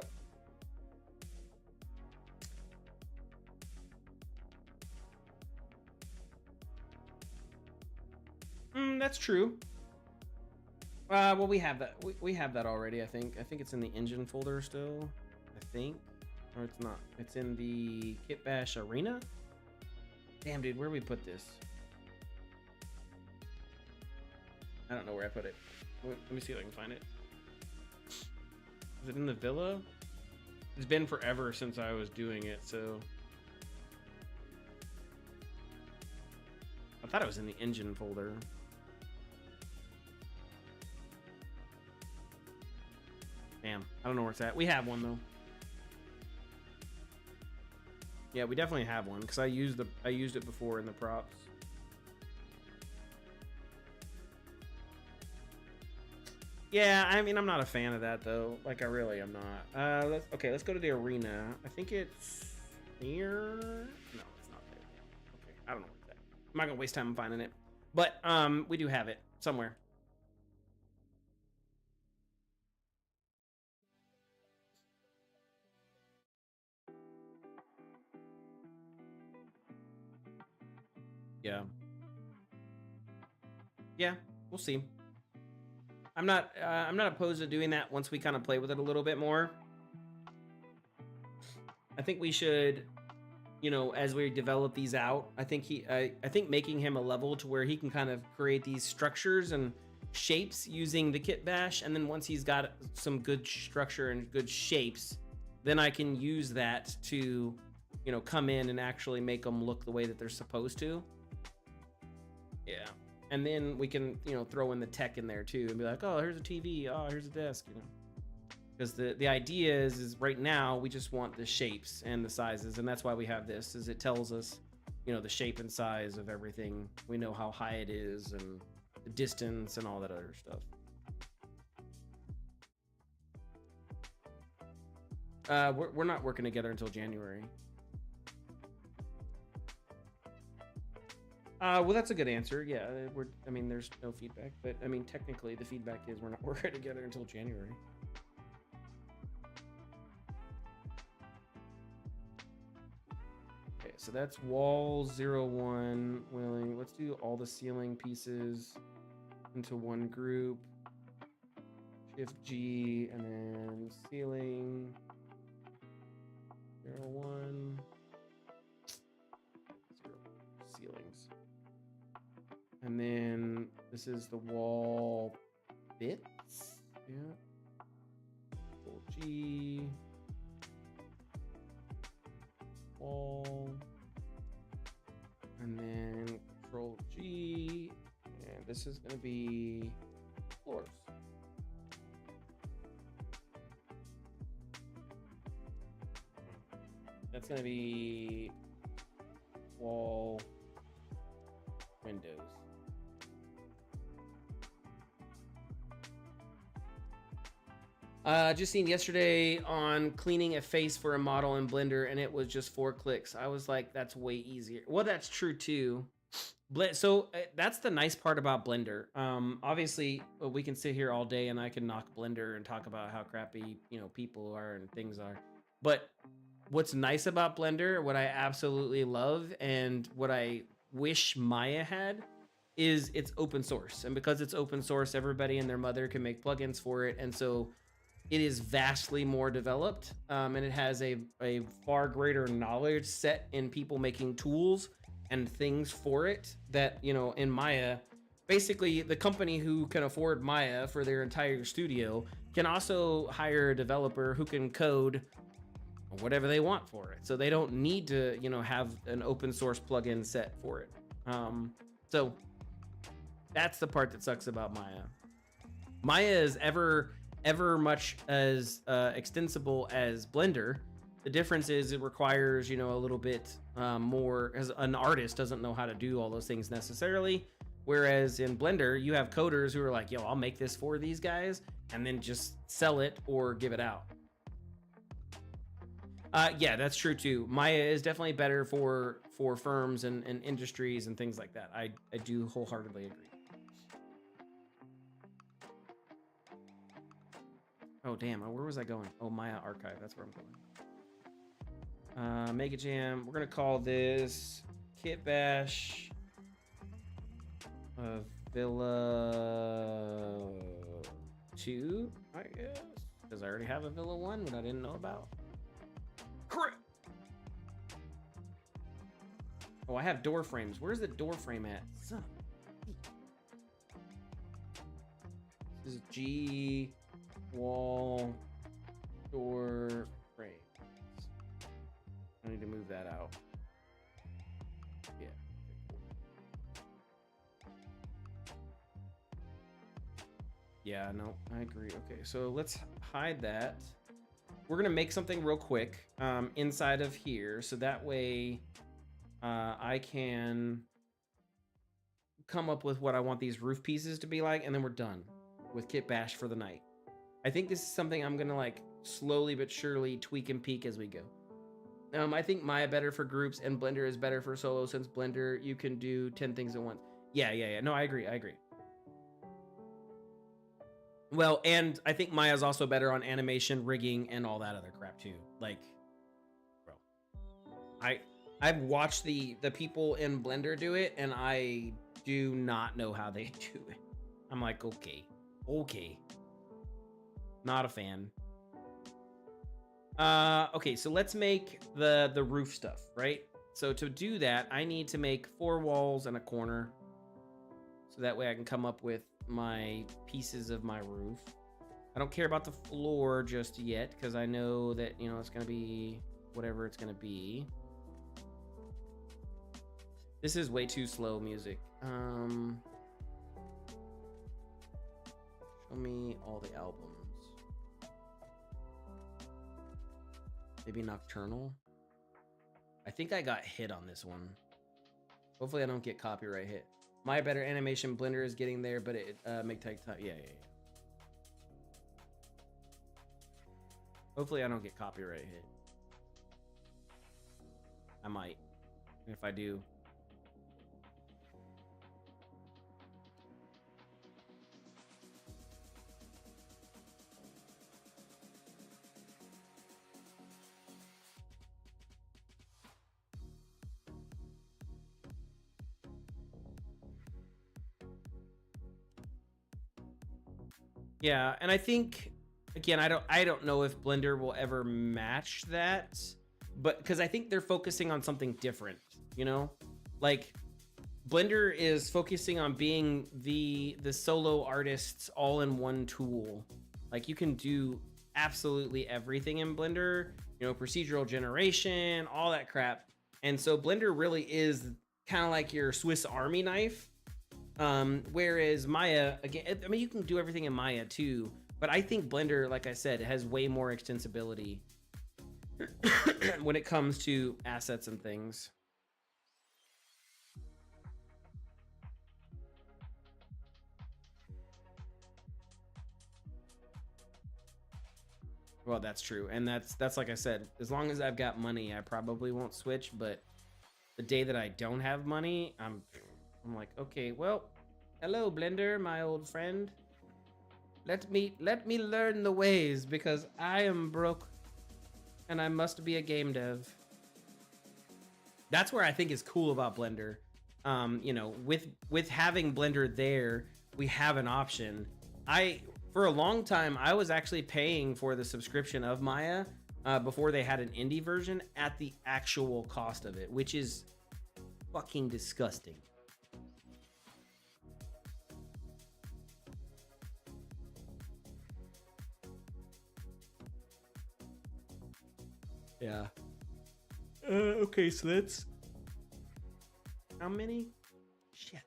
that's true. Well, we have that. We have that already. I think it's in the engine folder still. I think, or it's not. It's in the Kit Bash Arena. Damn, dude, where do we put this? I don't know where I put it. Let me see if I can find it. Is it in the villa? It's been forever since I was doing it, so I thought it was in the engine folder. Damn, I don't know where it's at. We have one though. Yeah, we definitely have one because I used it before in the props. Yeah, I mean, I'm not a fan of that though. Like, I really am not. Let's go to the arena. I think it's here. No, it's not there. Okay, I don't know where it's at. I'm not gonna waste time finding it, but we do have it somewhere. Yeah. Yeah, we'll see. I'm not opposed to doing that once we kind of play with it a little bit more. I think we should, you know, as we develop these out, I think making him a level to where he can kind of create these structures and shapes using the Kit Bash, and then once he's got some good structure and good shapes, then I can use that to, you know, come in and actually make them look the way that they're supposed to. Yeah. And then we can, you know, throw in the tech in there too and be like, oh, here's a TV, oh, here's a desk, you know. Because the idea is right now we just want the shapes and the sizes, and that's why we have this, is it tells us, you know, the shape and size of everything. We know how high it is and the distance and all that other stuff. We're not working together until January. Well, that's a good answer. Yeah, I mean, there's no feedback, but I mean, technically the feedback is we're not working together until January. Okay, so that's wall 01 willing. Let's do all the ceiling pieces into one group. Shift G and then ceiling 01. Ceilings. And then this is the wall bits. Yeah. Control G. Wall. And then Control G. And this is going to be floors. That's going to be wall windows. Just seen yesterday on cleaning a face for a model in Blender, and it was just 4 clicks. I was like, that's way easier. Well, that's true too. So that's the nice part about Blender. Obviously, we can sit here all day and I can knock Blender and talk about how crappy, you know, people are and things are. But what's nice about Blender, what I absolutely love, and what I wish Maya had, is it's open source. And because it's open source, everybody and their mother can make plugins for it. And so it is vastly more developed, and it has a far greater knowledge set in people making tools and things for it that, you know, in Maya, basically the company who can afford Maya for their entire studio can also hire a developer who can code whatever they want for it. So they don't need to, you know, have an open source plugin set for it. So that's the part that sucks about Maya. Maya is ever much as extensible as Blender. The difference is it requires, you know, a little bit more, as an artist doesn't know how to do all those things necessarily. Whereas in Blender, you have coders who are like, yo, I'll make this for these guys and then just sell it or give it out. Yeah, that's true too. Maya is definitely better for firms and industries and things like that. I do wholeheartedly agree. Oh, damn. Where was I going? Oh, Maya Archive. That's where I'm going. Mega Jam. We're going to call this Kit Bash Villa 2, I guess. Because I already have a Villa 1 that I didn't know about. Correct. Oh, I have door frames. Where's the door frame at? Son. This is G wall door frames. I need to move that out. Yeah. Yeah, no, I agree. Okay, so let's hide that. We're gonna make something real quick inside of here, so that way I can come up with what I want these roof pieces to be like, and then we're done with Kit Bash for the night. I think this is something I'm gonna like slowly but surely tweak and peek as we go. I think Maya better for groups and Blender is better for solo, since Blender you can do 10 things at once. Yeah. No, I agree. Well, and I think Maya's also better on animation, rigging, and all that other crap too. Like, bro, I've watched the people in Blender do it, and I do not know how they do it. I'm like, okay, not a fan. Okay, so let's make the roof stuff, right? So to do that, I need to make 4 walls and a corner, so that way I can come up with my pieces of my roof. I don't care about the floor just yet, because I know that, you know, it's gonna be whatever it's gonna be. This is way too slow music. Show me all the albums. Maybe Nocturnal. I think I got hit on this one. Hopefully I don't get copyright hit. My better animation, Blender is getting there, but it make take time. Yeah. Hopefully I don't get copyright hit. I might. If I do. Yeah, and I think, again, I don't know if Blender will ever match that, but because I think they're focusing on something different, you know? Like, Blender is focusing on being the solo artist's all-in-one tool. Like, you can do absolutely everything in Blender, you know, procedural generation, all that crap. And so Blender really is kind of like your Swiss Army knife. Whereas Maya, again, I mean, you can do everything in Maya too, but I think Blender, like I said, has way more extensibility when it comes to assets and things. Well, that's true, and that's like I said. As long as I've got money, I probably won't switch. But the day that I don't have money, I'm like, okay, well, hello, Blender, my old friend. Let me learn the ways because I am broke, and I must be a game dev. That's where I think is cool about Blender. You know, with having Blender there, we have an option. For a long time, I was actually paying for the subscription of Maya before they had an indie version at the actual cost of it, which is fucking disgusting. Yeah. Okay, so that's how many? Shit.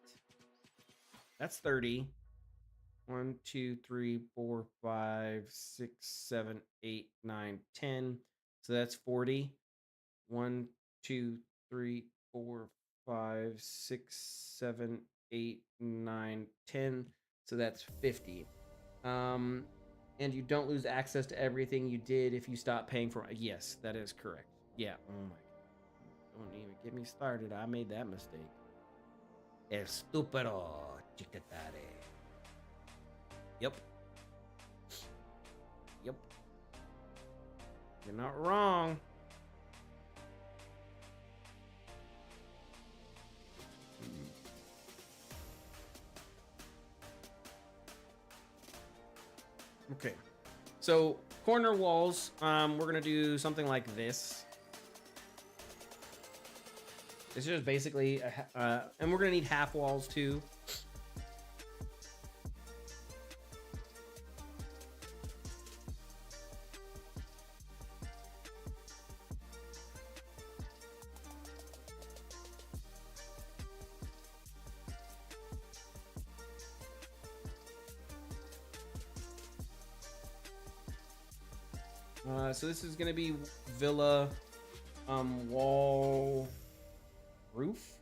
That's 30. 1, 2, 3, 4, 5, 6, 7, 8, 9, 10. So that's 40. 1, 2, 3, 4, 5, 6, 7, 8, 9, 10. So that's 50. And you don't lose access to everything you did if you stop paying for it. Yes, that is correct. Yeah. Oh my God. Don't even get me started. I made that mistake. Estúpido, chicatare. Yep. Yep. You're not wrong. Okay. So corner walls, we're gonna do something like this. This is just basically, and we're gonna need half walls too. So this is gonna be villa, wall, roof,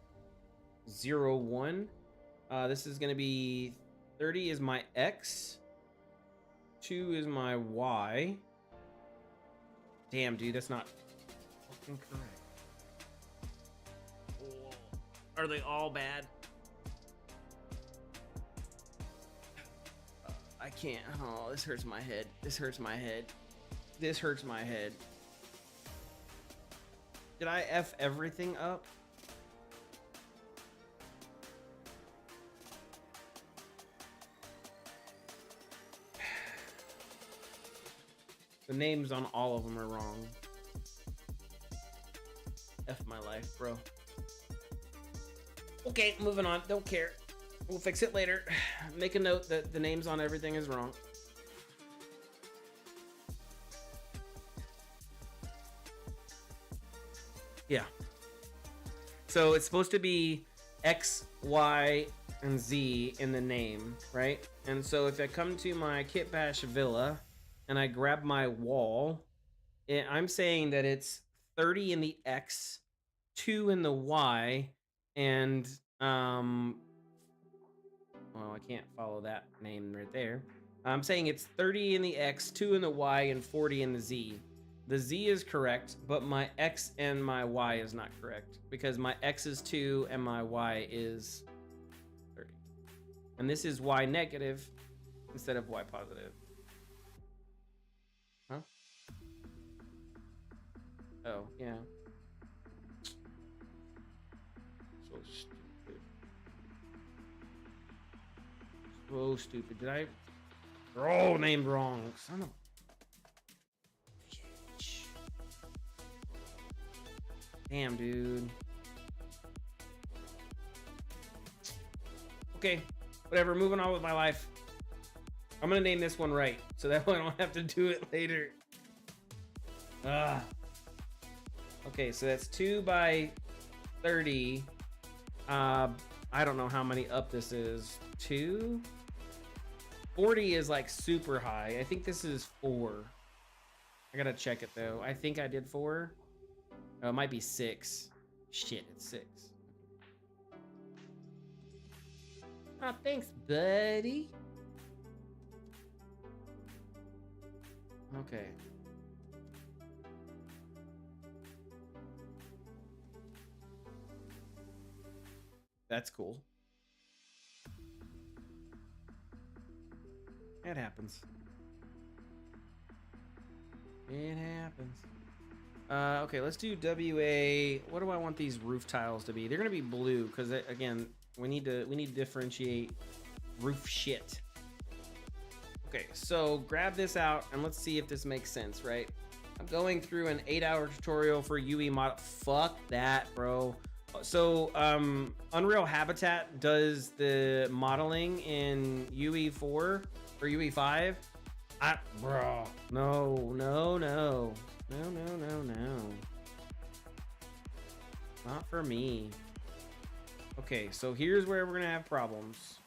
0, 1. This is gonna be 30 is my X, 2 is my Y. Damn, dude, that's not fucking correct. Oh, are they all bad? I can't. Oh, this hurts my head. This hurts my head. This hurts my head. Did I F everything up? The names on all of them are wrong. F my life, bro. Okay, moving on. Don't care. We'll fix it later. Make a note that the names on everything is wrong. Yeah. So it's supposed to be X, Y, and Z in the name, right? And so if I come to my Kit Bash Villa and I grab my wall, I'm saying that it's 30 in the X, 2 in the Y, and well, I can't follow that name right there. I'm saying it's 30 in the X, 2 in the Y, and 40 in the Z. The Z is correct, but my X and my Y is not correct because my X is 2 and my Y is 30. And this is Y negative instead of Y positive. Huh? Oh, yeah. So stupid. So stupid. Did I? They're all named wrong. Son of damn, dude. Okay, whatever. Moving on with my life. I'm gonna name this one right, so that way I don't have to do it later. Okay, so that's 2 by 30. I don't know how many up this is. 2? 40 is like super high. I think this is 4. I gotta check it though. I think I did 4. Oh, it might be 6. Shit, it's 6. Oh, thanks, buddy. Okay. That's cool. It happens. It happens. Okay, let's do WA. What do I want these roof tiles to be? They're gonna be blue because again, we need to differentiate roof shit. Okay, so grab this out and let's see if this makes sense, right? I'm going through an 8-hour tutorial for UE mod. Fuck that, bro. So Unreal Habitat does the modeling in UE4 or UE5. Bro, no. Not for me. Okay, so here's where we're gonna have problems.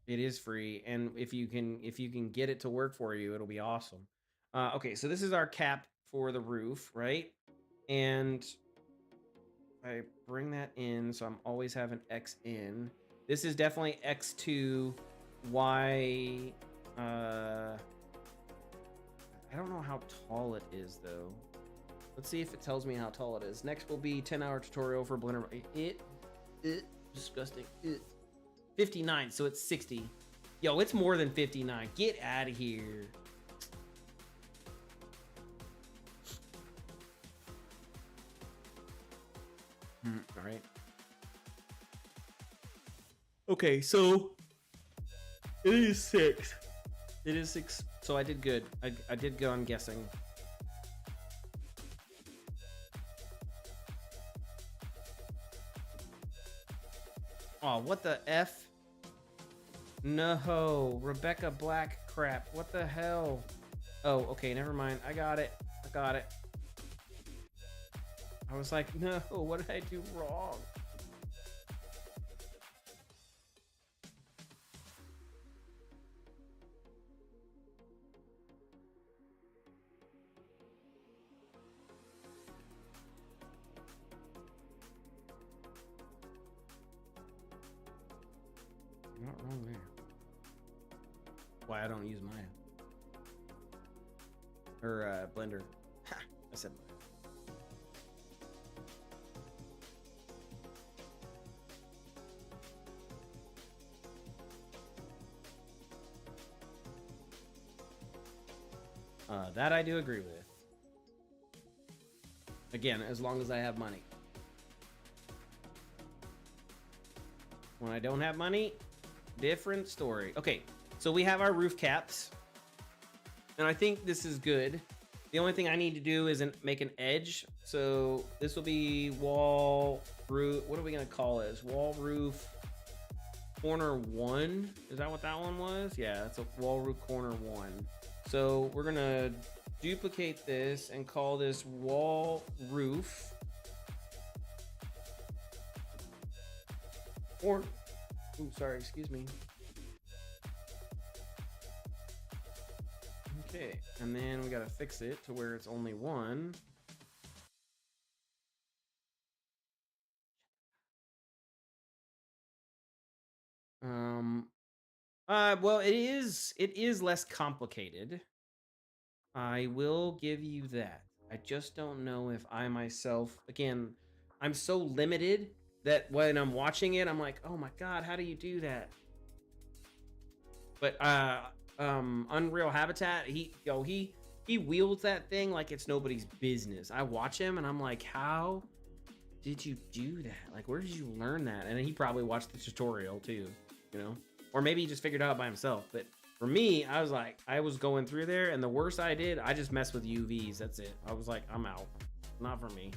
It is free, and if you can get it to work for you, it'll be awesome. Okay, so this is our cap for the roof, right? And I bring that in, so I'm always having X in. This is definitely X2, Y. I don't know how tall it is though. Let's see if it tells me how tall it is. Next will be 10-hour tutorial for Blender. Disgusting. 59, so it's 60. Yo, it's more than 59. Get out of here. All right. Okay, so it is 6. It is 6. So I did good. I did good on guessing. Oh, what the F? No, Rebecca Black crap. What the hell? Oh, okay, never mind. I got it. I was like, no, what did I do wrong? Not wrong there. Why I don't use Maya or Blender. Ha, I said Maya. That I do agree with. Again, as long as I have money. When I don't have money, different story. Okay, so we have our roof caps. And I think this is good. The only thing I need to do is make an edge. So this will be wall roof. What are we going to call this? Wall roof corner 1. Is that what that one was? Yeah, it's a wall roof corner 1. So we're going to duplicate this and call this wall roof. Or, ooh, sorry, excuse me. Okay, and then we gotta fix it to where it's only 1. Well, it is less complicated. I will give you that. I just don't know if I myself, again, I'm so limited that when I'm watching it, I'm like, oh my God, how do you do that? But Unreal Habitat, he wields that thing like it's nobody's business. I watch him and I'm like, how did you do that? Like, where did you learn that? And he probably watched the tutorial too, you know? Or maybe he just figured it out by himself. But for me, I was like, I was going through there and the worst I did, I just messed with UVs. That's it. I was like, I'm out. Not for me.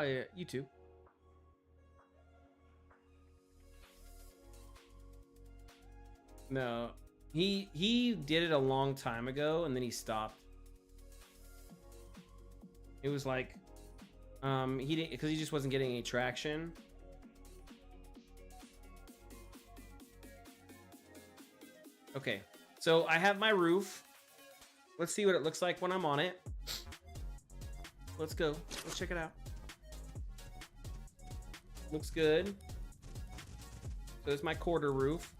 Yeah, you too. No, he did it a long time ago and then he stopped. It was like, he didn't, because he just wasn't getting any traction. Okay, so I have my roof. Let's see what it looks like when I'm on it. Let's go. Let's check it out. Looks good. So it's my quarter roof.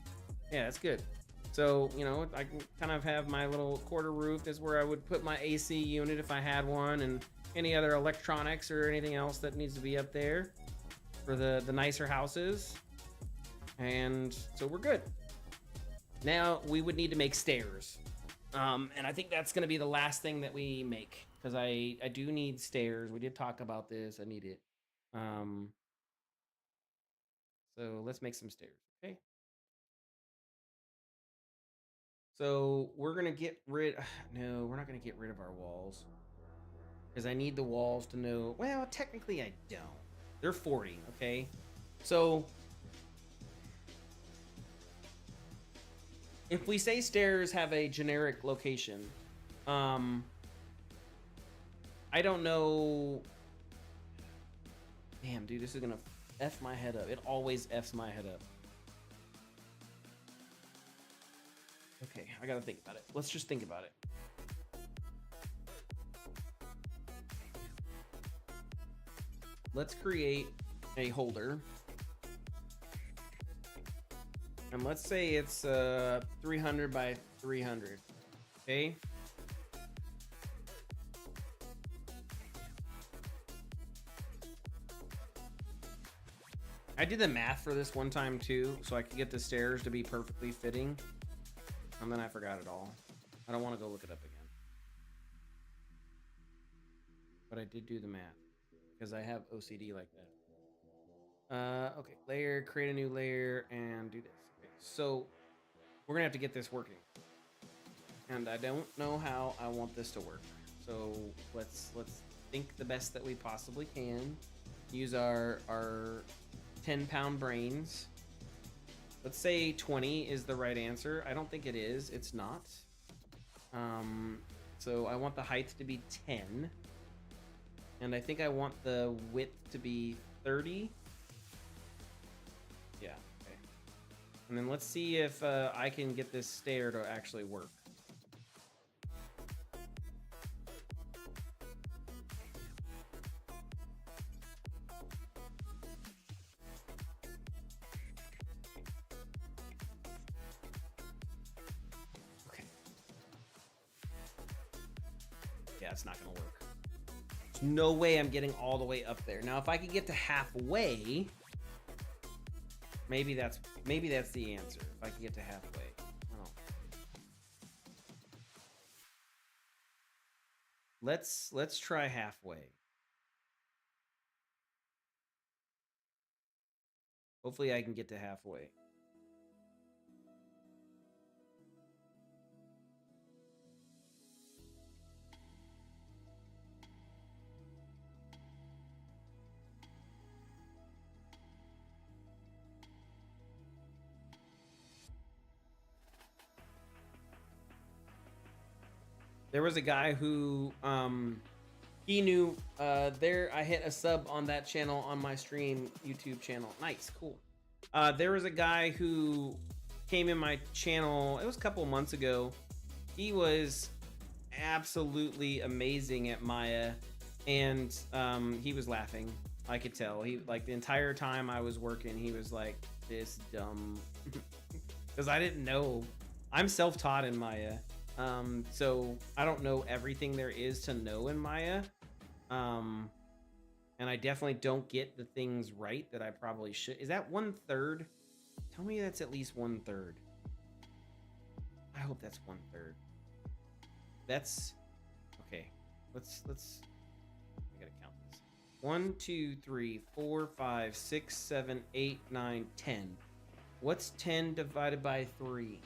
Yeah, that's good. So, you know, I can kind of have my little quarter roof is where I would put my AC unit if I had one, and any other electronics or anything else that needs to be up there for the nicer houses. And so we're good. Now we would need to make stairs. And I think that's going to be the last thing that we make, because I do need stairs. We did talk about this. I need it. So let's make some stairs. Okay. So we're going to get rid. No, we're not going to get rid of our walls, because I need the walls to know. Well, technically I don't. They're 40. Okay. So if we say stairs have a generic location, I don't know. Damn, dude, this is gonna F my head up. It always Fs my head up. Okay, I gotta think about it. Let's just think about it. Let's create a holder. And let's say it's 300 by 300. Okay. I did the math for this one time too, so I could get the stairs to be perfectly fitting. And then I forgot it all. I don't want to go look it up again. But I did do the math, because I have OCD like that. Okay, layer, create a new layer, and do this. Okay, so we're gonna have to get this working. And I don't know how I want this to work. So let's think the best that we possibly can. Use our 10-pound brains. Let's say 20 is the right answer. I don't think it is. It's not. So I want the height to be 10. And I think I want the width to be 30. Yeah, okay. And then let's see if I can get this stair to actually work. Yeah, it's not gonna work. There's no way I'm getting all the way up there. Now, if I could get to halfway, maybe that's the answer. If I could get to halfway. Oh. Let's try halfway. Hopefully I can get to halfway. There was a guy who he knew there I hit a sub on that channel on my stream YouTube channel. Nice, cool. There was a guy who came in my channel, it was a couple months ago. He was absolutely amazing at Maya, and he was laughing. I could tell. He, like, the entire time I was working, he was like, this dumb, because I didn't know. I'm self-taught in Maya. So I don't know everything there is to know in Maya. And I definitely don't get the things right that I probably should. Is that 1/3? Tell me that's at least 1/3. I hope that's 1/3. That's okay. Let's I gotta count this. 1, 2, 3, 4, 5, 6, 7, 8, 9, 10. What's 10 divided by 3?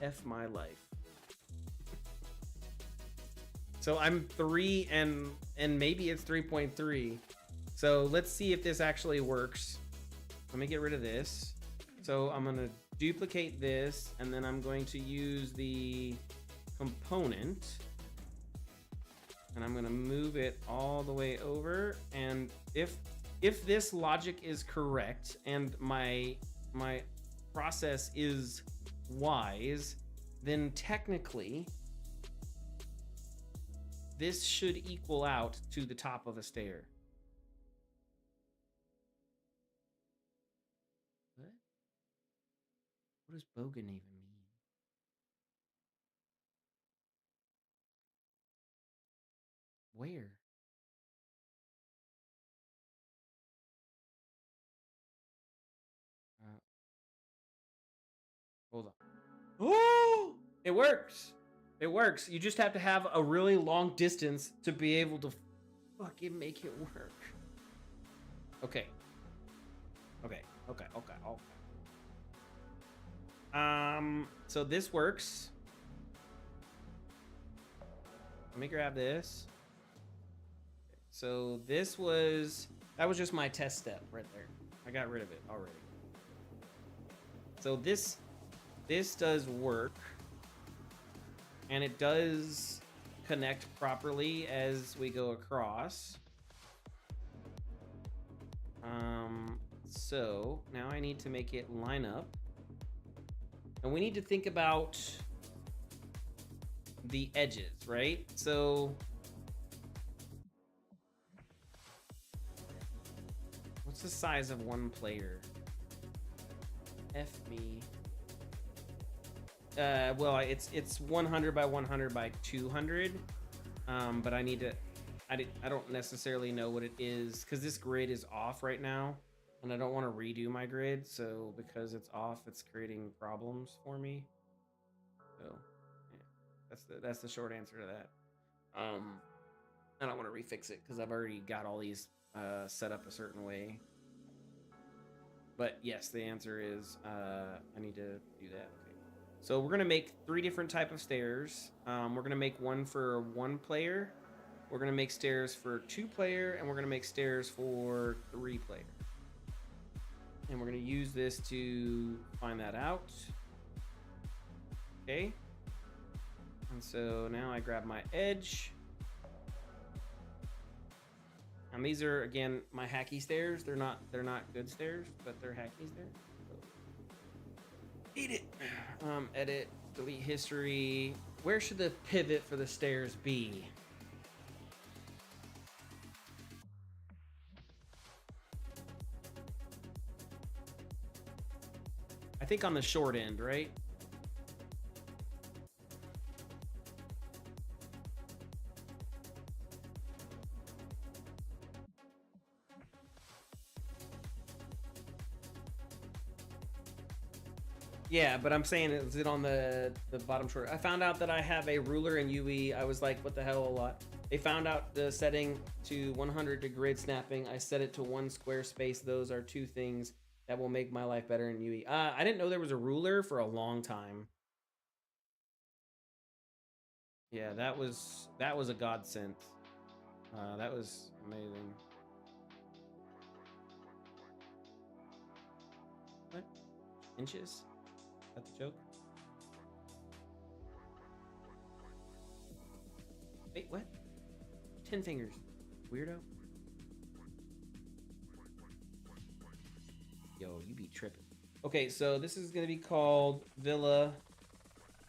F my life. So I'm 3 and maybe it's 3.3. So let's see if this actually works. Let me get rid of this. So I'm gonna duplicate this, and then I'm going to use the component, and I'm gonna move it all the way over. And if if this logic is correct and my process is wise, then technically this should equal out to the top of a stair. What does Bogan even mean? Where? Hold on. Oh, it works. It works. You just have to have a really long distance to be able to fucking make it work. Okay. Okay. So this works. Let me grab this. So that was just my test step right there. I got rid of it already. So this does work, and it does connect properly as we go across. So now I need to make it line up, and we need to think about the edges, right? So what's the size of one player? F me. Well, it's 100 by 100 by 200, but I need to. I don't necessarily know what it is because this grid is off right now, and I don't want to redo my grid. So because it's off, it's creating problems for me. So yeah, that's the short answer to that. I don't want to refix it because I've already got all these set up a certain way. But yes, the answer is I need to do that. Okay. So we're gonna make 3 different type of stairs. We're gonna make one for 1 player. We're gonna make stairs for 2 player, and we're gonna make stairs for 3 player. And we're gonna use this to find that out. Okay. And so now I grab my edge. And these are, again, my hacky stairs. They're not good stairs, but they're hacky stairs. So, eat it. Edit, delete history. Where should the pivot for the stairs be? I think on the short end, right? Yeah, but I'm saying, is it on the bottom short? I found out that I have a ruler in UE. I was like, what the hell, a lot. They found out the setting to 100 to grid snapping. I set it to 1 square space. Those are 2 things that will make my life better in UE. I didn't know there was a ruler for a long time. Yeah, that was a godsend. That was amazing. What? Inches? That's a joke. Wait, what? 10 fingers. Weirdo. Yo, you be tripping. Okay, so this is gonna be called Villa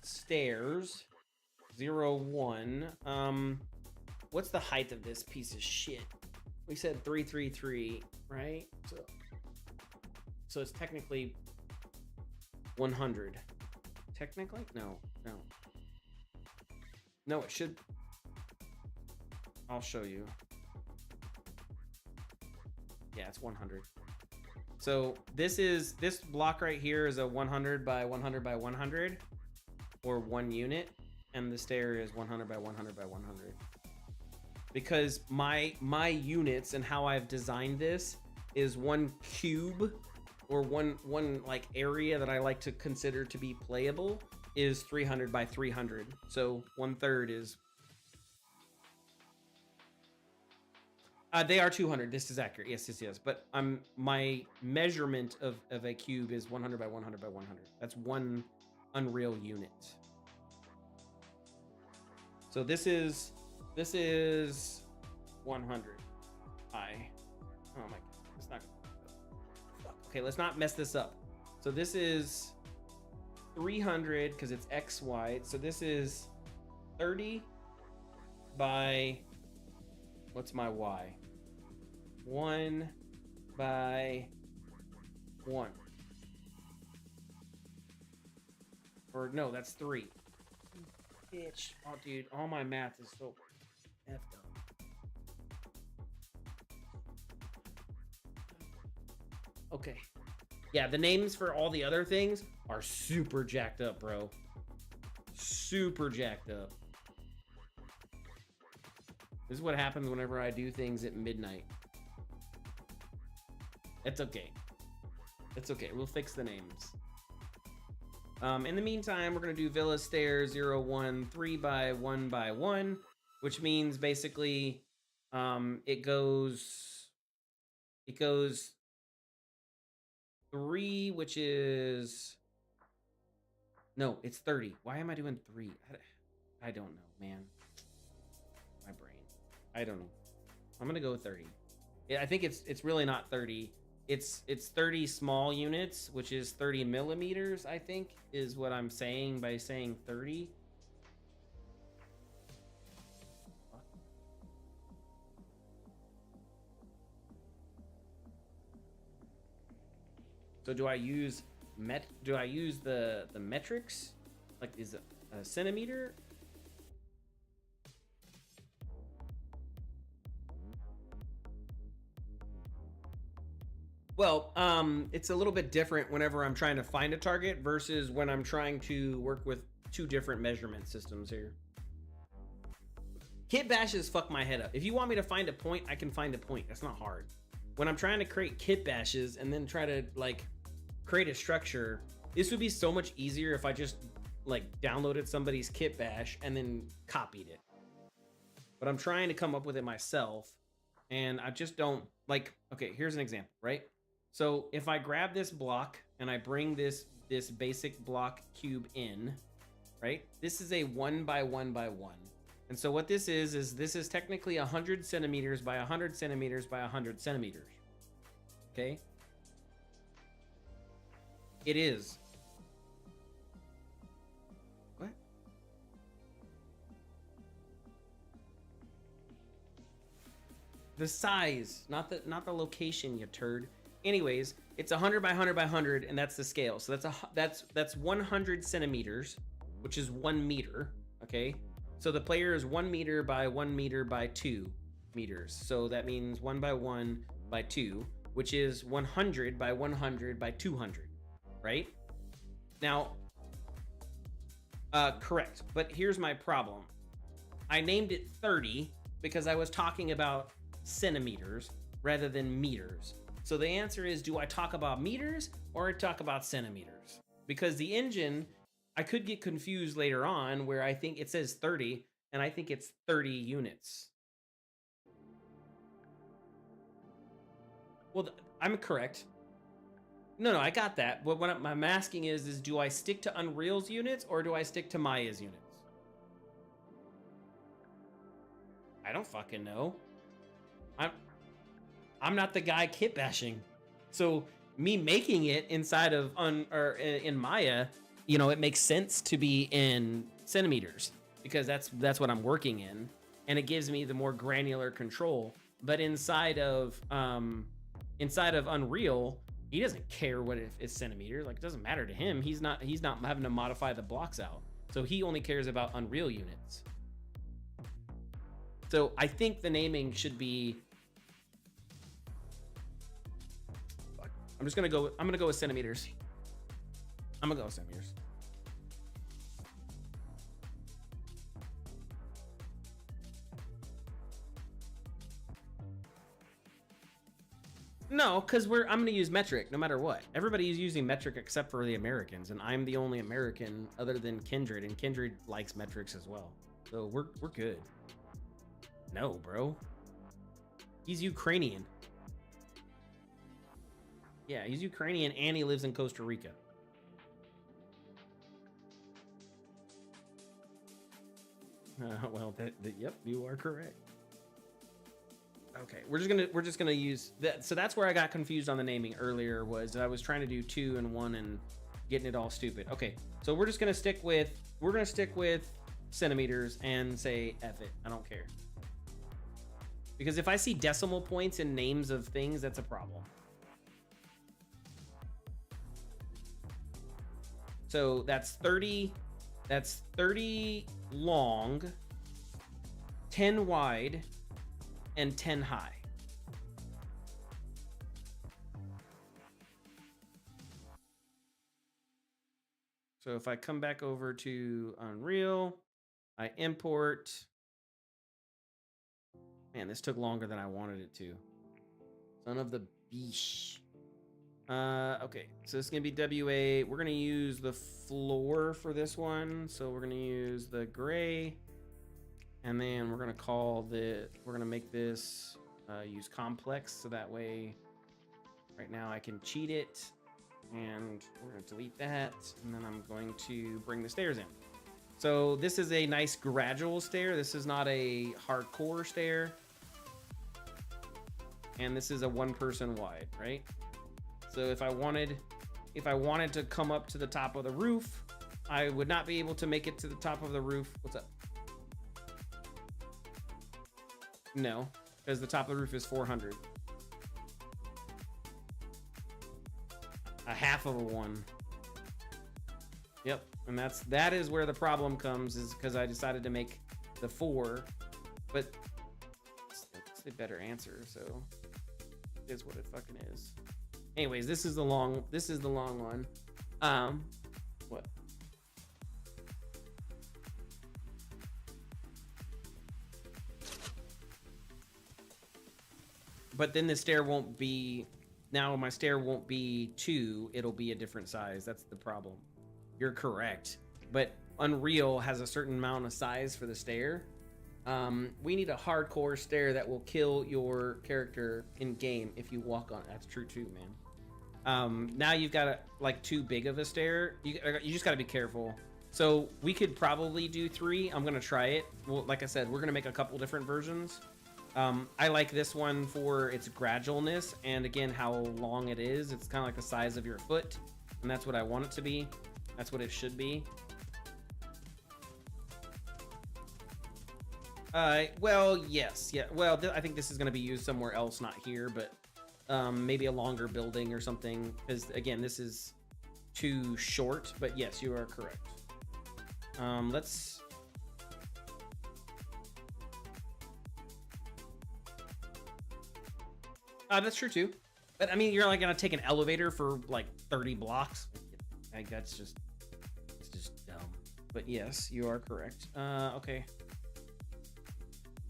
Stairs 01. What's the height of this piece of shit? We said 333, right? So it's technically 100. Technically? No. No, it should. I'll show you. Yeah, it's 100. So this block right here is a 100 by 100 by 100, or 1 unit, and the stair is 100 by 100 by 100. Because my units and how I've designed this is 1 cube, or one like area that I like to consider to be playable is 300 by 300. So 1/3 is. They are 200. This is accurate. Yes. But my measurement of a cube is 100 by 100 by 100. That's 1 Unreal unit. So this is 100 high. Oh my god. It's not. Okay, let's not mess this up. So this is 300 because it's X wide. So this is 30 by, what's my Y? 1 by 1. Or no, that's 3. Bitch. Oh, dude, all my math is so effed up. Okay. Yeah, the names for all the other things are super jacked up, bro. Super jacked up. This is what happens whenever I do things at midnight. It's okay. It's okay. We'll fix the names. In the meantime, we're going to do Villa Stairs 0, 1, 3 by 1 by 1, which means basically it goes 3, which is, no, it's 30. Why am I doing 3? I don't know, man. My brain. I don't know. I'm gonna go with 30. Yeah, I think it's really not 30. It's 30 small units, which is 30 millimeters, I think, is what I'm saying by saying 30. So do I use the metrics? Like, is it a centimeter? Well, it's a little bit different whenever I'm trying to find a target versus when I'm trying to work with two different measurement systems here. Kit bashes fuck my head up. If you want me to find a point, I can find a point. That's not hard. When I'm trying to create kit bashes and then try to like create a structure, this would be so much easier if I just like downloaded somebody's kit bash and then copied it. But I'm trying to come up with it myself, and I just don't like. Okay, here's an example, right? So if I grab this block and I bring this basic block cube in, right? This is a 1 by 1 by 1. And so what this is this is technically 100 centimeters by 100 centimeters by 100 centimeters. Okay? It is. What? The size, not the location, you turd. Anyways, it's 100 by 100 by 100, and that's the scale. So that's 100 centimeters, which is 1 meter. Okay, so the player is 1 meter by 1 meter by 2 meters. So that means 1 by 1 by 2, which is 100 by 100 by 200. Right? Now, correct. But here's my problem. I named it 30 because I was talking about centimeters rather than meters. So the answer is, do I talk about meters or talk about centimeters? Because the engine, I could get confused later on where I think it says 30 and I think it's 30 units. Well, I'm correct. No, I got that. But what I'm asking is do I stick to Unreal's units or do I stick to Maya's units? I don't fucking know. I'm not the guy kit bashing. So me making it inside of in Maya, you know, it makes sense to be in centimeters because that's what I'm working in, and it gives me the more granular control. But inside of Unreal, he doesn't care what if it's centimeters. Like, it doesn't matter to him. He's not having to modify the blocks out. So he only cares about Unreal units. So I think the naming should be, I'm gonna go with centimeters. I'm gonna go with centimeters. No, because I'm gonna use metric no matter what. Everybody is using metric except for the Americans, and I'm the only American other than Kindred, and Kindred likes metrics as well. So we're good. No, bro. He's Ukrainian. Yeah, he's Ukrainian and he lives in Costa Rica. Well, yep, you are correct. Okay. Okay, we're just gonna use that. So that's where I got confused on the naming earlier. Was I was trying to do 2 and 1 and getting it all stupid. Okay, so we're just gonna stick with centimeters and say F it. I don't care. Because if I see decimal points in names of things, that's a problem. So that's 30 long, 10 wide, and 10 high. So if I come back over to Unreal, I import. Man, this took longer than I wanted it to. Son of the beesh. Okay, so this is gonna be WA. We're gonna use the floor for this one. So we're gonna use the gray, and then we're gonna make this use complex, so that way, right now I can cheat it, and we're gonna delete that, and then I'm going to bring the stairs in. So this is a nice gradual stair. This is not a hardcore stair. And this is a 1 person wide, right? So if I wanted to come up to the top of the roof, I would not be able to make it to the top of the roof. What's up? No, because the top of the roof is 400. A half of a 1. Yep. And that is where the problem comes, is because I decided to make the 4, but it's a better answer, so it is what it fucking is. Anyways, this is the long one. What? But then the stair won't be, now my stair won't be 2, it'll be a different size. That's the problem. You're correct, but Unreal has a certain amount of size for the stair. We need a hardcore stair that will kill your character in game if you walk on it. That's true too, man. Now you've got like too big of a stair. You just got to be careful. So we could probably do 3. I'm gonna try it. Well, like I said, we're gonna make a couple different versions. I like this one for its gradualness, and again, how long it is. It's kind of like the size of your foot, and that's what I want it to be. That's what it should be. Well, yes, yeah. Well, I think this is going to be used somewhere else, not here, but maybe a longer building or something. Because again, this is too short. But yes, you are correct. Let's. That's true too. But I mean, you're like gonna take an elevator for like 30 blocks. Like that's just. Dumb. But yes, you are correct. Okay.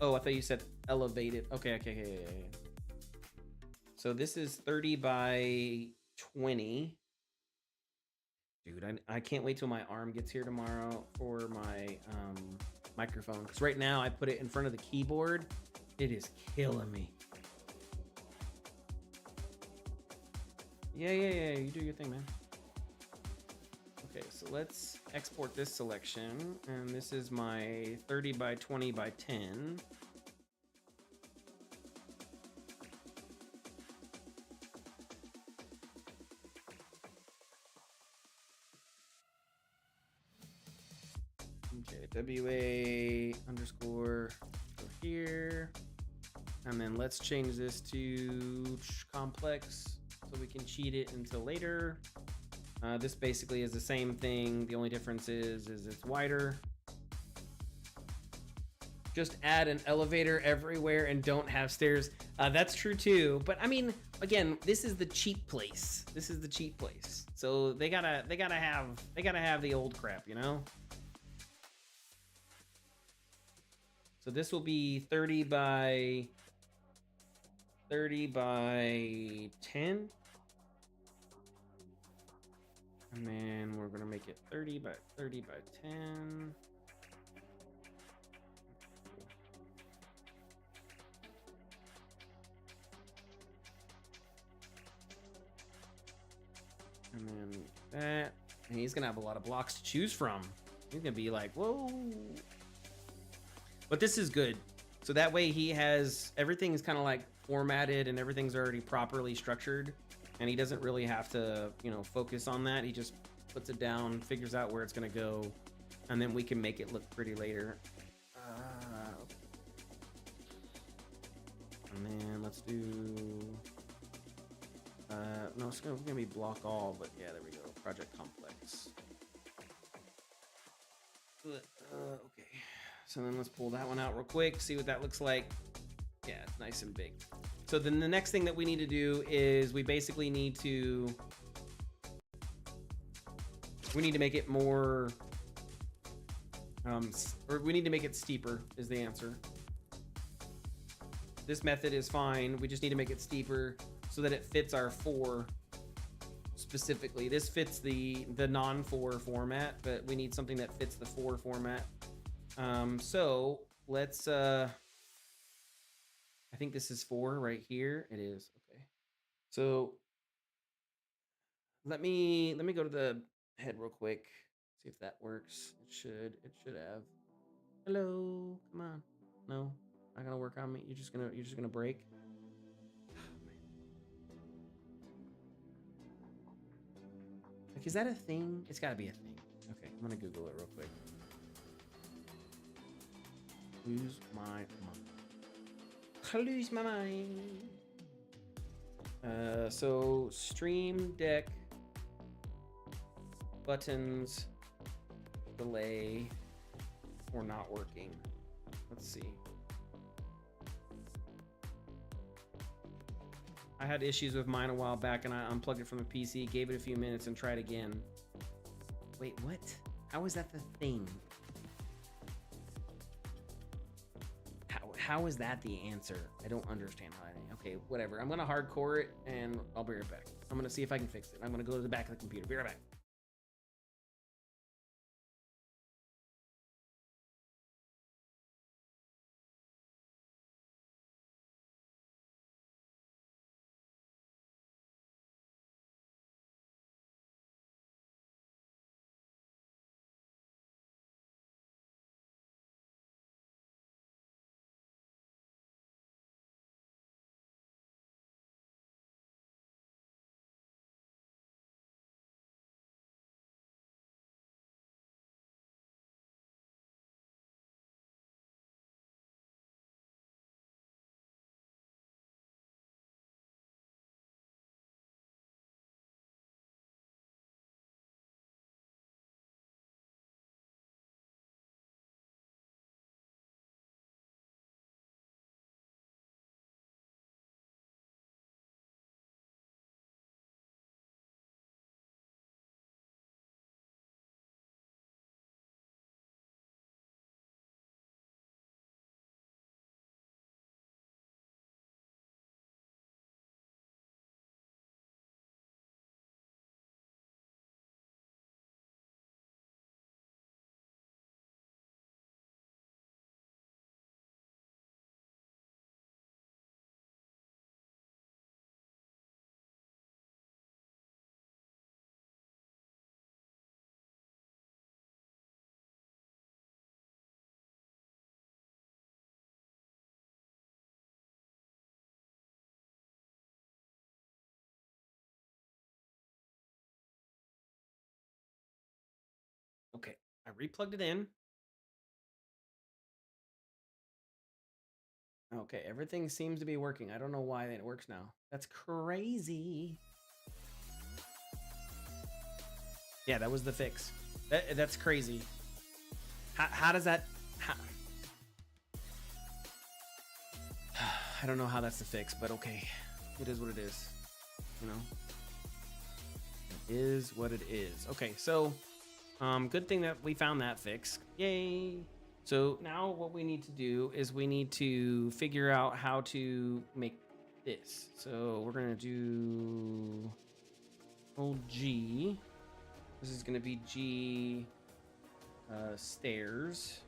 Oh, I thought you said elevated. Okay. So this is 30 by 20. Dude, I can't wait till my arm gets here tomorrow for my microphone. Because right now I put it in front of the keyboard. It is killing me. Yeah. You do your thing, man. Okay, so let's export this selection, and this is my 30 by 20 by 10. Okay, WA underscore go here, and then let's change this to complex so we can cheat it until later. This basically is the same thing. The only difference is it's wider. Just add an elevator everywhere and don't have stairs. That's true too. But I mean, again, this is the cheap place. This is the cheap place. So they gotta have the old crap, you know? So this will be 30 by 10. And then we're gonna make it 30 by 10. And then that, and he's gonna have a lot of blocks to choose from. He's gonna be like, whoa. But this is good. So that way he has, everything's kind of like formatted and everything's already properly structured. And he doesn't really have to, you know, focus on that. He just puts it down, figures out where it's going to go. And then we can make it look pretty later. And then let's do, no, it's gonna be block all, but yeah, there we go. Project complex. Okay. So then let's pull that one out real quick, see what that looks like. Yeah, it's nice and big. So then the next thing that we need to do is we basically need to make it more, or we need to make it steeper is the answer. This method is fine. We just need to make it steeper so that it fits our 4 specifically. This fits the non-4 format, but we need something that fits the 4 format. So let's, I think this is 4 right here. It is. Okay. So let me go to the head real quick. See if that works. It should have. Hello, come on. No, not gonna work on me. You're just gonna break. Like, is that a thing? It's gotta be a thing. Okay, I'm gonna Google it real quick. Lose my mind. Lose my mind. So Stream Deck buttons delay or not working. Let's see. I had issues with mine a while back and I unplugged it from the PC, gave it a few minutes and tried again. Wait, what? How is that the thing? How is that the answer? I don't understand how that. Okay, whatever. I'm gonna hardcore it and I'll be right back. I'm gonna see if I can fix it. I'm gonna go to the back of the computer. Be right back. Okay, I replugged it in. Okay, everything seems to be working. I don't know why it works now. That's crazy. Yeah, that was the fix. That's crazy. How does that... I don't know how that's the fix, but okay. It is what it is. You know? It is what it is. Okay, so... good thing that we found that fix. Yay! So now what we need to do is we need to figure out how to make this. So we're gonna do old G. This is gonna be G stairs.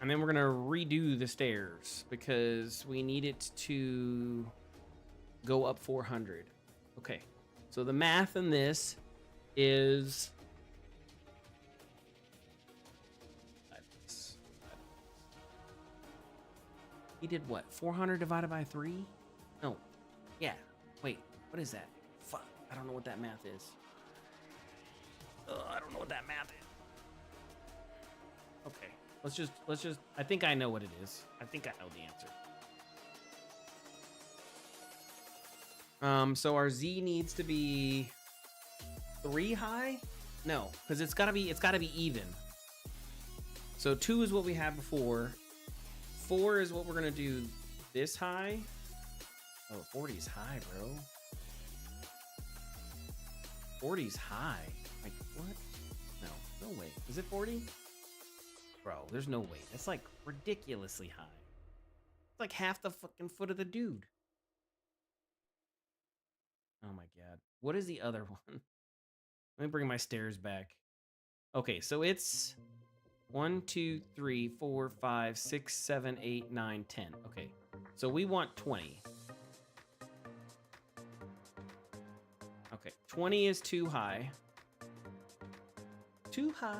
And then we're gonna redo the stairs because we need it to go up 400. Okay, so the math in this is He did what? 400 divided by 3? No. Yeah. Wait, what is that? Fuck. I don't know what that math is. I don't know what that math is. Okay. Let's just I think I know what it is. I think I know the answer. So our Z needs to be 3 high? No, because it's gotta be even. So 2 is what we had before. 4 is what we're gonna do this high. Oh, 40 is high, bro. 40 is high. Like, what? No way. Is it 40? Bro, there's no way. That's like ridiculously high. It's like half the fucking foot of the dude. Oh my god. What is the other one? Let me bring my stairs back. Okay, so it's 1, 2, 3, 4, 5, 6, 7, 8, 9, 10. Okay, so we want 20. Okay, 20 is too high. Too high.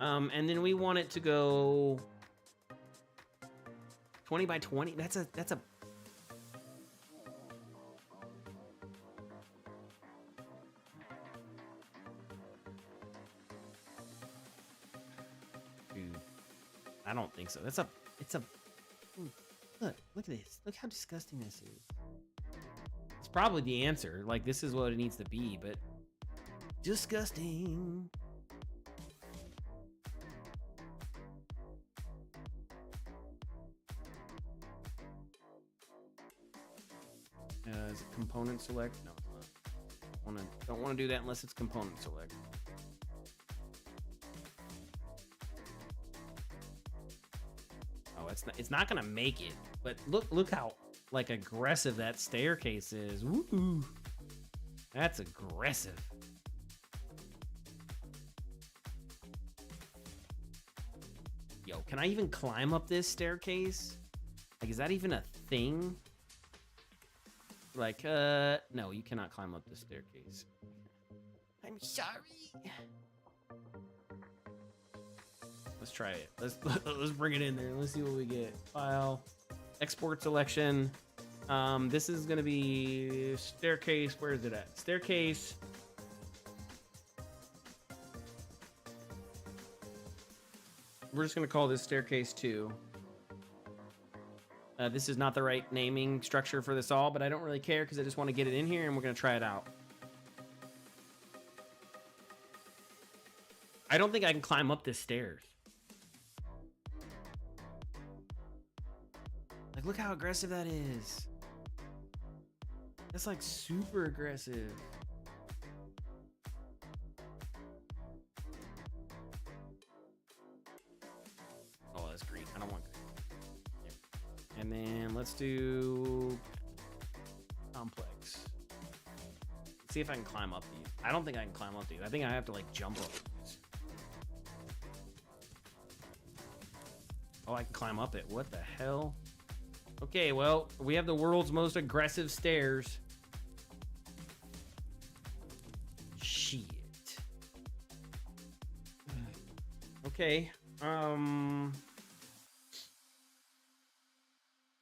And then we want it to go 20 by 20. That's a dude. I don't think so. It's a ooh, look at this. Look how disgusting this is. It's probably the answer. Like, this is what it needs to be, but disgusting. Is it component select? No, it's not. Don't want to do that unless it's component select. Oh, it's not gonna make it. But look how like aggressive that staircase is. Woo! That's aggressive. Yo, can I even climb up this staircase? Like, is that even a thing? Like, no, you cannot climb up the staircase. I'm sorry. Let's try it. Let's bring it in there. Let's see what we get. File, export selection. This is gonna be staircase. Where is it at? Staircase. We're just gonna call this staircase 2. This is not the right naming structure for this all, but I don't really care because I just want to get it in here and we're going to try it out. I don't think I can climb up this stairs. Like, look how aggressive that is. That's like super aggressive. Oh, that's green. I don't want green. And then let's do complex. Let's see if I can climb up these. I don't think I can climb up these. I think I have to like jump up these. Oh, I can climb up it. What the hell? Okay, well, we have the world's most aggressive stairs. Shit. Okay.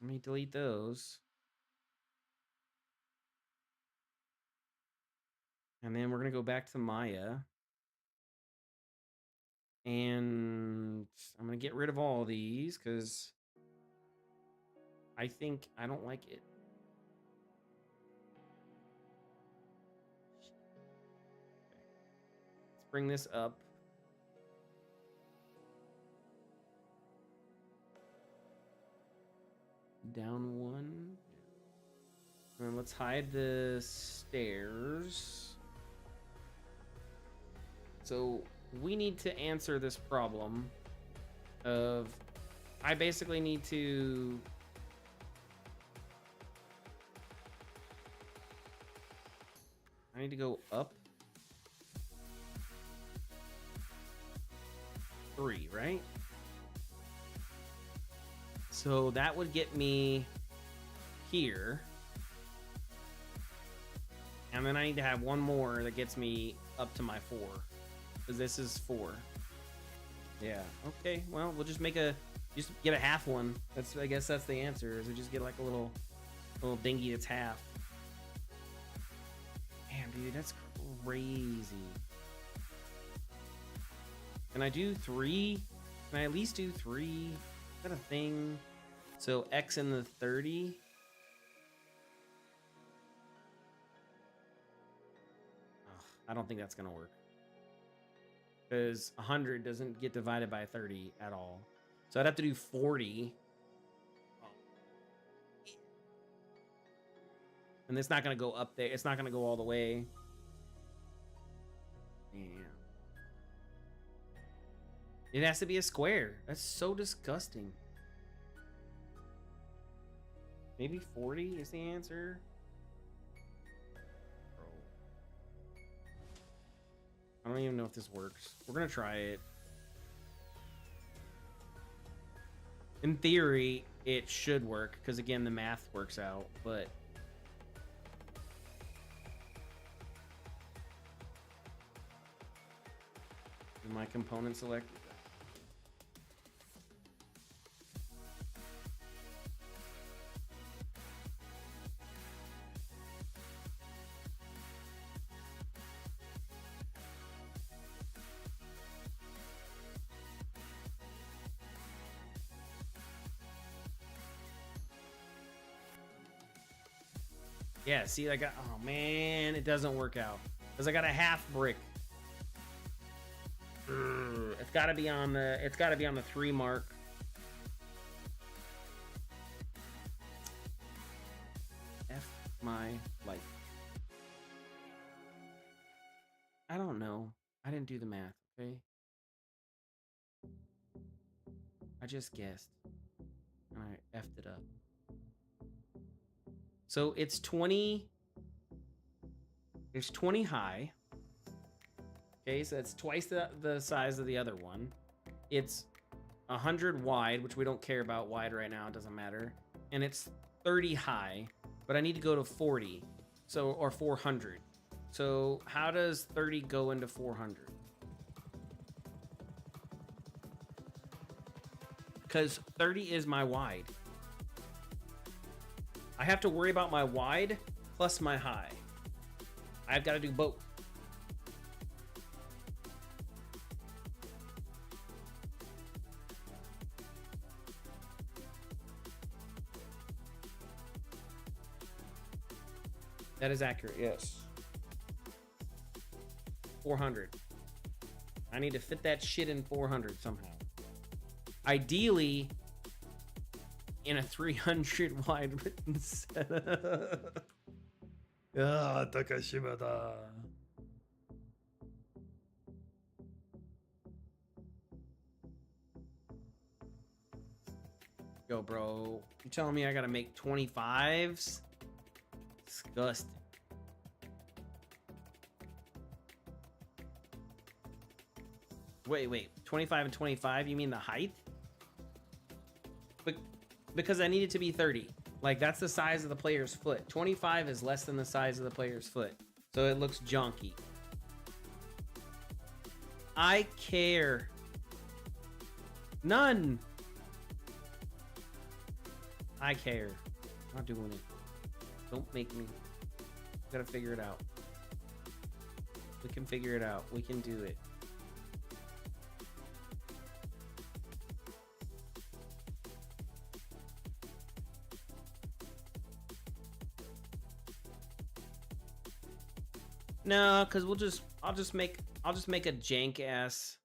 Let me delete those. And then we're going to go back to Maya. And I'm going to get rid of all of these because I think I don't like it. Let's bring this up. Down 1. And let's hide the stairs. So we need to answer this problem of I basically need to go up 3, right? So that would get me here. And then I need to have one more that gets me up to my 4. Because this is 4. Yeah, okay. Well, we'll just make a Just get a half one. I guess that's the answer. Is we just get like a little dinghy that's half. Damn, dude, that's crazy. Can I do 3? Can I at least do 3? Is that a thing? So X in the 30. Ugh, I don't think that's gonna work. Because 100 doesn't get divided by 30 at all. So I'd have to do 40. And it's not going to go up there. It's not going to go all the way. Damn. It has to be a square. That's so disgusting. Maybe 40 is the answer. Bro. I don't even know if this works. We're going to try it. In theory, it should work, because again, the math works out, but... Is my component selected? Yeah, see, I got, oh man, it doesn't work out. Because I got a half brick. It's gotta be on the 3 mark. F my life. I don't know. I didn't do the math, okay? I just guessed. And I effed it up. So it's 20. There's 20 high. Okay, so that's twice the size of the other one. It's 100 wide, which we don't care about wide right now. It doesn't matter. And it's 30 high, but I need to go to 40. So, or 400. So how does 30 go into 400? Because 30 is my wide. I have to worry about my wide plus my high. I've got to do both. That is accurate, yes. 400. I need to fit that shit in 400 somehow. Ideally, in a 300 wide setup. Ah, Takashimada. Yo, bro. You telling me I gotta make 25s? Disgusting. Wait. 25 and 25? You mean the height? But because I need it to be 30. Like, that's the size of the player's foot. 25 is less than the size of the player's foot. So it looks junky. I care. None. I care. I'm not doing it. Don't make me. Gotta figure it out. We can figure it out. We can do it. No, because I'll just make a jank ass.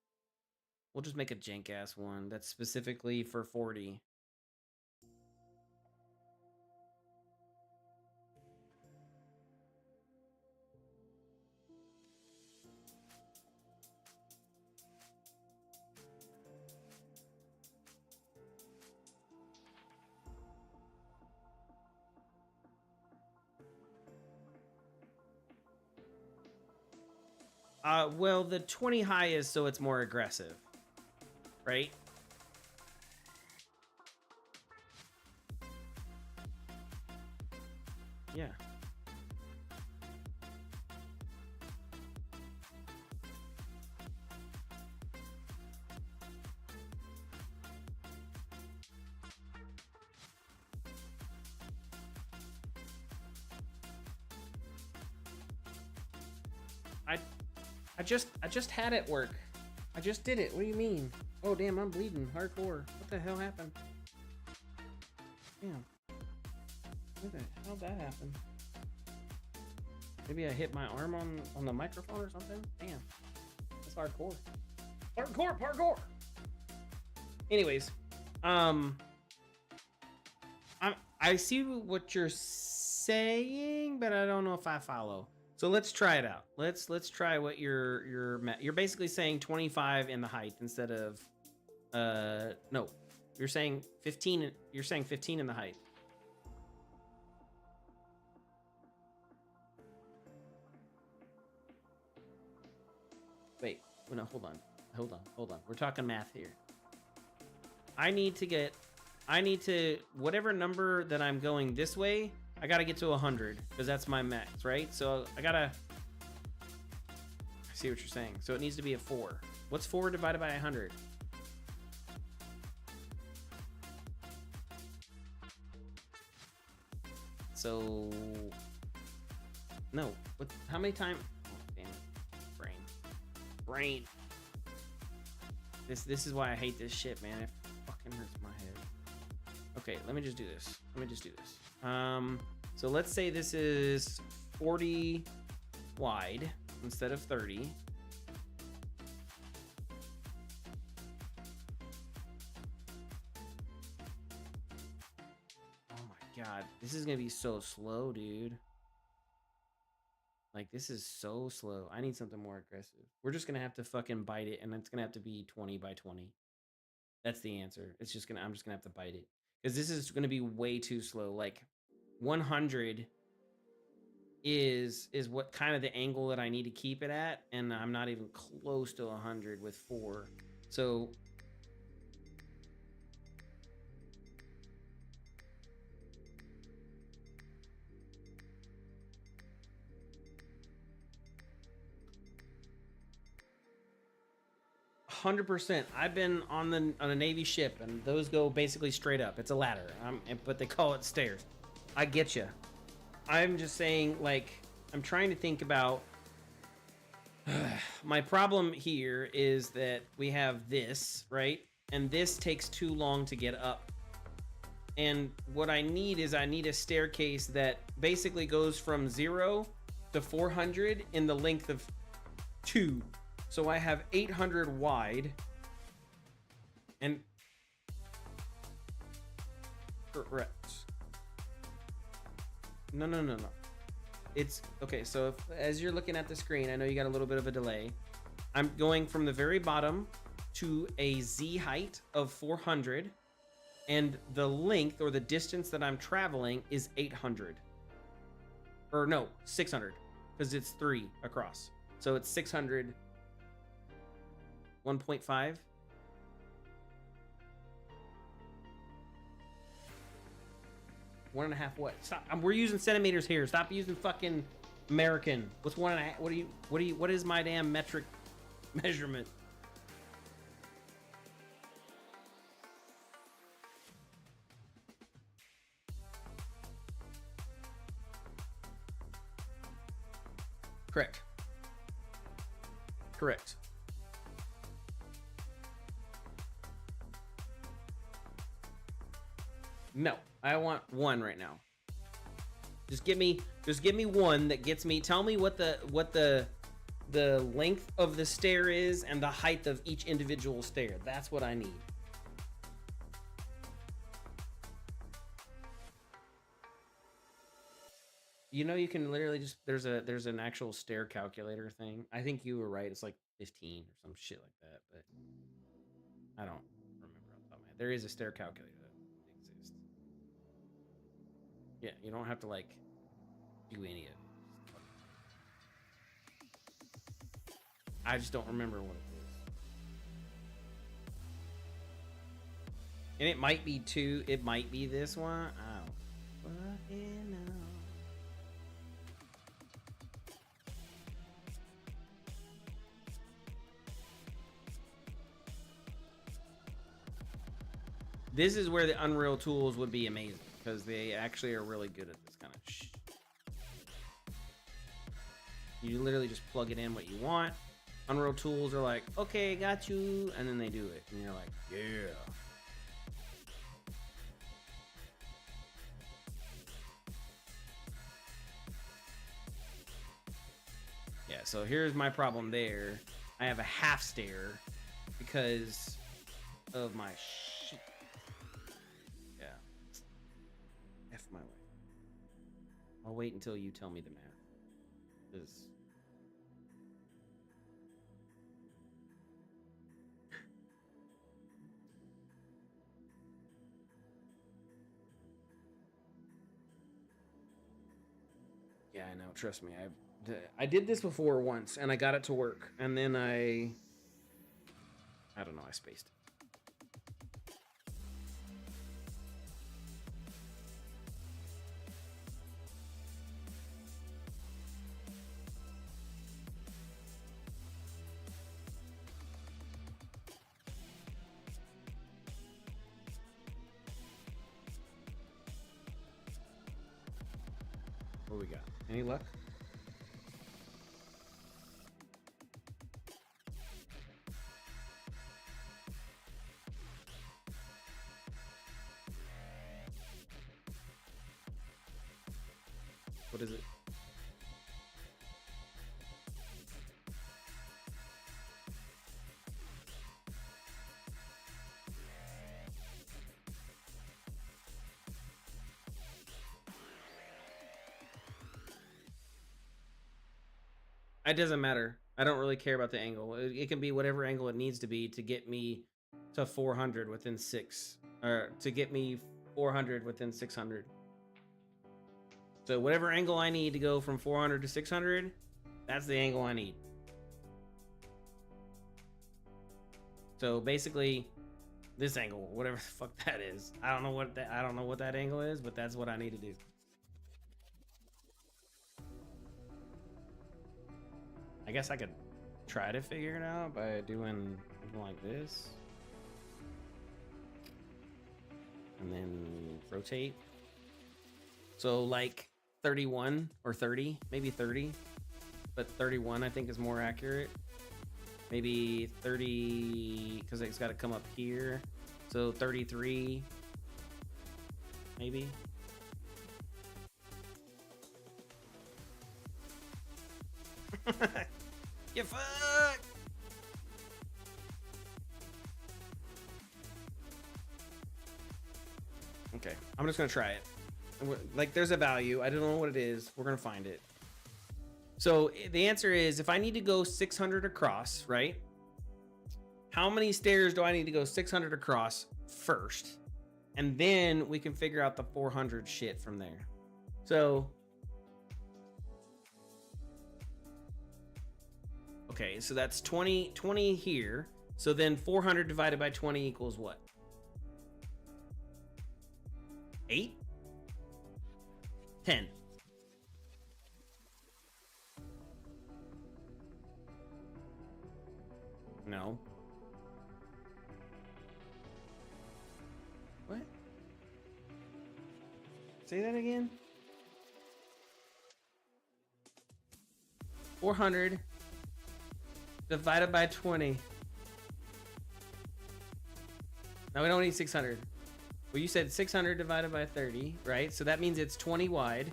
We'll just make a jank ass one that's specifically for 40. Well, the 20 high is so it's more aggressive, right? Yeah. I just had it work. I just did it. What do you mean? Oh damn, I'm bleeding hardcore. What the hell happened? Damn. How'd that happen? Maybe I hit my arm on the microphone or something? Damn. That's hardcore. Parkour! Anyways, I see what you're saying, but I don't know if I follow. So let's try it out. Let's try what you're basically saying 25 in the height instead of no. You're saying 15 in the height. Wait, no, hold on. We're talking math here. I need to, whatever number that I'm going this way, I gotta get to 100 because that's my max, right? So I see what you're saying. So it needs to be a 4. What's 4 divided by 100? So, no, how many times? Oh, damn it. Brain. This is why I hate this shit, man. It fucking hurts my head. Okay, let me just do this. So let's say this is 40 wide instead of 30. Oh my god, this is gonna be so slow, dude. Like, this is so slow. I need something more aggressive. We're just gonna have to fucking bite it, and it's gonna have to be 20 by 20. That's the answer. I'm just gonna have to bite it. Because this is gonna be way too slow. Like 100 is what kind of the angle that I need to keep it at, and I'm not even close to 100 with 4. So %. I've been on a Navy ship, and those go basically straight up. It's a ladder, but they call it stairs. I get you. I'm just saying, like, I'm trying to think about. My problem here is that we have this, right? And this takes too long to get up. And what I need is a staircase that basically goes from 0 to 400 in the length of 2. So I have 800 wide, and correct. No. It's okay. So as you're looking at the screen, I know you got a little bit of a delay. I'm going from the very bottom to a Z height of 400, and the length or the distance that I'm traveling is 800. Or no, 600, because it's 3 across. So it's 600. 1.5. 1.5 what? Stop. We're using centimeters here. Stop using fucking American. What's 1.5? What is my damn metric measurement? Correct. No, I want 1 right now. Just give me 1 that gets me. Tell me what the length of the stair is and the height of each individual stair. That's what I need. You know, you can literally just there's an actual stair calculator thing. I think you were right. It's like 15 or some shit like that, but I don't remember off the top of my head. There is a stair calculator that exists. Yeah, you don't have to like do any of it. I just don't remember what it is. And it might be 2. It might be this one. I don't fucking know. This is where the Unreal tools would be amazing, because they actually are really good at this kind of shit. You literally just plug it in what you want. Unreal Tools are like, okay, got you, and then they do it, and you're like, yeah. Yeah, so here's my problem there. I have a half stair because of my shit. Yeah. F my way. I'll wait until you tell me the math. 'Cause yeah, I know. Trust me. I did this before once, and I got it to work, and then I don't know. I spaced it. What we got? Any luck? What is it? It doesn't matter. I don't really care about the angle. It can be whatever angle it needs to be to get me to 400 within 6, or to get me 400 within 600. So whatever angle I need to go from 400 to 600, that's the angle I need. So basically, this angle, whatever the fuck that is, I don't know what that angle is, but that's what I need to do. I guess I could try to figure it out by doing something like this. And then rotate. So like 31 or 30, maybe 30. But 31 I think is more accurate. Maybe 30, because it's got to come up here. So 33, maybe. You fuck! Okay, I'm just gonna try it. Like, there's a value. I don't know what it is. We're gonna find it. So the answer is, if I need to go 600 across, right? How many stairs do I need to go 600 across first? And then we can figure out the 400 shit from there. So, okay, so that's 20 here. So then 400 divided by 20 equals what? 8? 10. No. What? Say that again? 400 divided by 20. Now we don't need 600. Well, you said 600 divided by 30, right? So that means it's 20 wide.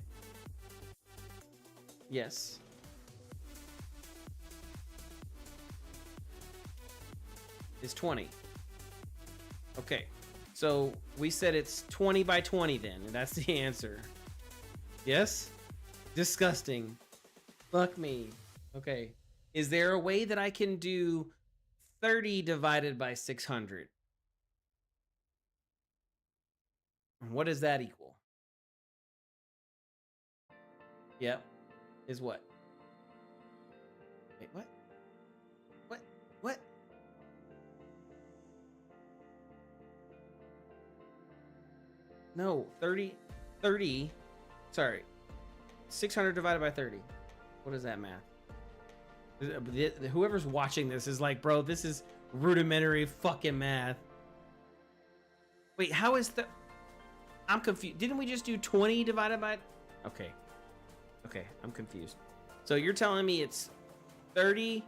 Yes. Is 20. Okay. So we said it's 20 by 20 then, and that's the answer. Yes? Disgusting. Fuck me. Okay. Is there a way that I can do 30 divided by 600? What does that equal? Yep. Is what? Wait, what? What? What? No, 30, sorry. 600 divided by 30. What is that math? Whoever's watching this is like, bro, this is rudimentary fucking math. Wait, how is the... I'm confused. Didn't we just do 20 divided by... Okay. Okay, I'm confused. So you're telling me it's 30?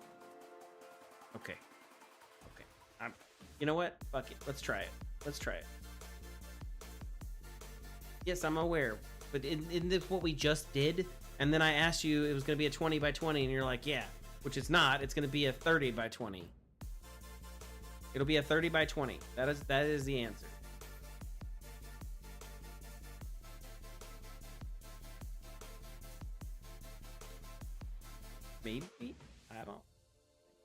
Okay. Okay. You know what? Fuck it. Let's try it. Let's try it. Yes, I'm aware. But isn't this what we just did? And then I asked you it was going to be a 20 by 20, and you're like, yeah. Which it's not. It's going to be a 30 by 20. It'll be a 30 by 20. That is the answer. Maybe? I don't.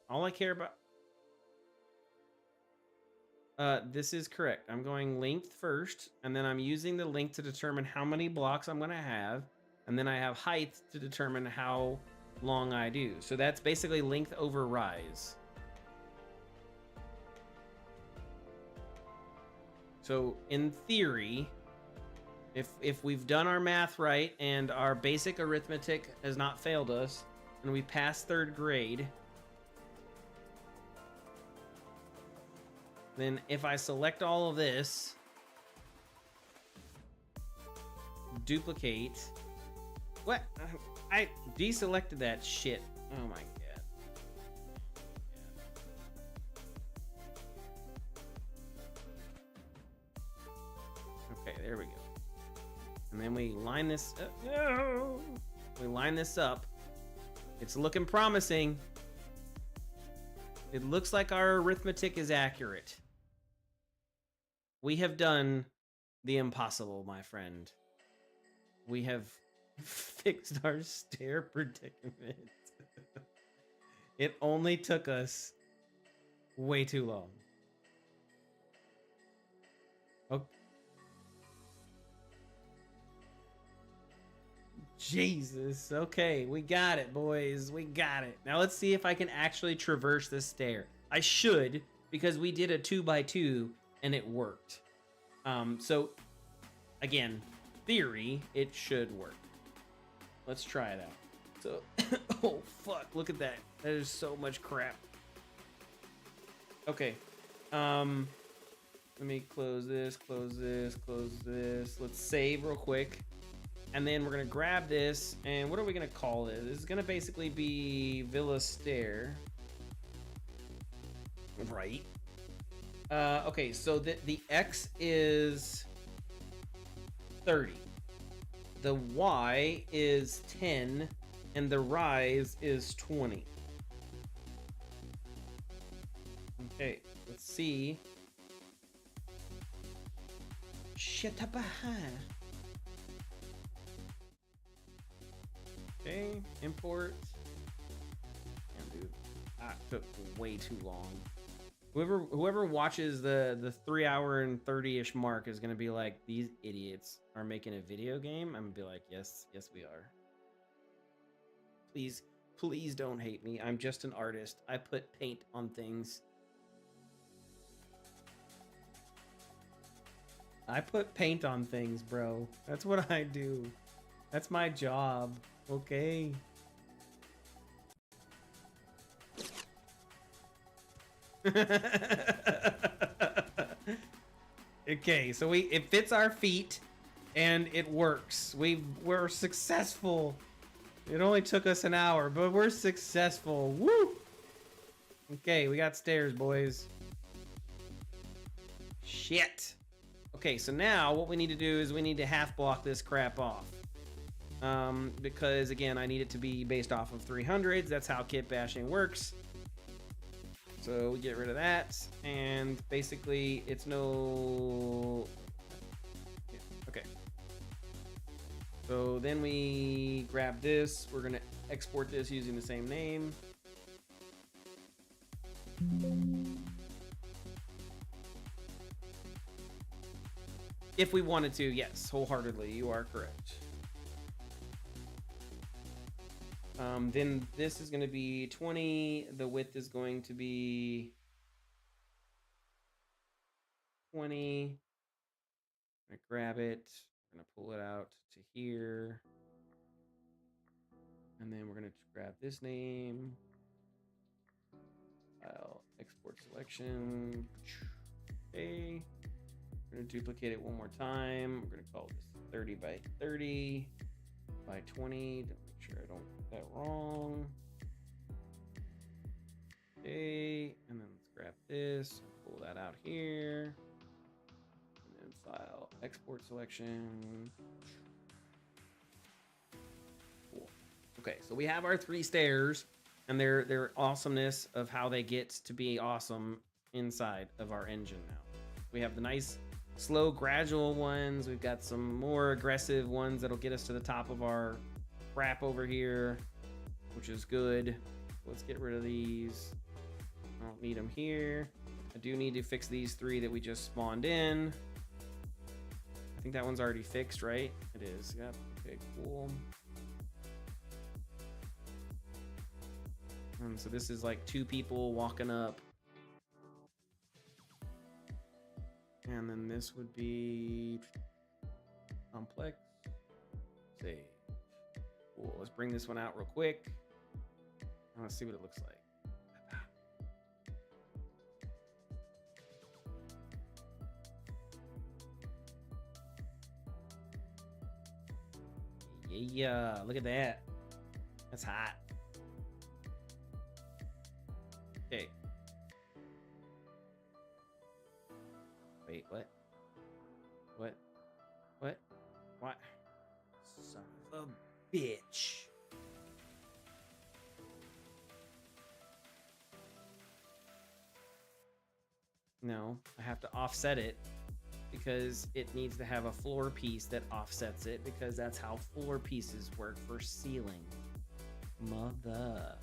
All I care about. This is correct. I'm going length first, and then I'm using the length to determine how many blocks I'm going to have, and then I have height to determine how long I do. So that's basically length over rise. So in theory, if we've done our math right and our basic arithmetic has not failed us, and we pass 3rd grade, then if I select all of this, duplicate, what? I deselected that shit. Oh my god. Okay, there we go. And then we line this up. No! We line this up. It's looking promising. It looks like our arithmetic is accurate. We have done the impossible, my friend. We have fixed our stair predicament. It only took us way too long. Okay. Jesus. Okay, we got it, boys. We got it. Now let's see if I can actually traverse this stair. I should, because we did a 2x2 and it worked. So again, theory, it should work. Let's try it out. So, oh fuck, look at that. There's so much crap. Okay. Let me close this, close this, close this. Let's save real quick. And then we're gonna grab this, and what are we gonna call it? This is gonna basically be Villa Stair. Right. Okay, so the X is 30. The Y is 10, and the rise is 20. Okay, let's see. Shit up behind. Okay, import. Damn, dude, that took way too long. Whoever watches the 3 hour and 30-ish mark is gonna be like, these idiots are making a video game. I'm gonna be like, yes, we are. Please don't hate me. I'm just an artist. I put paint on things. I put paint on things, bro. That's what I do. That's my job. Okay. Okay, so it fits our feet and it works. We're successful. It only took us an hour, but we're successful. Woo! Okay, we got stairs, boys. Shit. Okay, so now what we need to do is we need to half block this crap off. Because again, I need it to be based off of 300s. That's how kit bashing works. So we get rid of that, and basically it's no. Yeah, okay. So then we grab this. We're gonna export this using the same name. If we wanted to, yes, wholeheartedly, you are correct. Then this is going to be 20. The width is going to be 20. I'm going to grab it. We're going to pull it out to here. And then we're going to grab this name. File, export selection. Okay. We're going to duplicate it one more time. We're going to call this 30 by 30 by 20. Make sure I don't get that wrong. Okay, and then let's grab this, pull that out here, and then file, export selection. Cool. Okay, so we have our 3 stairs, and their awesomeness of how they get to be awesome inside of our engine now. We have the nice, slow, gradual ones. We've got some more aggressive ones that'll get us to the top of our crap over here, which is good. Let's get rid of these. I don't need them here. I do need to fix these 3 that we just spawned in. I think that one's already fixed, right? It is. Yep. Okay, cool. And so this is like 2 people walking up. And then this would be complex. Save. Cool. Let's bring this one out real quick. Let's see what it looks like. Yeah, look at that. That's hot. Okay. Wait, what? What? What? What? Son of a bitch. No, I have to offset it because it needs to have a floor piece that offsets it because that's how floor pieces work for ceiling. Mother.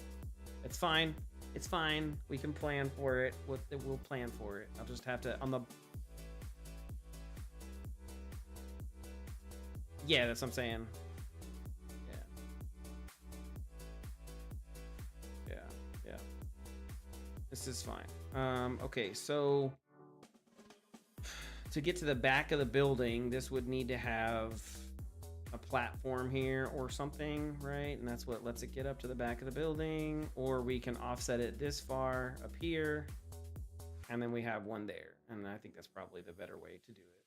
It's fine. It's fine. We can plan for it. We'll plan for it. I'll just have to on the. Yeah, that's what I'm saying. Yeah. Yeah. This is fine. Okay, so to get to the back of the building, this would need to have a platform here or something, right? And that's what lets it get up to the back of the building, or we can offset it this far up here, and then we have one there. And I think that's probably the better way to do it.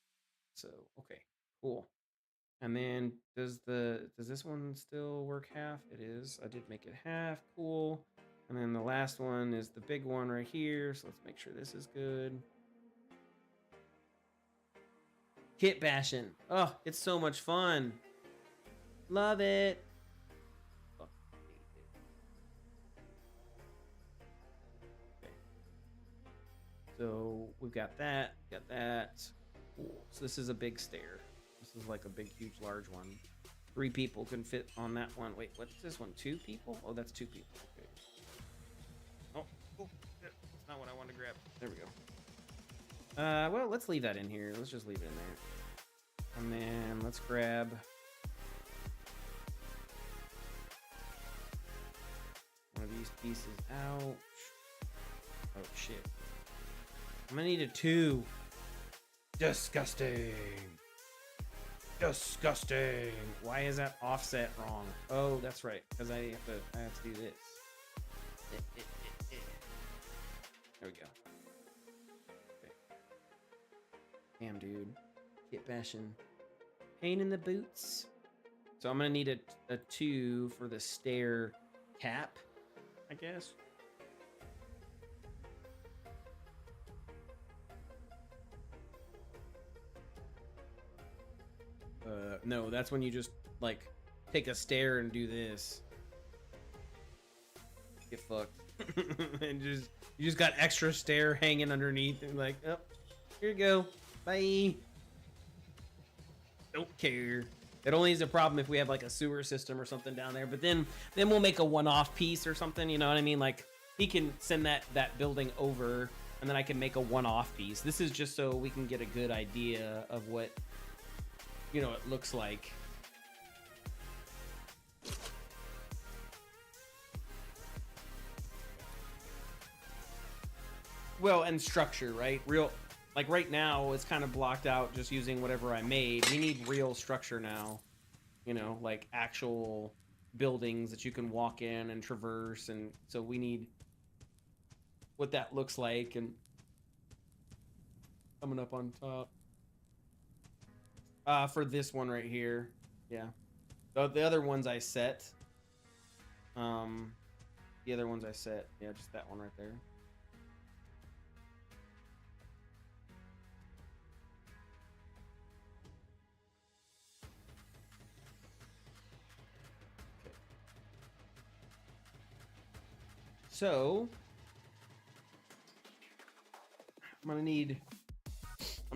So, okay, cool. And then does this one still work half? It is. I did make it half. Cool. And then the last one is the big one right here. So let's make sure this is good. Kit bashing. Oh, it's so much fun. Love it. Okay. So we've got that. Got that. Cool. So this is a big stair. This is like a big, huge, large one. 3 people can fit on that one. Wait, what's this one? 2 people? Oh, that's 2 people. Okay. Oh, that's not what I wanted to grab. There we go. Well, let's leave that in here. Let's just leave it in there. And then let's grab one of these pieces out. Oh, shit. I'm gonna need a 2. Disgusting. Disgusting. Why is that offset wrong? Oh, that's right. Because I have to do this. There we go. Okay. Damn, dude. Kit bashing. Pain in the boots. So I'm gonna need a 2 for the stair cap, I guess. No, that's when you just like take a stair and do this. Get fucked. And you just got extra stair hanging underneath and like, oh, here you go. Bye. Don't care. It only is a problem if we have like a sewer system or something down there, but then we'll make a one-off piece or something, you know what I mean? Like he can send that building over and then I can make a one-off piece. This is just so we can get a good idea of what, you know, it looks like. Well, and structure, right? Real, like right now it's kind of blocked out just using whatever I made. We need real structure now, you know, like actual buildings that you can walk in and traverse. And so we need what that looks like. And coming up on top. For this one right here. Yeah. The other ones I set. The other ones I set, yeah, just that one right there. Okay. So I'm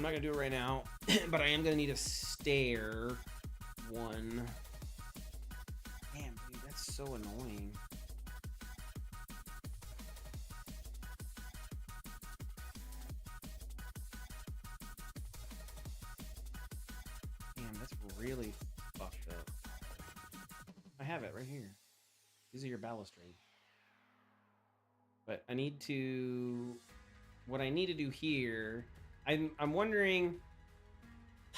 not gonna do it right now, but I am gonna need a stair one. Damn, dude, that's so annoying. Damn, that's really fucked up. I have it right here. These are your balustrade. But I need to... What I need to do here... I'm wondering...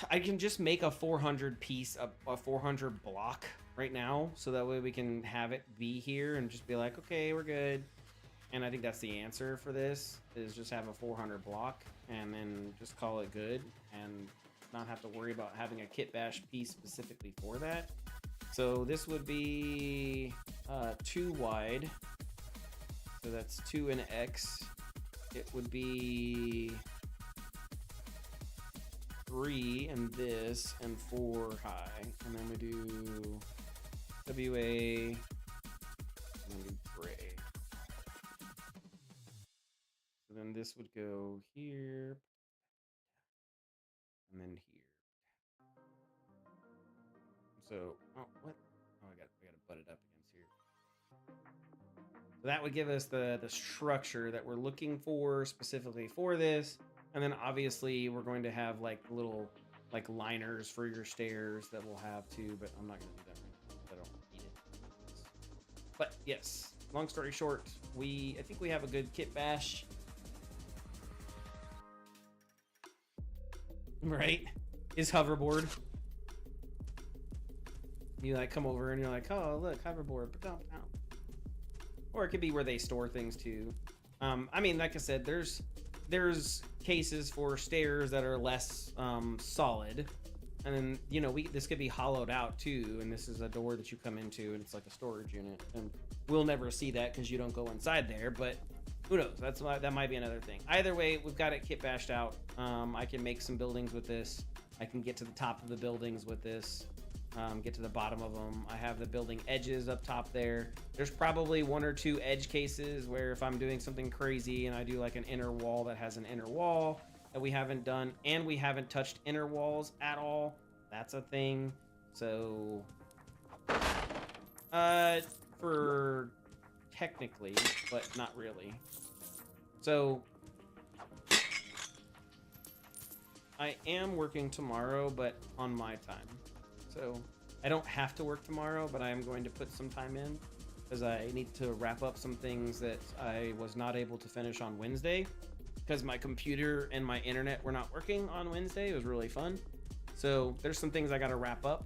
I can just make a 400 piece, a 400 block right now, so that way we can have it be here and just be like, okay, we're good. And I think that's the answer for this, is just have a 400 block and then just call it good and not have to worry about having a kit bash piece specifically for that. So this would be 2 wide. So that's 2 in X. It would be 3 in this and 4 high. And then we do WA and we do gray. So then this would go here and then here. So, oh, what? Oh, I gotta butt it up against here. So that would give us the structure that we're looking for specifically for this. And then obviously we're going to have like little like liners for your stairs that we'll have too, but I'm not gonna do that right now. I don't need it. But yes, long story short, I think we have a good kit bash. Right? Is hoverboard. You like come over and you're like, oh look, hoverboard, but don't. Or it could be where they store things too. I mean, like I said, there's cases for stairs that are less solid, and then this could be hollowed out too. And this is a door that you come into, and it's like a storage unit. And we'll never see that because you don't go inside there. But who knows? That might be another thing. Either way, we've got it kit bashed out. I can make some buildings with this. I can get to the top of the buildings with this. Get to the bottom of them. I have the building edges up top there. There's probably 1 or 2 edge cases where if I'm doing something crazy and I do like an inner wall that has an inner wall that we haven't done, and we haven't touched inner walls at all, that's a thing. So for technically, but not really. So I am working tomorrow, but on my time. So I don't have to work tomorrow, but I am going to put some time in because I need to wrap up some things that I was not able to finish on Wednesday because my computer and my internet were not working on Wednesday. It was really fun. So there's some things I got to wrap up.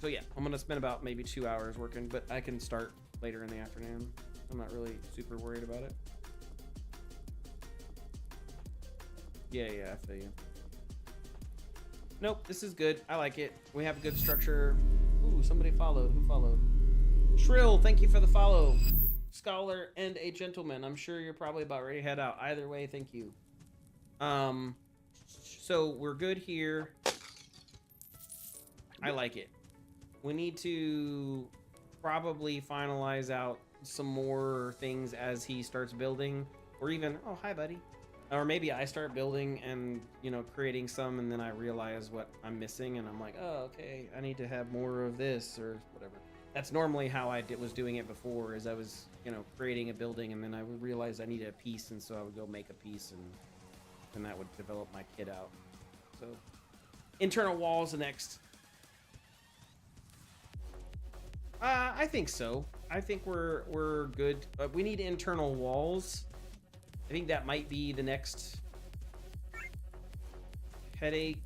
So yeah, I'm going to spend about maybe 2 hours working, but I can start later in the afternoon. I'm not really super worried about it. Yeah, I feel you. Nope, this is good. I like it. We have a good structure. Ooh, somebody followed. Who followed? Shrill, thank you for the follow. Scholar and a gentleman. I'm sure you're probably about ready to head out. Either way, thank you. So we're good here. I like it. We need to probably finalize out some more things as he starts building. Or even, oh, hi, buddy. Or maybe I start building and, creating some, and then I realize what I'm missing, and I'm like, oh, okay, I need to have more of this, or whatever. That's normally how I was doing it before, is I was, creating a building, and then I would realize I needed a piece, and so I would go make a piece, and that would develop my kit out. So, internal walls next. I think so. I think we're good. We need internal walls. I think that might be the next headache.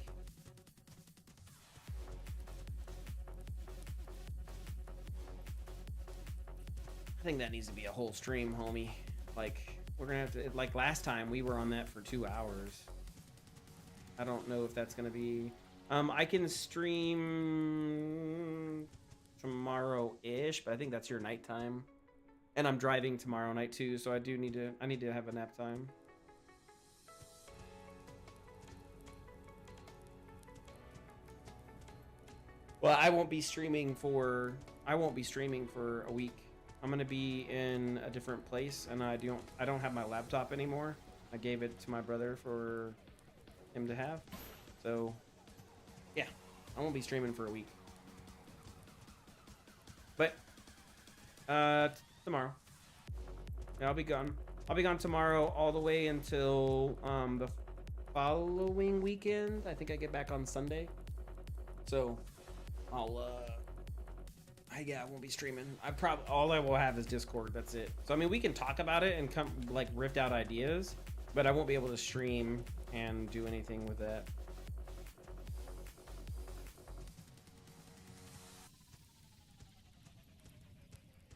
I think that needs to be a whole stream, homie. Like, we're gonna have to, like last time, we were on that for 2 hours. I don't know if that's gonna be... I can stream tomorrow-ish. ish, but I think that's your nighttime. And I'm driving tomorrow night too, so I need to have a nap time. Well, I won't be streaming for a week. I'm gonna be in a different place, and I don't have my laptop anymore. I gave it to my brother for him to have. So, yeah, I won't be streaming for a week. But tomorrow, yeah, I'll be gone. I'll be gone tomorrow all the way until the following weekend. I think I get back on Sunday. So I won't be streaming. All I will have is Discord. That's it. So I mean, we can talk about it and come like rift out ideas, but I won't be able to stream and do anything with that.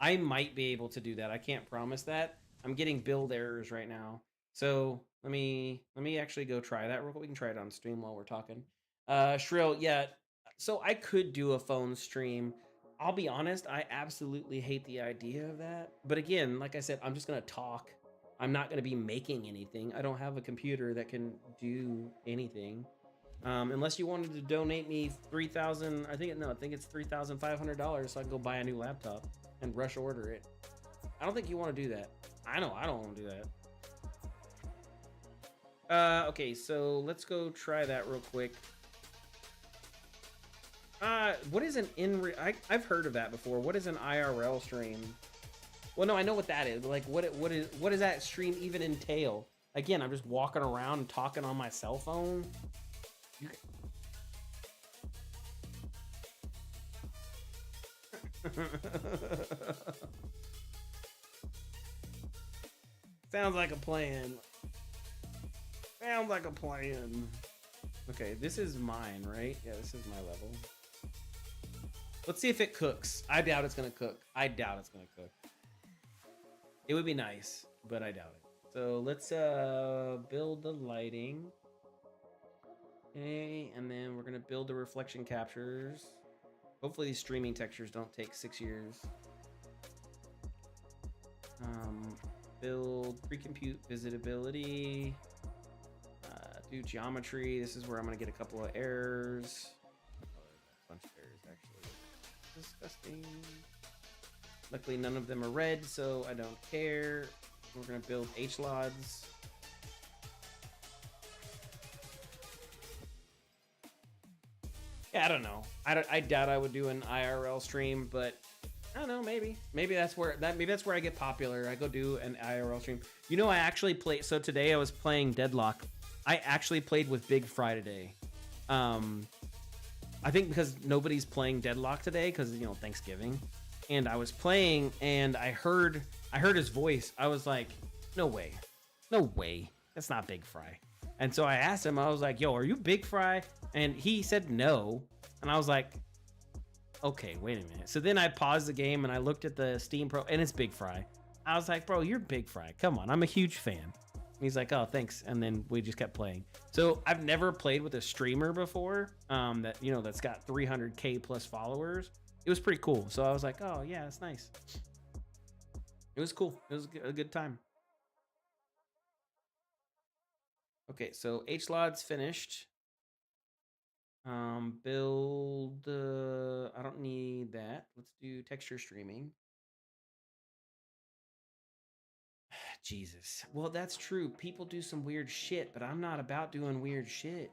I might be able to do that. I can't promise that. I'm getting build errors right now. So let me actually go try that real quick. We can try it on stream while we're talking. Shrill, yeah. So I could do a phone stream. I'll be honest, I absolutely hate the idea of that. But again, like I said, I'm just gonna talk. I'm not gonna be making anything. I don't have a computer that can do anything. Unless you wanted to donate me $3,000, I think it's $3,500 so I can go buy a new laptop and rush order it. I don't think you want to do that. I know I don't want to do that. Okay, so let's go try that real quick. What is an I've heard of that before. What is an IRL stream? Well, no, I know what that is. But like, what does that stream even entail? Again, I'm just walking around talking on my cell phone. Sounds like a plan. Sounds like a plan. Okay, this is mine, right? Yeah, this is my level. Let's see if it cooks. I doubt it's gonna cook. I doubt it's gonna cook. It would be nice, but I doubt it. So let's build the lighting. Okay, and then we're gonna build the reflection captures. Hopefully these streaming textures don't take 6 years. Build pre-compute visibility. Do geometry. This is where I'm gonna get a couple of errors. A bunch of errors actually. Disgusting. Luckily none of them are red, so I don't care. We're gonna build HLODs. Yeah, I don't know. I doubt I would do an IRL stream, but I don't know. Maybe that's where I get popular. I go do an IRL stream. You know, I actually play. So today I was playing Deadlock. I actually played with Big Fry today. I think because nobody's playing Deadlock today because Thanksgiving, and I was playing and I heard his voice. I was like, no way, that's not Big Fry. And so I asked him. I was like, yo, are you Big Fry? And he said no. And I was like, okay, wait a minute. So then I paused the game and I looked at the Steam Pro, and it's Big Fry. I was like, bro, you're Big Fry. Come on, I'm a huge fan. And he's like, oh, thanks. And then we just kept playing. So I've never played with a streamer before that's got 300K plus followers. It was pretty cool. So I was like, oh, yeah, that's nice. It was cool. It was a good time. Okay, so HLOD's finished. Build, I don't need that. Let's do texture streaming. Jesus. Well, that's true. People do some weird shit, but I'm not about doing weird shit.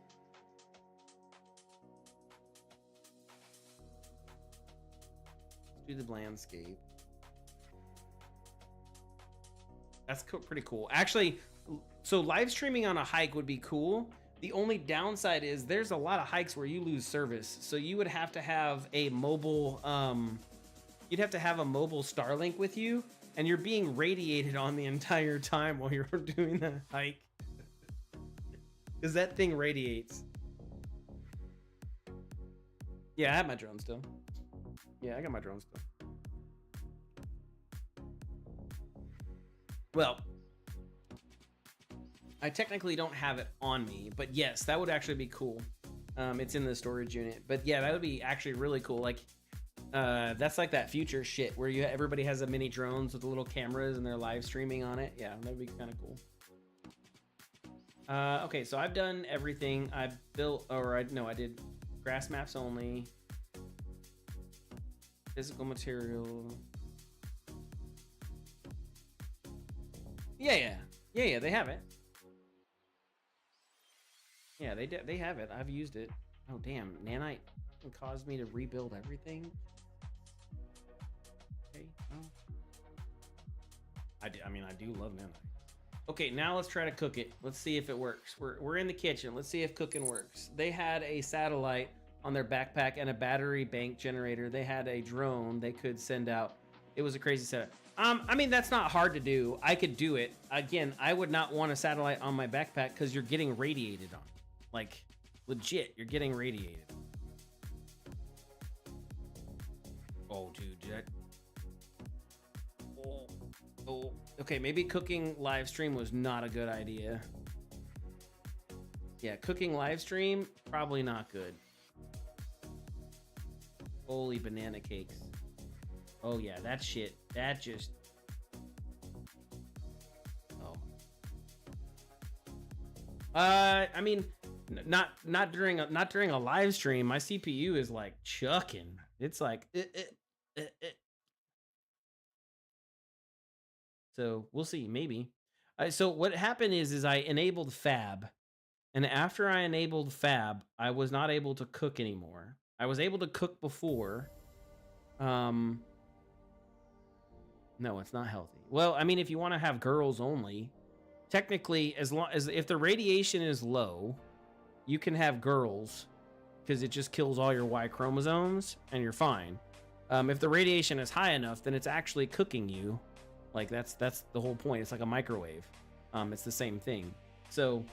Let's do the landscape. That's pretty cool. Actually, so live streaming on a hike would be cool. The only downside is there's a lot of hikes where you lose service. So you would have to have a mobile, you'd have to have a mobile Starlink with you, and you're being radiated on the entire time while you're doing the hike. Because that thing radiates. Yeah, I have my drone still. Yeah, I got my drone still. Well, I technically don't have it on me, but yes, that would actually be cool. It's in the storage unit, but yeah, that would be actually really cool. Like, That's like that future shit where everybody has a mini drones with little cameras and they're live streaming on it. Yeah, that'd be kind of cool. Okay, so I've done everything. I've built, I did grass maps only. Physical material. Yeah, they have it. Yeah, they have it. I've used it. Oh, damn. Nanite caused me to rebuild everything. Okay, well. I do love nanite. Okay, now let's try to cook it. Let's see if it works. We're in the kitchen. Let's see if cooking works. They had a satellite on their backpack and a battery bank generator. They had a drone they could send out. It was a crazy setup. I mean, that's not hard to do. I could do it. Again, I would not want a satellite on my backpack because you're getting radiated on. Like, legit, you're getting radiated. Oh, dude, Oh. Okay, maybe cooking live stream was not a good idea. Yeah, cooking live stream, probably not good. Holy banana cakes. Oh yeah, that shit. That just... Oh. I mean, not during a live stream. My CPU is like chucking. It's like... So we'll see, maybe. So what happened is I enabled Fab, and after I enabled Fab, I was not able to cook anymore. I was able to cook before. No, it's not healthy. Well, I mean, if you want to have girls only, technically, as long as if the radiation is low, you can have girls because it just kills all your Y chromosomes and you're fine. If the radiation is high enough, then it's actually cooking you. Like that's the whole point. It's like a microwave. It's the same thing. So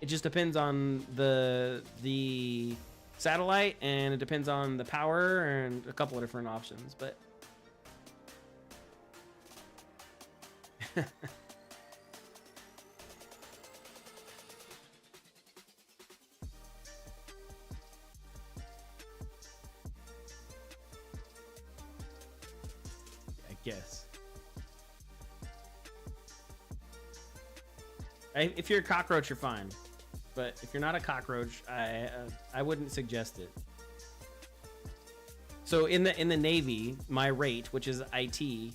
it just depends on the satellite, and it depends on the power and a couple of different options. But I guess. If you're a cockroach, you're fine. But if you're not a cockroach, I wouldn't suggest it. So in the Navy, my rate, which is IT,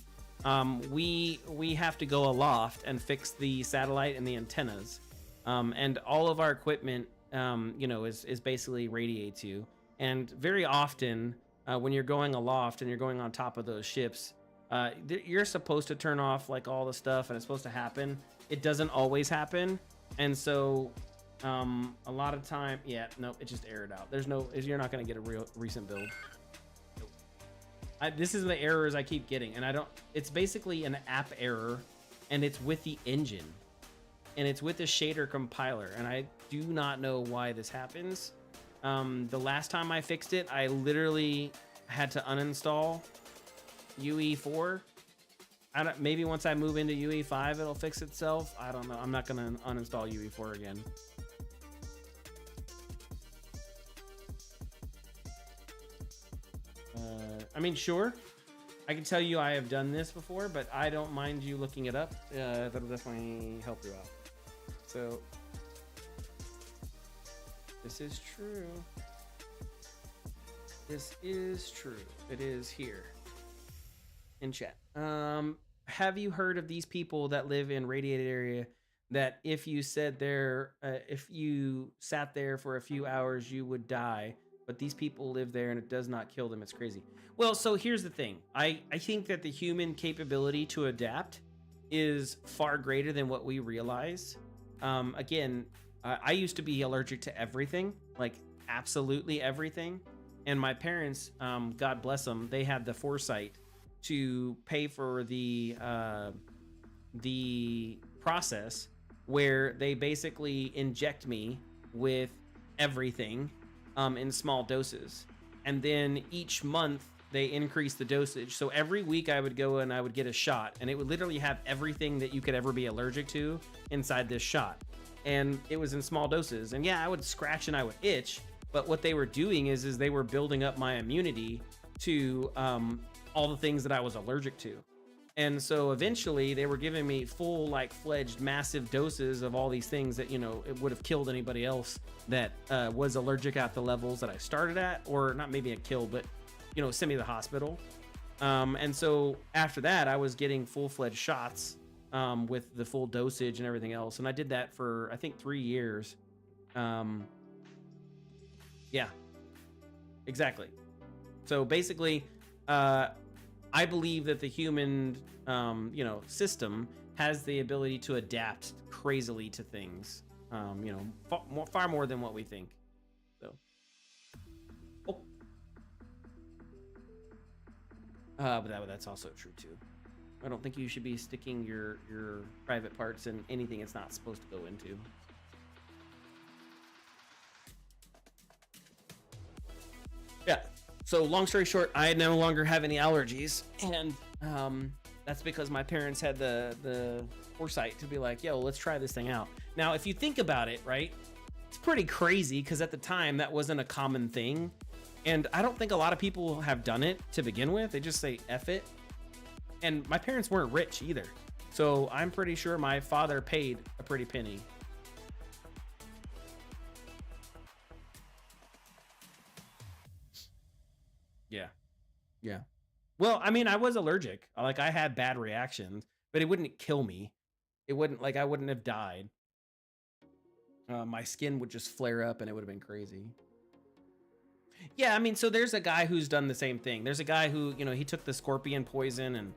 we have to go aloft and fix the satellite and the antennas, and all of our equipment, is basically radiates you. And very often, when you're going aloft and you're going on top of those ships, you're supposed to turn off like all the stuff, and it's supposed to happen. It doesn't always happen, and so a lot of time, yeah, no, it just errored out. You're not gonna get a real recent build. Nope. This is the errors I keep getting, and it's basically an app error, and it's with the engine, and it's with the shader compiler, and I do not know why this happens. The last time I fixed it, I literally had to uninstall UE4. Maybe once I move into UE5, it'll fix itself. I don't know. I'm not gonna uninstall UE4 again. I mean, sure. I can tell you I have done this before, but I don't mind you looking it up. That'll definitely help you out. So, this is true. This is true. It is here in chat. Have you heard of these people that live in radiated area that if you sat there for a few hours, you would die? But these people live there and it does not kill them. It's crazy. Well, so here's the thing. I think that the human capability to adapt is far greater than what we realize. Again, I used to be allergic to everything, like absolutely everything. And my parents, God bless them, they had the foresight to pay for the process where they basically inject me with everything in small doses, and then each month they increase the dosage. So every week I would go and I would get a shot, and it would literally have everything that you could ever be allergic to inside this shot, and it was in small doses. And yeah, I would scratch and I would itch, but what they were doing is they were building up my immunity to all the things that I was allergic to. And so eventually they were giving me full, like, fledged massive doses of all these things that, you know, it would have killed anybody else that was allergic at the levels that I started at, or not maybe a kill, but, you know, send me to the hospital. And so after that, I was getting full-fledged shots with the full dosage and everything else. And I did that for, I think, 3 years. Yeah, exactly. So basically, I believe that the human, you know, system has the ability to adapt crazily to things, you know, far more than what we think. So, but that's also true too. I don't think you should be sticking your private parts in anything it's not supposed to go into. Yeah. So long story short, I no longer have any allergies, and that's because my parents had the foresight to be like, yo, let's try this thing out. Now, if you think about it, right, it's pretty crazy because at the time that wasn't a common thing, and I don't think a lot of people have done it to begin with. They just say F it. And my parents weren't rich either, so I'm pretty sure my father paid a pretty penny. Yeah. Yeah. Well, I mean, I was allergic. Like, I had bad reactions, but it wouldn't kill me. It wouldn't, like, I wouldn't have died. My skin would just flare up and it would have been crazy. Yeah, I mean, so there's a guy who's done the same thing. There's a guy who, you know, he took the scorpion poison and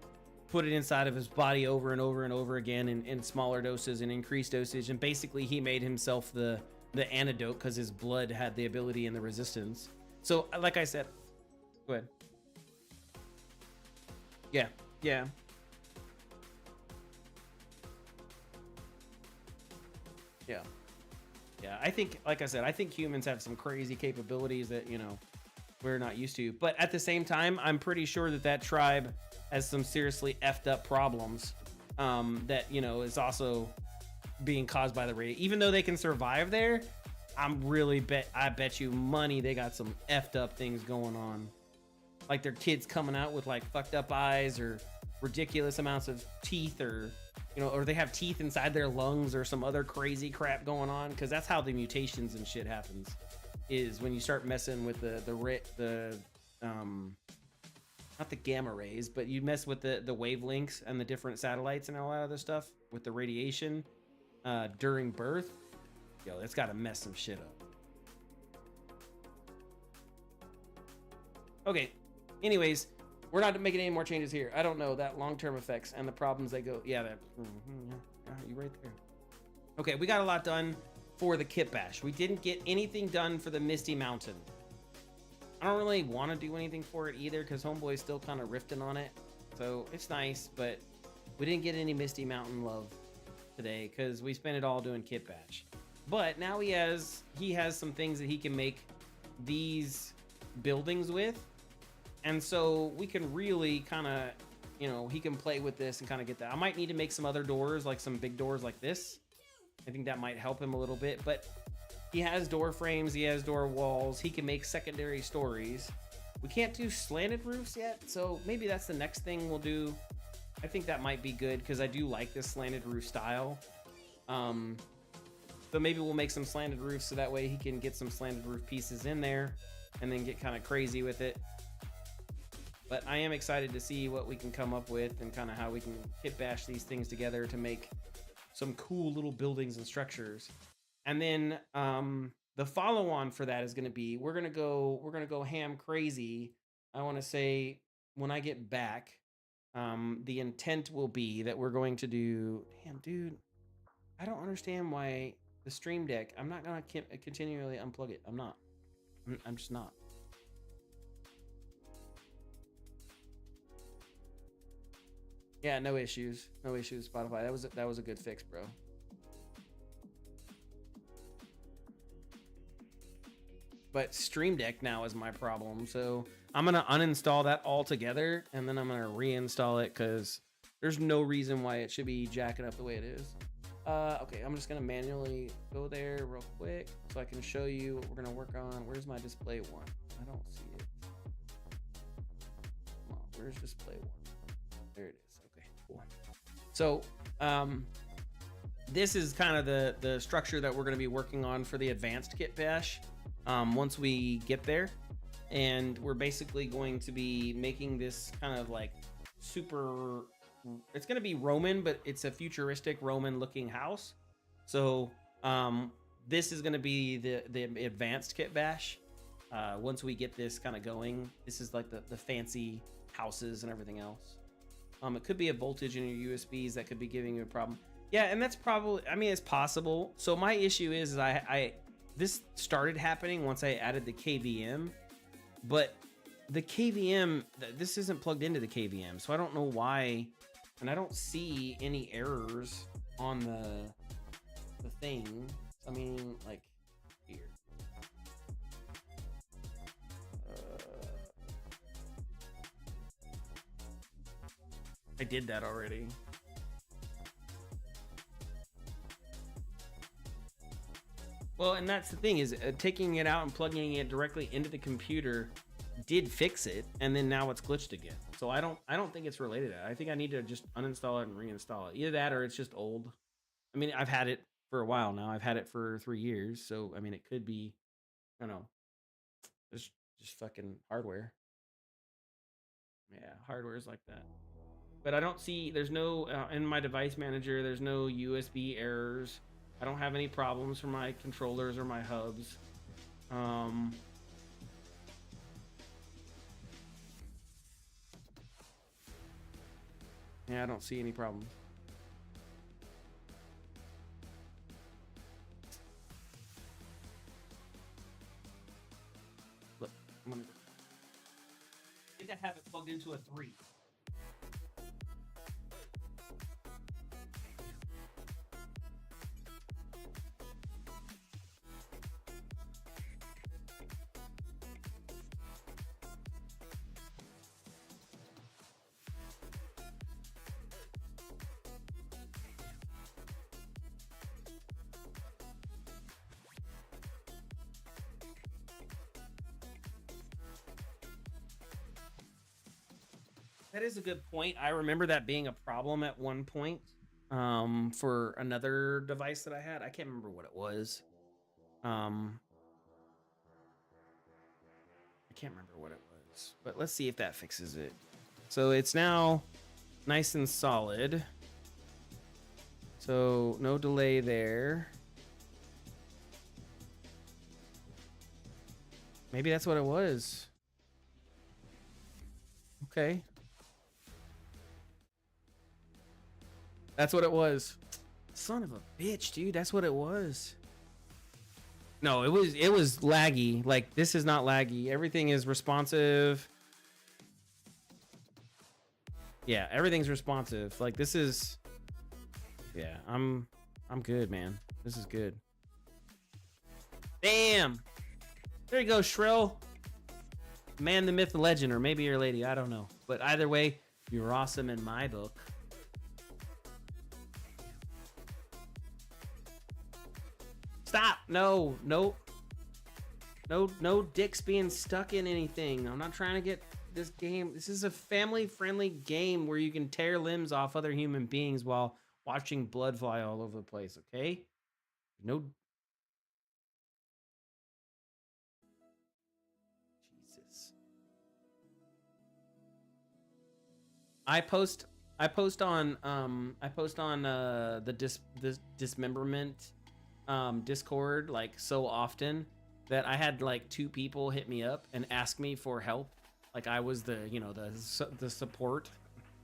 put it inside of his body over and over and over again in smaller doses and increased dosage. And basically he made himself the antidote because his blood had the ability and the resistance. So like I said, go ahead. Yeah, yeah. Yeah. Yeah, I think, like I said, I think humans have some crazy capabilities that, you know, we're not used to. But at the same time, I'm pretty sure that that tribe has some seriously effed up problems that, you know, is also being caused by the radiation. Even though they can survive there, I bet you money they got some effed up things going on. Like their kids coming out with like fucked up eyes or ridiculous amounts of teeth, or, you know, or they have teeth inside their lungs or some other crazy crap going on. Because that's how the mutations and shit happens, is when you start messing with the not the gamma rays, but you mess with the wavelengths and the different satellites and all that other stuff with the radiation during birth. Yo, it's got to mess some shit up. Okay. Anyways, we're not making any more changes here. I don't know that long-term effects and the problems they go. Yeah, that. Yeah, you right there. Okay, we got a lot done for the kit bash. We didn't get anything done for the Misty Mountain. I don't really want to do anything for it either because Homeboy's still kind of riffing on it. So it's nice, but we didn't get any Misty Mountain love today because we spent it all doing kit bash. But now he has some things that he can make these buildings with. And so we can really kind of, you know, he can play with this and kind of get that. I might need to make some other doors, like some big doors like this. I think that might help him a little bit, but he has door frames, he has door walls, he can make secondary stories. We can't do slanted roofs yet, so maybe that's the next thing we'll do. I think that might be good because I do like this slanted roof style. So maybe we'll make some slanted roofs so that way he can get some slanted roof pieces in there and then get kind of crazy with it. But I am excited to see what we can come up with and kind of how we can kit bash these things together to make some cool little buildings and structures. And then the follow-on for that is going to be we're gonna go ham crazy. I want to say when I get back, the intent will be that we're going to do. Damn, dude, I don't understand why the Stream Deck. I'm not gonna continually unplug it. I'm not. I'm just not. Yeah, no issues. No issues, Spotify. That was a good fix, bro. But Stream Deck now is my problem, so I'm gonna uninstall that altogether, and then I'm gonna reinstall it because there's no reason why it should be jacking up the way it is. Okay, I'm just gonna manually go there real quick so I can show you what we're gonna work on. Where's my display one? I don't see it. Where's display one? There it is. Okay, cool. So this is kind of the structure that we're going to be working on for the advanced kit bash once we get there. And we're basically going to be making this kind of like super, it's going to be Roman, but it's a futuristic Roman looking house. So this is going to be the advanced kit bash. Once we get this kind of going, this is like the fancy houses and everything else. It could be a voltage in your USBs that could be giving you a problem. Yeah, and that's probably, I mean, it's possible. So my issue is this started happening once I added the KVM, but the KVM, this isn't plugged into the KVM, so I don't know why, and I don't see any errors on the thing. I mean, like here. I did that already. Well, and that's the thing is taking it out and plugging it directly into the computer did fix it, and then now it's glitched again. So I don't think it's related to that. I think I need to just uninstall it and reinstall it. Either that or it's just old. I mean, I've had it for a while now. I've had it for 3 years, so I mean, it could be, I don't know, just fucking hardware. Yeah, hardware is like that. But I don't see, there's no, in my device manager, there's no USB errors. I don't have any problems for my controllers or my hubs. Yeah, I don't see any problems. Look, I'm gonna need to have it plugged into a 3. That is a good point. I remember that being a problem at one point for another device that I had. I can't remember what it was. I can't remember what it was, but let's see if that fixes it. So it's now nice and solid. So no delay there. Maybe that's what it was. Okay. That's what it was. Son of a bitch, dude. That's what it was. No, it was laggy. Like, this is not laggy. Everything is responsive. Yeah, everything's responsive. Like, this is, yeah, I'm good, man. This is good. Damn. There you go, Shrill. Man, the myth, the legend, or maybe your lady. I don't know. But either way, you're awesome in my book. Stop! No dicks being stuck in anything. I'm not trying to get this game. This is a family-friendly game where you can tear limbs off other human beings while watching blood fly all over the place, okay? No. Jesus. I post on the dismemberment Discord like so often that I had like 2 people hit me up and ask me for help, like I was the the support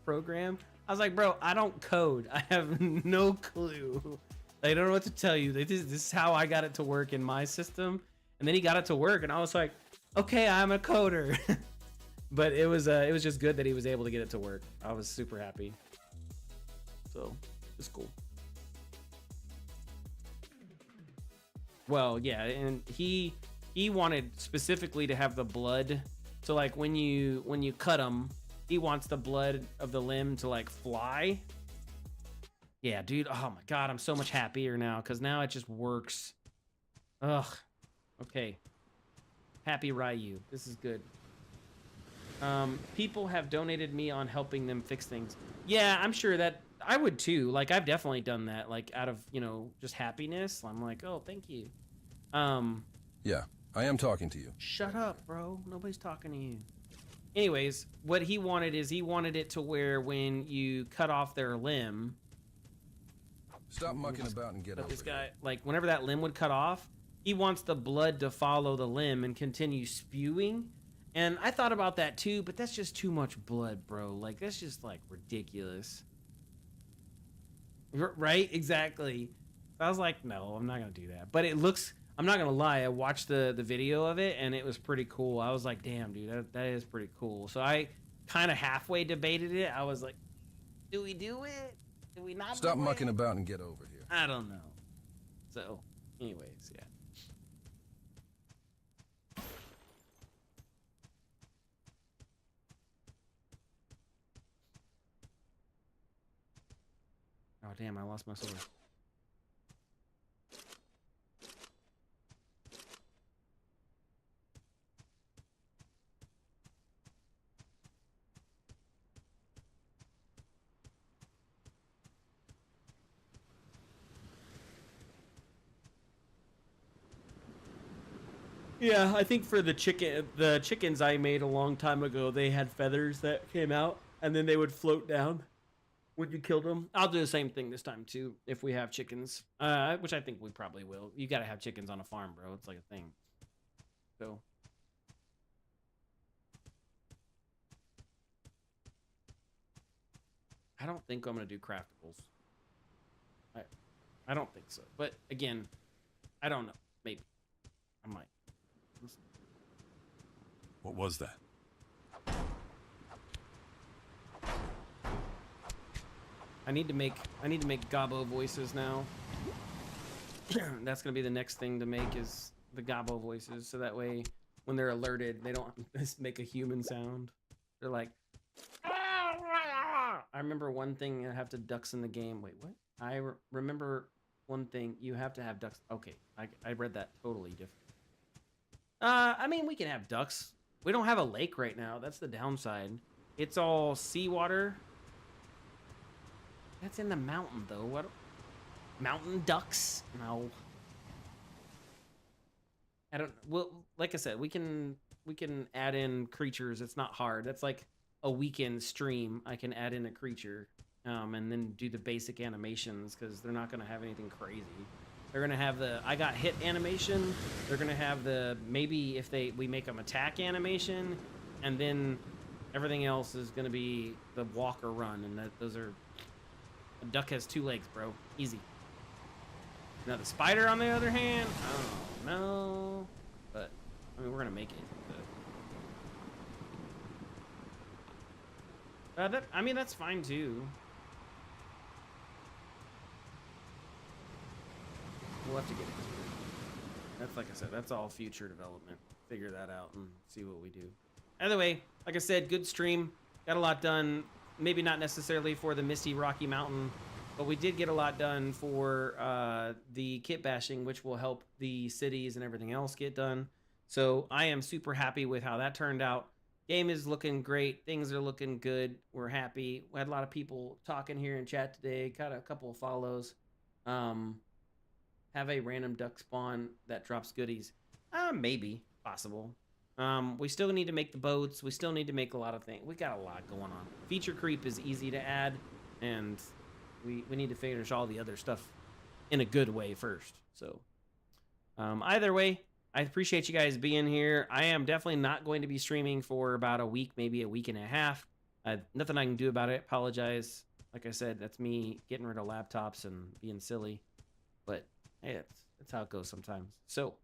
program. I was like, bro, I don't code. I have no clue. I don't know what to tell you. This is how I got it to work in my system. And then he got it to work and I was like, okay, I'm a coder. But it was just good that he was able to get it to work. I was super happy. So it's cool. Well, yeah, and he wanted specifically to have the blood. So like when you cut him, he wants the blood of the limb to like fly. Yeah, dude. Oh my God, I'm so much happier now because now it just works. Ugh. Okay. Happy Ryu. This is good. People have donated me on helping them fix things. Yeah, I'm sure that I would too. Like, I've definitely done that, like, out of, you know, just happiness. I'm like, oh, thank you.
Yeah, I am talking to you.
Shut up, bro. Nobody's talking to you. Anyways, what he wanted is he wanted it to where when you cut off their limb.
Stop mucking about and get over
This
here.
guy, like, whenever that limb would cut off, he wants the blood to follow the limb and continue spewing. And I thought about that too, but that's just too much blood, bro. Like, that's just, like, ridiculous. Right? Exactly. I was like, no, I'm not going to do that. But it looks, I'm not going to lie, I watched the video of it, and it was pretty cool. I was like, damn, dude, that is pretty cool. So I kind of halfway debated it. I was like, do we do it? Do we not
Stop
do
mucking
it?
about and get over here.
I don't know. So, anyways, yeah. Oh, damn, I lost my sword. Yeah, I think for the chickens I made a long time ago, they had feathers that came out, and then they would float down when you killed them. I'll do the same thing this time too, if we have chickens, which I think we probably will. You gotta have chickens on a farm, bro. It's like a thing. So. I don't think I'm gonna do craftables. I don't think so. But again, I don't know. Maybe. I might.
What was that?
I need to make Gobbo voices now. That's gonna be the next thing to make is the Gobbo voices, so that way when they're alerted, they don't just make a human sound. They're like, I remember one thing, you have to ducks in the game. Wait, what? I remember one thing, you have to have ducks. Okay, I read that totally different. I mean, we can have ducks. We don't have a lake right now. That's the downside. It's all seawater. That's in the mountain, though. What? Mountain ducks? No. I don't. Well, like I said, we can add in creatures. It's not hard. That's like a weekend stream. I can add in a creature, and then do the basic animations because they're not gonna have anything crazy. They're gonna have the I got hit animation. They're gonna have the maybe if we make them attack animation, and then everything else is gonna be the walk or run, and those are. A duck has 2 legs, bro. Easy. Now the spider, on the other hand, I don't know, but I mean we're gonna make it. But. I mean that's fine too. We'll have to get it. That's like I said. That's all future development. Figure that out and see what we do. Either way, like I said, good stream. Got a lot done. Maybe not necessarily for the Misty Rocky Mountain, but we did get a lot done for the kit bashing, which will help the cities and everything else get done. So I am super happy with how that turned out. Game is looking great. Things are looking good. We're happy. We had a lot of people talking here in chat today. Got a couple of follows. Have a random duck spawn that drops goodies. Maybe. Possible. We still need to make the boats. We still need to make a lot of things. We got a lot going on. Feature creep is easy to add, and we need to finish all the other stuff in a good way first. So, either way, I appreciate you guys being here. I am definitely not going to be streaming for about a week, maybe a week and a half. Nothing I can do about it. Apologize. Like I said, that's me getting rid of laptops and being silly. But hey, that's how it goes sometimes. So.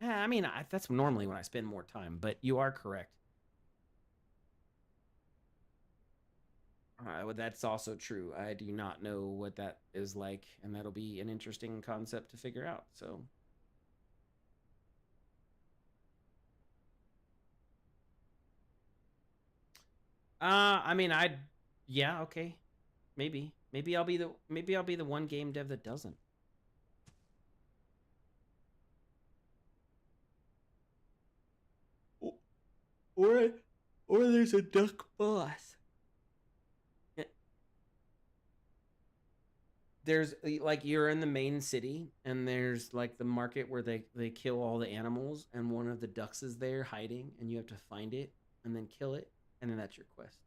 Yeah, I mean, that's normally when I spend more time, but you are correct. Well, that's also true. I do not know what that is like, and that'll be an interesting concept to figure out, so. I mean, yeah, okay. Maybe I'll be the one game dev that doesn't. Or or there's a duck boss. There's like you're in the main city and there's like the market where they kill all the animals and one of the ducks is there hiding and you have to find it and then kill it and then that's your quest.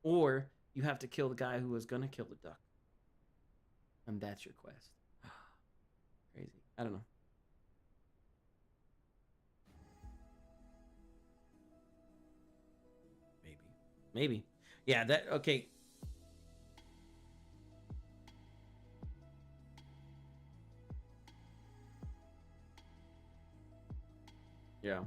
Or you have to kill the guy who was gonna kill the duck and that's your quest. Crazy. I don't know. Maybe. Yeah, that okay. Yeah.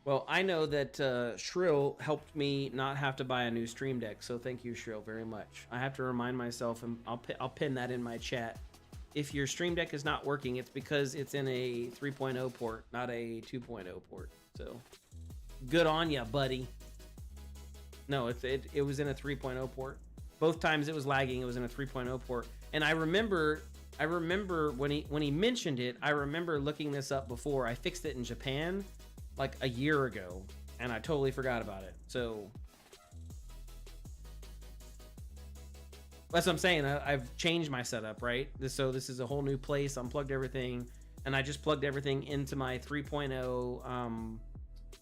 Well, I know that Shrill helped me not have to buy a new Stream Deck, so thank you, Shrill, very much. I have to remind myself, and I'll pin that in my chat. If your Stream Deck is not working, it's because it's in a 3.0 port, not a 2.0 port. So, good on ya, buddy. No, it was in a 3.0 port. Both times it was lagging. It was in a 3.0 port, and I remember when he mentioned it. I remember looking this up before. I fixed it in Japan like a year ago, and I totally forgot about it. So that's what I'm saying. I've changed my setup, right? So this is a whole new place. Unplugged everything, and I just plugged everything into my 3.0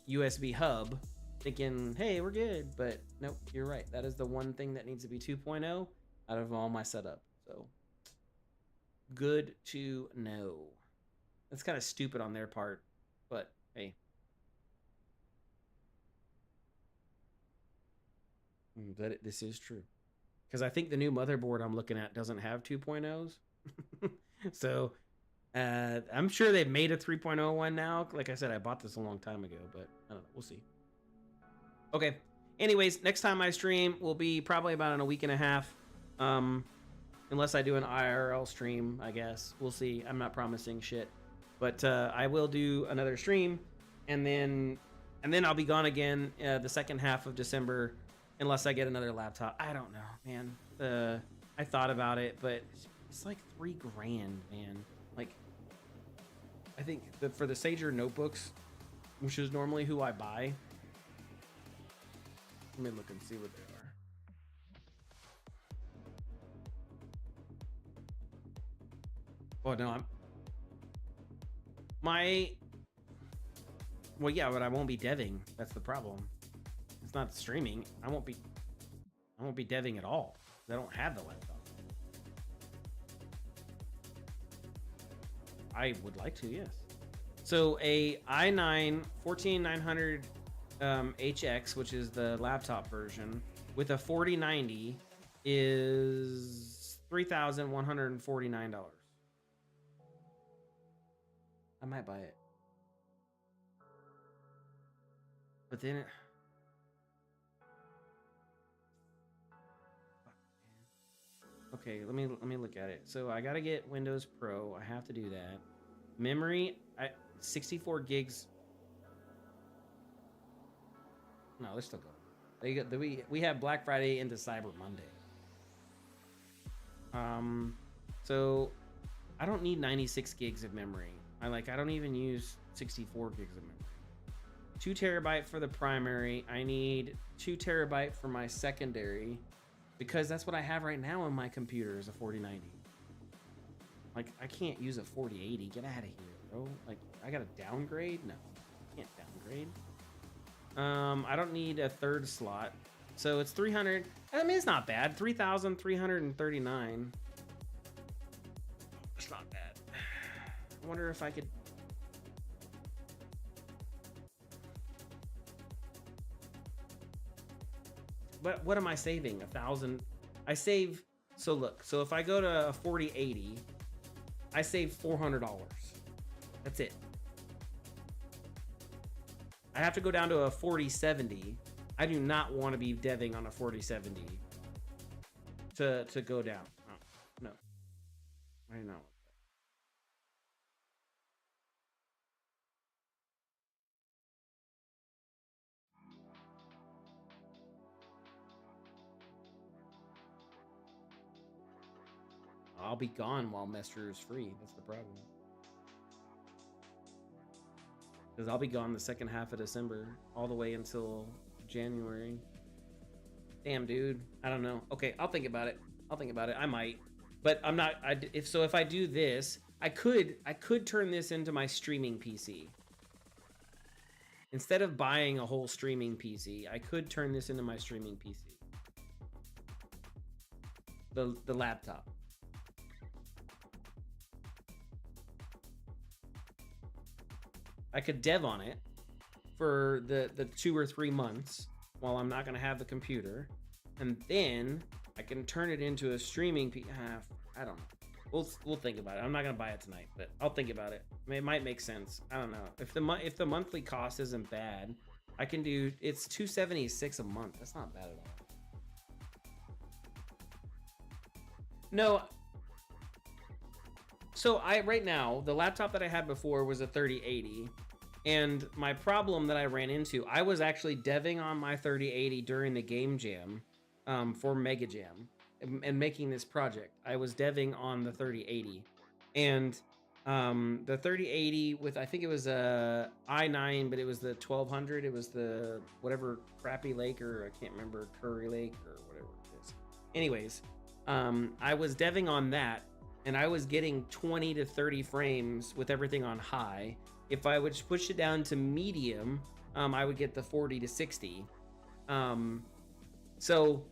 USB hub, thinking, hey, we're good. But nope, you're right. That is the one thing that needs to be 2.0 out of all my setup. So good to know. That's kind of stupid on their part, but hey. This is true. Because I think the new motherboard I'm looking at doesn't have 2.0s. So I'm sure they've made a 3.0 one now. Like I said, I bought this a long time ago, but I don't know. We'll see. Okay. Anyways, next time I stream will be probably about in a week and a half. Unless I do an IRL stream, I guess. We'll see. I'm not promising shit. But I will do another stream. And then I'll be gone again the second half of December. Unless I get another laptop. I don't know, man. I thought about it, but it's like $3,000, man. Like, I think for the Sager notebooks, which is normally who I buy. Let me look and see what they are. Oh no, well, yeah, but I won't be deving. That's the problem. It's not streaming. I won't be deving at all. I don't have the laptop. I would like to, yes. So a i9 14900 HX, which is the laptop version, with a 4090 is $3,149. I might buy it. But then okay, let me look at it. So I gotta get Windows Pro. I have to do that. Memory, 64 gigs. No, they're still going. We have Black Friday into Cyber Monday. So I don't need 96 gigs of memory. I don't even use 64 gigs of memory. 2 terabyte for the primary. I need 2 terabyte for my secondary. Because that's what I have right now on my computer is a 4090. Like, I can't use a 4080. Get out of here, bro. Like, I gotta downgrade? No, I can't downgrade. I don't need a third slot. So it's 300. I mean, it's not bad. 3,339. It's not bad. I wonder if I could. But what am I saving? 1,000. I save. So look. So if I go to a 4080, I save $400. That's it. I have to go down to a 4070. I do not want to be deving on a 4070 to go down. Oh, no, I do not. I'll be gone while Messer is free. That's the problem. because I'll be gone the second half of December, all the way until January. Damn, dude. I don't know. Okay, I'll think about it. I might, but I'm not. If I do this, I could turn this into my streaming PC. Instead of buying a whole streaming PC, I could turn this into my streaming PC. The laptop. I could dev on it for the 2 or 3 months while I'm not gonna have the computer, and then I can turn it into a streaming I don't know. We'll think about it. I'm not gonna buy it tonight, but I'll think about it. It might make sense. I don't know. If the monthly cost isn't bad, I can do. It's $276 a month. That's not bad at all. No. So right now, the laptop that I had before was a 3080, and my problem that I ran into, I was actually deving on my 3080 during the game jam for Mega Jam and making this project. I was deving on the 3080, and the 3080 with, I think it was a i9, but it was the 1200. It was the whatever crappy lake, or I can't remember, Curry Lake or whatever it is. Anyways, I was deving on that, and I was getting 20 to 30 frames with everything on high. If I would push it down to medium, I would get the 40 to 60. So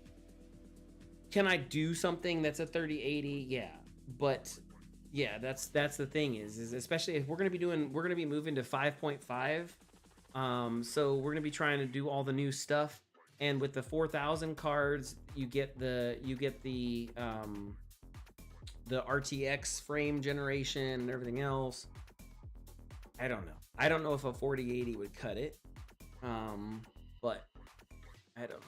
can I do something that's a 3080? Yeah, but yeah, that's the thing is especially if we're gonna be moving to 5.5. So we're gonna be trying to do all the new stuff, and with the 4000 cards, you get the RTX frame generation and everything else. I don't know. I don't know if a 4080 would cut it. But I don't know.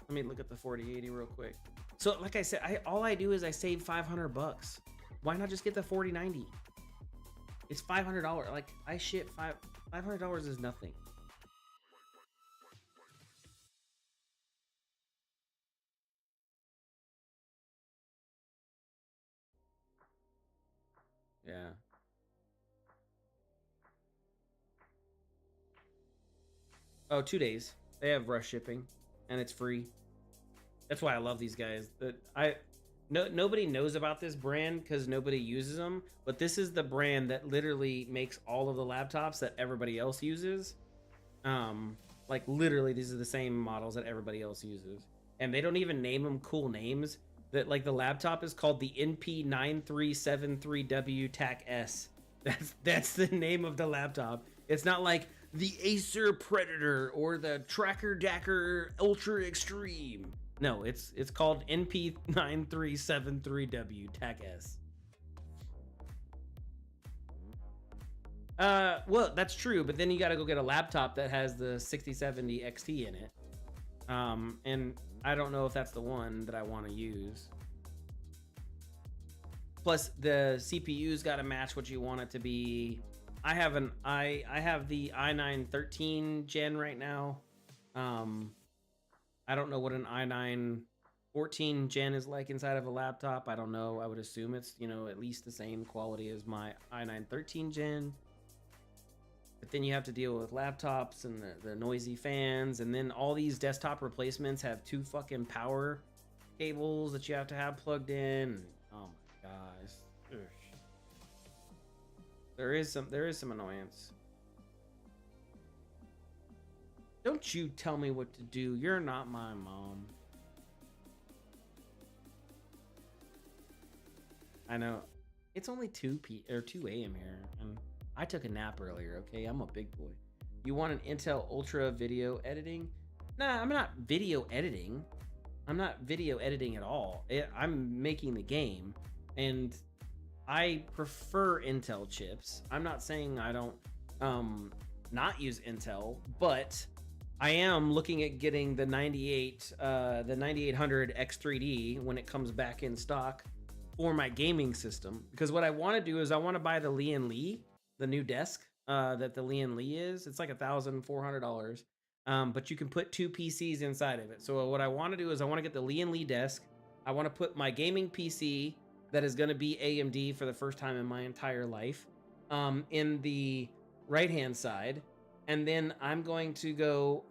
Let me look at the 4080 real quick. So like I said, all I do is I save $500. Why not just get the 4090? It's $500. Like I shit $500 is nothing. Yeah. Oh, 2 days. They have rush shipping, and it's free. That's why I love these guys. Nobody knows about this brand because nobody uses them, but this is the brand that literally makes all of the laptops that everybody else uses. Like literally, these are the same models that everybody else uses, and they don't even name them cool names. That like the laptop is called the NP9373W TAC S. That's the name of the laptop. It's not like the Acer Predator or the Tracker Dacker Ultra Extreme. No, it's called NP9373W TAC S. Well, that's true, but then you got to go get a laptop that has the 6070 XT in it. And I don't know if that's the one that I want to use. Plus, the CPU's got to match what you want it to be. I have the i9 13 gen right now. I don't know what an i9 14 gen is like inside of a laptop. I don't know. I would assume it's, at least the same quality as my i9 13 gen. But then you have to deal with laptops and the noisy fans, and then all these desktop replacements have 2 fucking power cables that you have to have plugged in. Oh my gosh. Ugh. There is some annoyance. Don't you tell me what to do. You're not my mom. I know. It's only 2 a.m. here, and I took a nap earlier, okay? I'm a big boy. You want an Intel Ultra video editing? Nah, I'm not video editing. I'm not video editing at all. I'm making the game, and I prefer Intel chips. I'm not saying I don't not use Intel, but I am looking at getting the 9800 X3D when it comes back in stock for my gaming system, because what I want to do is I want to buy the Lian Li, the new desk that the Lian Li is. It's like $1,400, but you can put 2 PCs inside of it. So what I want to do is I want to get the Lian Li desk. I want to put my gaming PC that is going to be AMD for the first time in my entire life, in the right-hand side. And then I'm going to go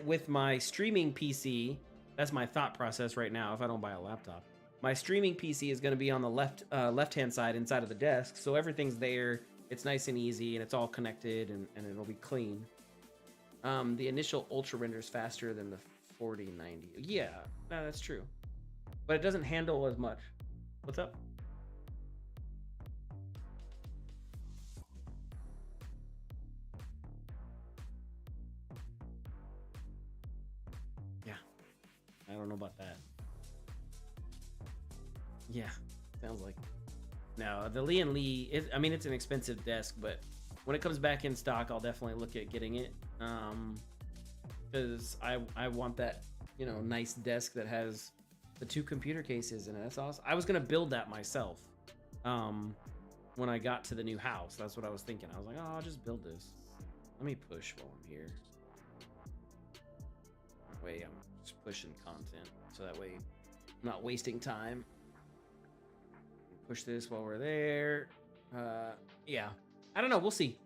with my streaming PC. That's my thought process right now if I don't buy a laptop. My streaming PC is going to be on the left-hand side inside of the desk. So everything's there. It's nice and easy, and it's all connected, and it'll be clean. The initial Ultra render is faster than the 4090. Yeah, no, that's true. But it doesn't handle as much. What's up? Yeah, I don't know about that. Yeah, sounds like. No, the Lee and Lee, I mean, it's an expensive desk, but when it comes back in stock, I'll definitely look at getting it. Because I want that, you know, nice desk that has the 2 computer cases in it. That's awesome. I was gonna build that myself. When I got to the new house, that's what I was thinking. I was like, oh, I'll just build this. Let me push while I'm here. That way I'm just pushing content, so that way I'm not wasting time. Push this while we're there. Yeah, I don't know. We'll see.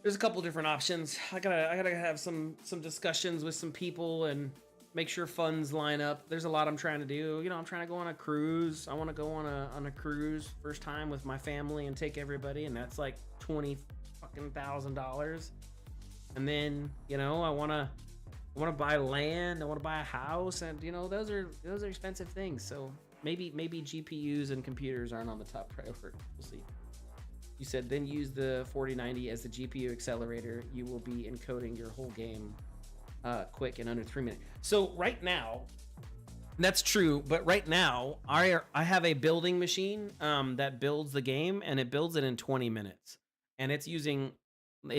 There's a couple different options. I gotta have some discussions with some people and make sure funds line up. There's a lot I'm trying to do. You know, I'm trying to go on a cruise. I want to go on a cruise first time with my family and take everybody, and that's like $20,000. And then, you know, I want to buy land. I want to buy a house, and you know, those are expensive things. So maybe GPUs and computers aren't on the top priority. We'll see. You said then use the 4090 as the GPU accelerator. You will be encoding your whole game quick in under 3 minutes. So right now, that's true. But right now, I have a building machine that builds the game, and it builds it in 20 minutes. And it's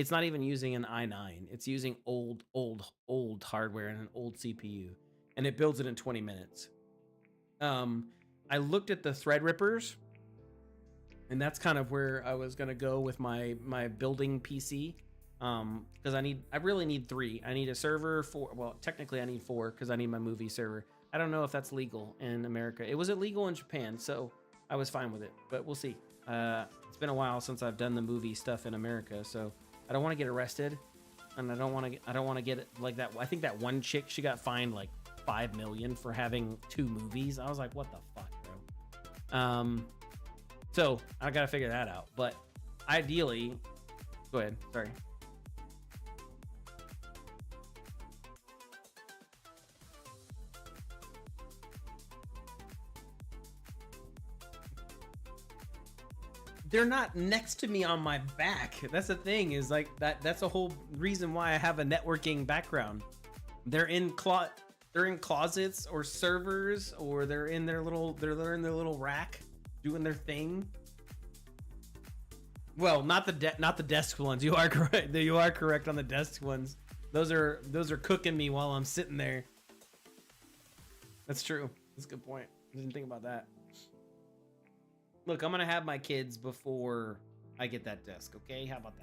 not even using an i9. It's using old hardware and an old CPU, and it builds it in 20 minutes. I looked at the Threadrippers, and that's kind of where I was gonna go with my building PC, because I really need 3. I need a server for, well, technically I need 4 because I need my movie server. I don't know if that's legal in America. It was illegal in Japan, so I was fine with it, but we'll see. It's been a while since I've done the movie stuff in America, so I don't want to get arrested, and I don't want to get it like that. I think that one chick, she got fined like $5 million for having 2 movies. I was like, what the fuck, bro? So I gotta figure that out. But ideally, go ahead. Sorry. They're not next to me on my back. That's the thing, is like that's a whole reason why I have a networking background. They're in closets or servers, or they're in their little rack doing their thing. Well, not the desk ones. You are correct. You are correct on the desk ones. Those are cooking me while I'm sitting there. That's true. That's a good point. I didn't think about that. Look, I'm gonna have my kids before I get that desk. Okay, how about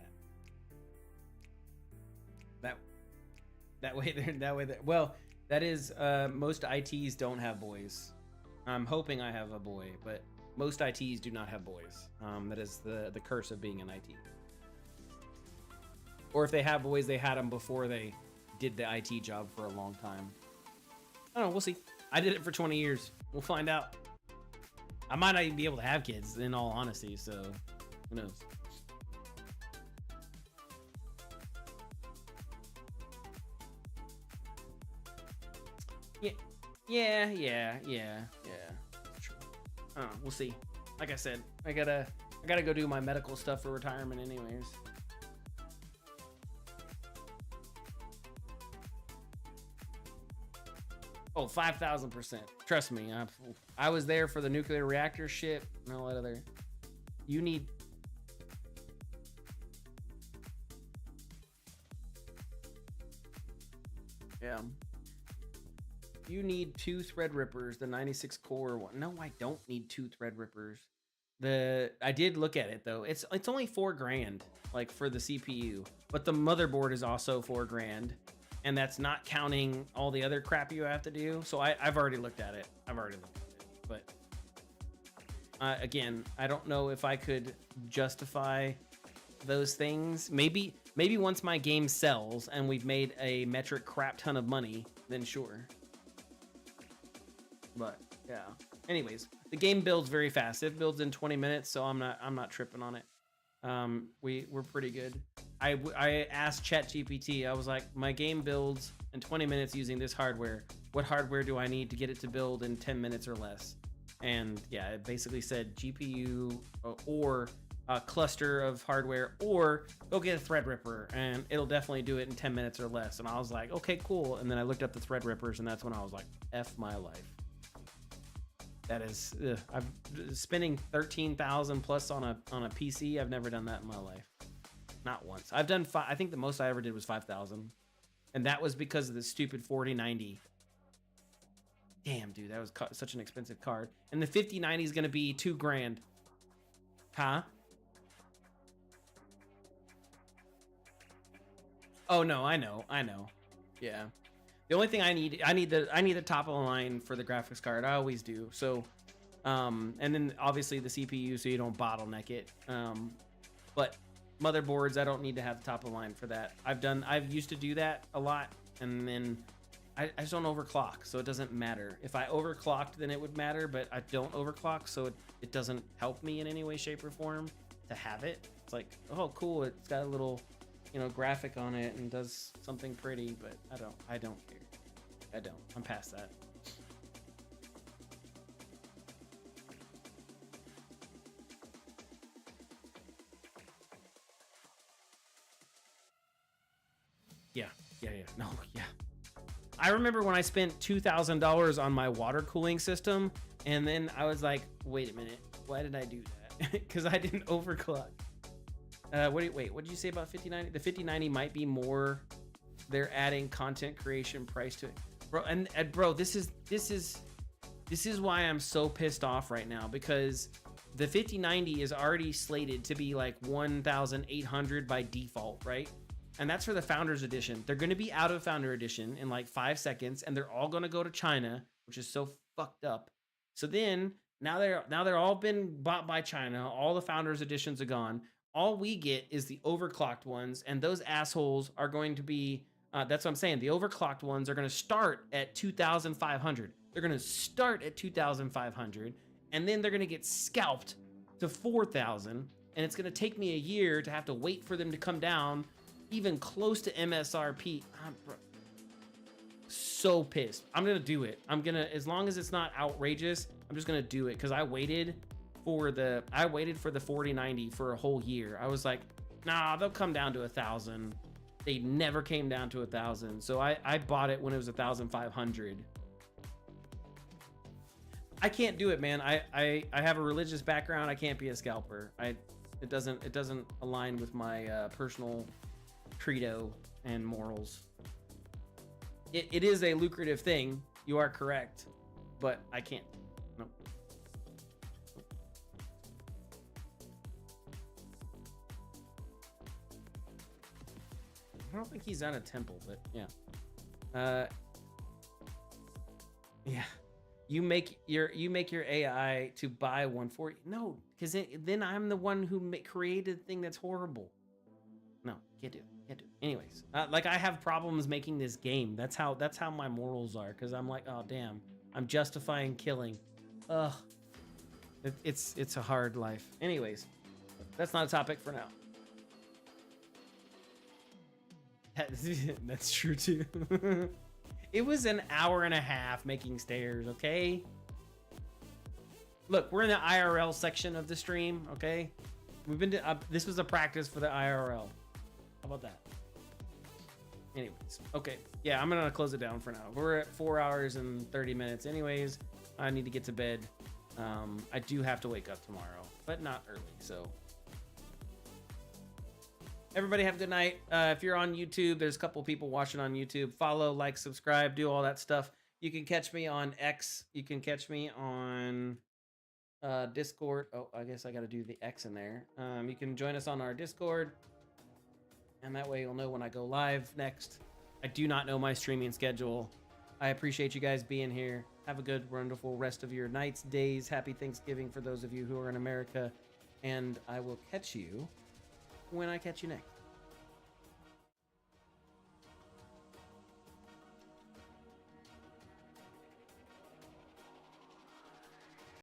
that? That way. Well, that is most ITs don't have boys. I'm hoping I have a boy, but most ITs do not have boys. That is the curse of being an IT. Or if they have boys, they had them before they did the IT job for a long time. I don't know. We'll see. I did it for 20 years. We'll find out. I might not even be able to have kids, in all honesty, so who knows? Yeah. True. We'll see. Like I said, I gotta go do my medical stuff for retirement anyways. Oh, 5,000%. Trust me, I was there for the nuclear reactor shit and all that other. You need. Yeah. You need 2 Threadrippers, the 96 core one. No, I don't need 2 Threadrippers. I did look at it though. It's only $4,000, like for the CPU, but the motherboard is also $4,000. And that's not counting all the other crap you have to do. So I've already looked at it. But Again, I don't know if I could justify those things. Maybe once my game sells and we've made a metric crap ton of money, then sure. But yeah. Anyways, the game builds very fast. It builds in 20 minutes, so I'm not tripping on it. We're pretty good. I asked ChatGPT. I was like, my game builds in 20 minutes using this hardware. What hardware do I need to get it to build in 10 minutes or less? And yeah, it basically said GPU or a cluster of hardware, or go get a Threadripper and it'll definitely do it in 10 minutes or less. And I was like, okay, cool. And then I looked up the Threadrippers, and that's when I was like, F my life. That is, I'm spending 13,000 plus on a PC. I've never done that in my life. Not once. I've done I think the most I ever did was 5,000. And that was because of the stupid 4090. Damn, dude, that was such an expensive card. And the 5090 is going to be $2,000. Huh? Oh no, I know. Yeah. The only thing I need the top of the line for the graphics card. I always do. So, and then obviously the CPU, so you don't bottleneck it. But motherboards, I don't need to have the top of the line for that. I've used to do that a lot, and then I just don't overclock, so it doesn't matter. If I overclocked, then it would matter, but I don't overclock, so it doesn't help me in any way, shape, or form to have it. It's like, oh, cool, it's got a little, graphic on it and does something pretty, but I don't care. I'm past that. Yeah. No, yeah. I remember when I spent $2,000 on my water cooling system, and then I was like, wait a minute, why did I do that? Because I didn't overclock. Wait, what did you say about 5090? The 5090 might be more. They're adding content creation price to it, bro. And bro, this is why I'm so pissed off right now, because the 5090 is already slated to be like 1,800 by default, right? And that's for the Founders Edition. They're going to be out of Founder Edition in like 5 seconds, and they're all going to go to China, which is so fucked up. So then now they're all been bought by China. All the Founders Editions are gone. All we get is the overclocked ones, and those assholes are going to be. That's what I'm saying. The overclocked ones are going to start at 2,500. They're going to start at 2,500, and then they're going to get scalped to 4,000, and it's going to take me a year to have to wait for them to come down even close to MSRP. I'm so pissed. I'm going to do it. As long as it's not outrageous, I'm just going to do it, because I waited for the 4090 for a whole year. I was like, nah, they'll come down to 1,000. They never came down to 1,000. So I bought it when it was 1,500. I can't do it, man. I have a religious background. I can't be a scalper. It doesn't align with my personal credo and morals. It is a lucrative thing. You are correct, but I can't. Nope. I don't think he's at a temple, but yeah. Yeah. You make your AI to buy 140. No, because then I'm the one who created the thing that's horrible. No, can't do it. Anyways, like, I have problems making this game. That's how my morals are, because I'm like, oh damn, I'm justifying killing. Ugh. It's a hard life. Anyways, that's not a topic for now. That's true too. It was an hour and a half making stairs, okay? Look, we're in the IRL section of the stream, okay? We've been to, this was a practice for the IRL. How about that? Anyways, okay. Yeah, I'm gonna close it down for now. We're at 4 hours and 30 minutes anyways. I need to get to bed. I do have to wake up tomorrow, but not early, so. Everybody have a good night. If you're on YouTube, there's a couple people watching on YouTube. Follow, like, subscribe, do all that stuff. You can catch me on X. You can catch me on Discord. Oh, I guess I got to do the X in there. You can join us on our Discord, and that way you'll know when I go live next. I do not know my streaming schedule. I appreciate you guys being here. Have a good, wonderful rest of your nights, days. Happy Thanksgiving for those of you who are in America. And I will catch you when I catch you next.